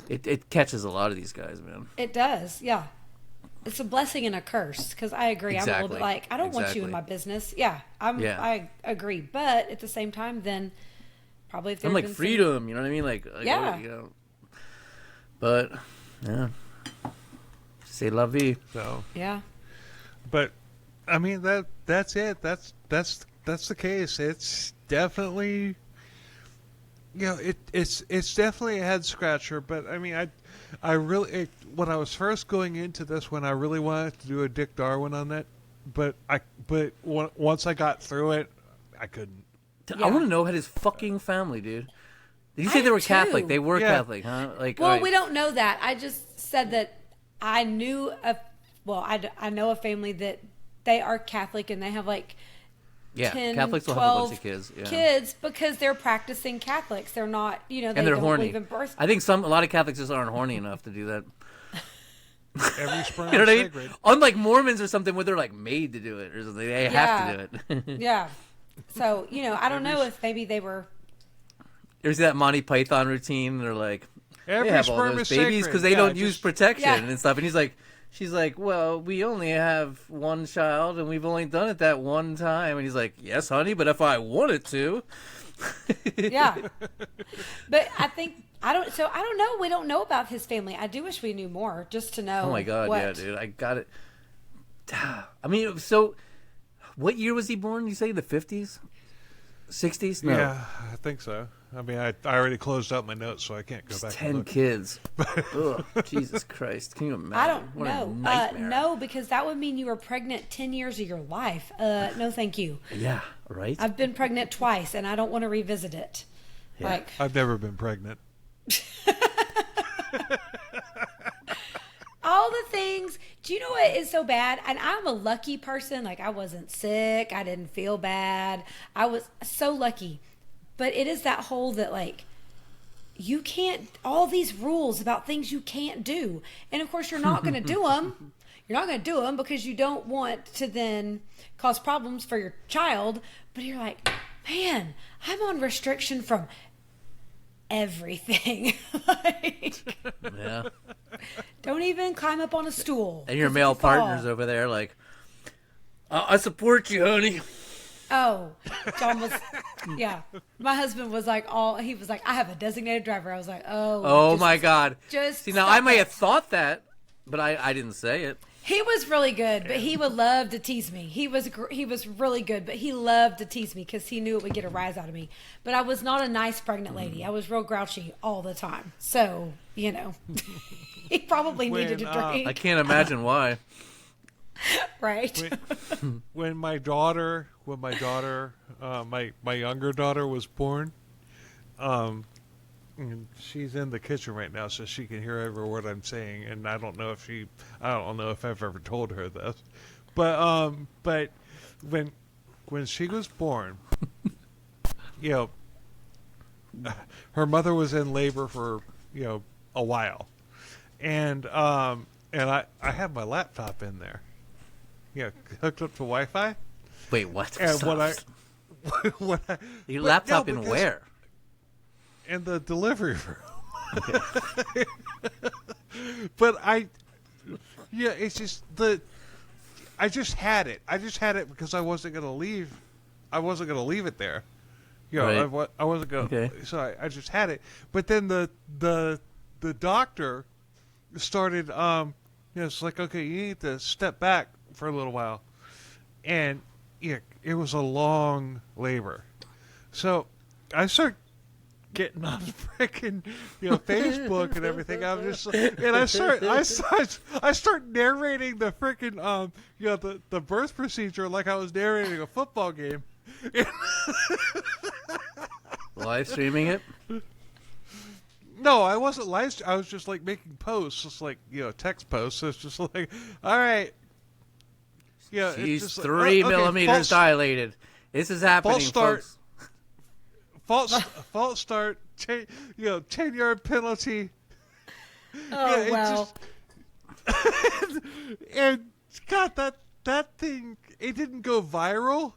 it catches a lot of these guys, man. It does, yeah. It's a blessing and a curse, because I agree. Exactly. I'm a little bit like, I don't want you in my business. Yeah, I agree. But at the same time, then probably if there's like freedom, you know what I mean? Like yeah. You know. But, yeah. C'est la vie. So yeah, but I mean that's it. That's the case. It's definitely, you know, it's definitely a head scratcher. But I mean, I really when I was first going into this, when I really wanted to do a Dick Darwin on that, but once I got through it, I couldn't. Yeah. I want to know about his fucking family, dude. Did you say they were Catholic? They were Catholic, huh? Like, well, we don't know that. I just said that. I knew I know a family that they are Catholic and they have like 10, Catholics 12 will have a bunch of kids. Yeah. Kids because they're practicing Catholics. They're not, they and they're don't horny. believe in birth. I think a lot of Catholics just aren't horny enough to do that. Every sperm you know is what I sacred. mean? Unlike Mormons or something where they're like made to do it or something. They have to do it. Yeah. So, I don't know if maybe they were. There's that Monty Python routine. They're like, every they have all sperm those is babies because they don't use protection and stuff. And she's like, well, we only have one child and we've only done it that one time. And he's like, yes, honey, but if I wanted to. Yeah. But I don't know. We don't know about his family. I do wish we knew more just to know. Oh my God. Yeah, dude. I got it. I mean, so what year was he born? You say the 50s? 60s? No. Yeah, I think so. I mean, I already closed out my notes, so I can't go back. 10 and look. Kids. Ugh, Jesus Christ. Can you imagine? I don't what know. A nightmare. No, because that would mean you were pregnant 10 years of your life. No, thank you. Yeah, right? I've been pregnant twice, and I don't want to revisit it. Yeah. Like, I've never been pregnant. all the things. Do you know what is so bad? And I'm a lucky person. Like, I wasn't sick. I didn't feel bad. I was so lucky. But it is that whole that, like, you can't, all these rules about things you can't do. And of course, you're not going to do them. You're not going to do them because you don't want to then cause problems for your child. But you're like, man, I'm on restriction from everything. Like, Yeah. don't even climb up on a stool. And your male partner's over there like, I support you, honey. Oh, John was, yeah. My husband was like, he was like, I have a designated driver. I was like, Oh my God. Just see, now stop I may it. have thought that, but I didn't say it. He was really good, but he would love to tease me. He was really good, but he loved to tease me because he knew it would get a rise out of me. But I was not a nice pregnant lady. I was real grouchy all the time. So, he probably needed a drink. I can't imagine why. Right. When my younger daughter was born, and she's in the kitchen right now, so she can hear every word I'm saying. And I don't know if I've ever told her this, but when she was born, her mother was in labor for a while, and I had my laptop in there, hooked up to Wi-Fi. Wait, what? And Your laptop in where? In the delivery room. But it's just I just had it. I just had it because I wasn't gonna leave. I wasn't gonna leave it there. Right. I wasn't gonna. Okay. So I just had it. But then the doctor started. It's like, okay, you need to step back for a little while, and it was a long labor. So I started getting on freaking Facebook and everything. I'm just and I start narrating the freaking the birth procedure like I was narrating a football game. Live streaming it? No, I wasn't live. I was just like making posts, just like text posts. So it's just like, all right, She's it's just 3 okay, millimeters dilated. This is happening, false start. folks. False start. 10-yard penalty. Oh, wow. And God, that thing, it didn't go viral,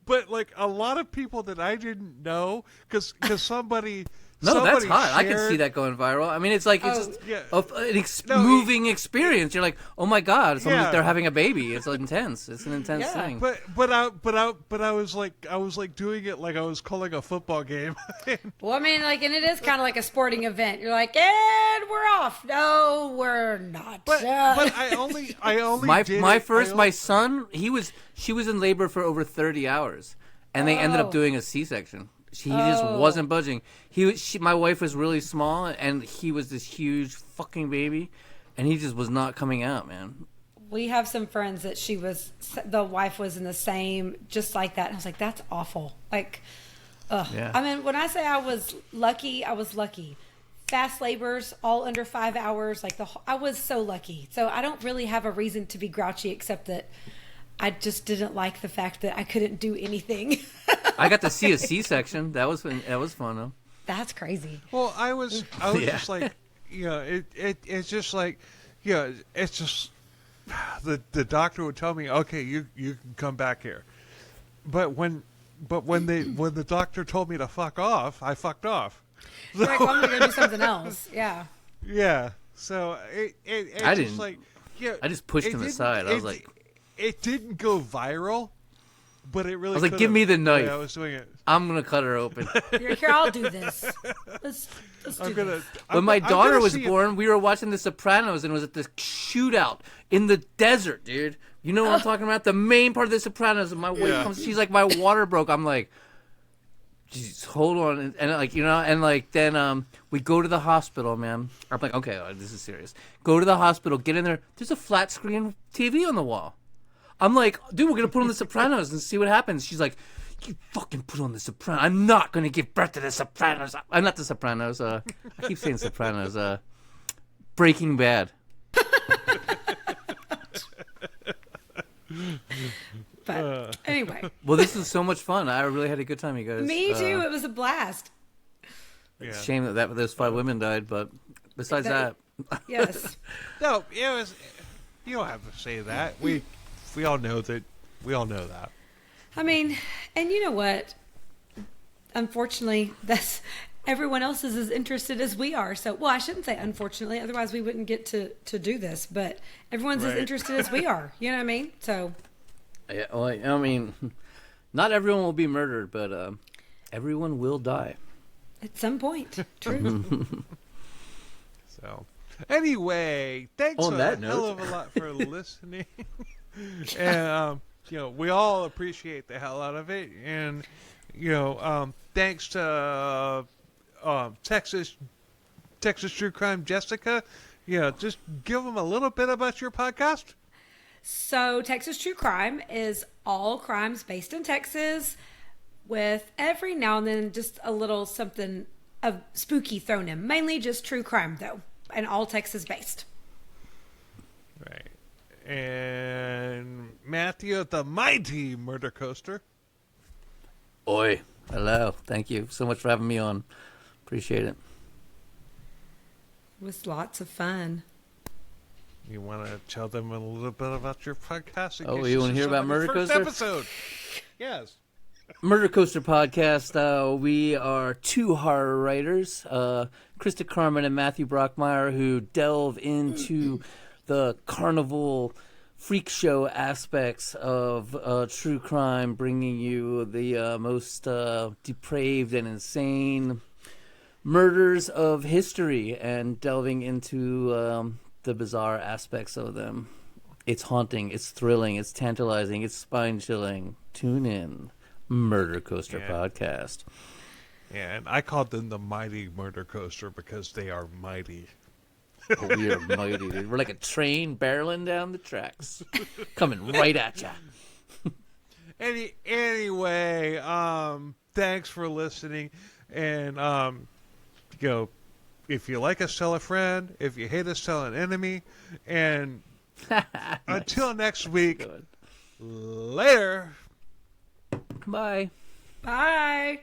but like a lot of people that I didn't know, because somebody. No, that's hot. Shared. I can see that going viral. I mean, it's like it's just No, moving experience. You're like, oh my God, they're having a baby. It's intense. It's an intense thing. But I was like doing it like I was calling a football game. Well, I mean, like, and it is kind of like a sporting event. You're like, and we're off. No, we're not. But I only my son, she was in labor for over 30 hours, and they ended up doing a C-section. He just wasn't budging. My wife was really small, and he was this huge fucking baby, and he just was not coming out, man. We have some friends that the wife was in the same, just like that. And I was like, that's awful. Like, ugh. Yeah. I mean, when I say I was lucky, I was lucky. Fast labors, all under 5 hours. Like I was so lucky. So I don't really have a reason to be grouchy, except that I just didn't like the fact that I couldn't do anything. I got to see a C-section. That was fun though. That's crazy. Well, I was just like, it's just like, it's just the doctor would tell me, okay, you can come back here, but when the doctor told me to fuck off, I fucked off. You're like, well, I'm gonna go do something else. Yeah. Yeah. So I just didn't. like, I just pushed him aside. I was like, it didn't go viral, but it really. I was like, give me the knife. Yeah, I was doing it. I'm gonna cut her open. Here, I'll do this. Let's do this. When my daughter was born, we were watching The Sopranos, and it was at this shootout in the desert, dude. You know what I'm talking about? The main part of The Sopranos. And my wife comes, she's like, my water broke. I'm like, Jesus, hold on, and like, and like then we go to the hospital, man. I'm like, okay, this is serious. Go to the hospital, get in there. There's a flat screen TV on the wall. I'm like, dude, we're gonna put on The Sopranos and see what happens. She's like, you fucking put on The Sopranos. I'm not gonna give birth to The Sopranos. I'm not The Sopranos. I keep saying Sopranos. Breaking Bad. Well, this is so much fun. I really had a good time, you guys. Me too. It was a blast. It's a shame that those 5 women died, but besides that. Yes. No, it was. You don't have to say that. We all know that. We all know that. I mean, and you know what? Unfortunately, everyone else is as interested as we are. So, well, I shouldn't say unfortunately, otherwise we wouldn't get to do this. But everyone's as interested as we are. You know what I mean? So. Yeah. Well, I mean, not everyone will be murdered, but everyone will die at some point. True. So, anyway, thanks on that note, hell of a lot for listening. And we all appreciate the hell out of it. And thanks to Texas True Crime Jessica. Just give them a little bit about your podcast. So Texas True Crime is all crimes based in Texas, with every now and then just a little something of spooky thrown in. Mainly just true crime though, and all Texas based. Right. And Matthew, the mighty Murder Coaster. Oi. Hello. Thank you so much for having me on. Appreciate it. It was lots of fun. You want to tell them a little bit about your podcast? Oh, you want to hear about Murder Coaster? Episode. Yes. Murder Coaster podcast. We are 2 horror writers, Krista Carmen and Matthew Brockmeyer, who delve into the carnival freak show aspects of true crime, bringing you the most depraved and insane murders of history and delving into the bizarre aspects of them. It's haunting, it's thrilling, it's tantalizing, it's spine-chilling. Tune in. Murder Coaster podcast. Yeah, and I called them the mighty Murder Coaster because they are mighty. Oh, we are mighty, dude. We're like a train barreling down the tracks. Coming right at ya. Anyway, thanks for listening. And, if you like us, tell a friend. If you hate us, tell an enemy. And Nice. until next week, Good. later. Bye. Bye.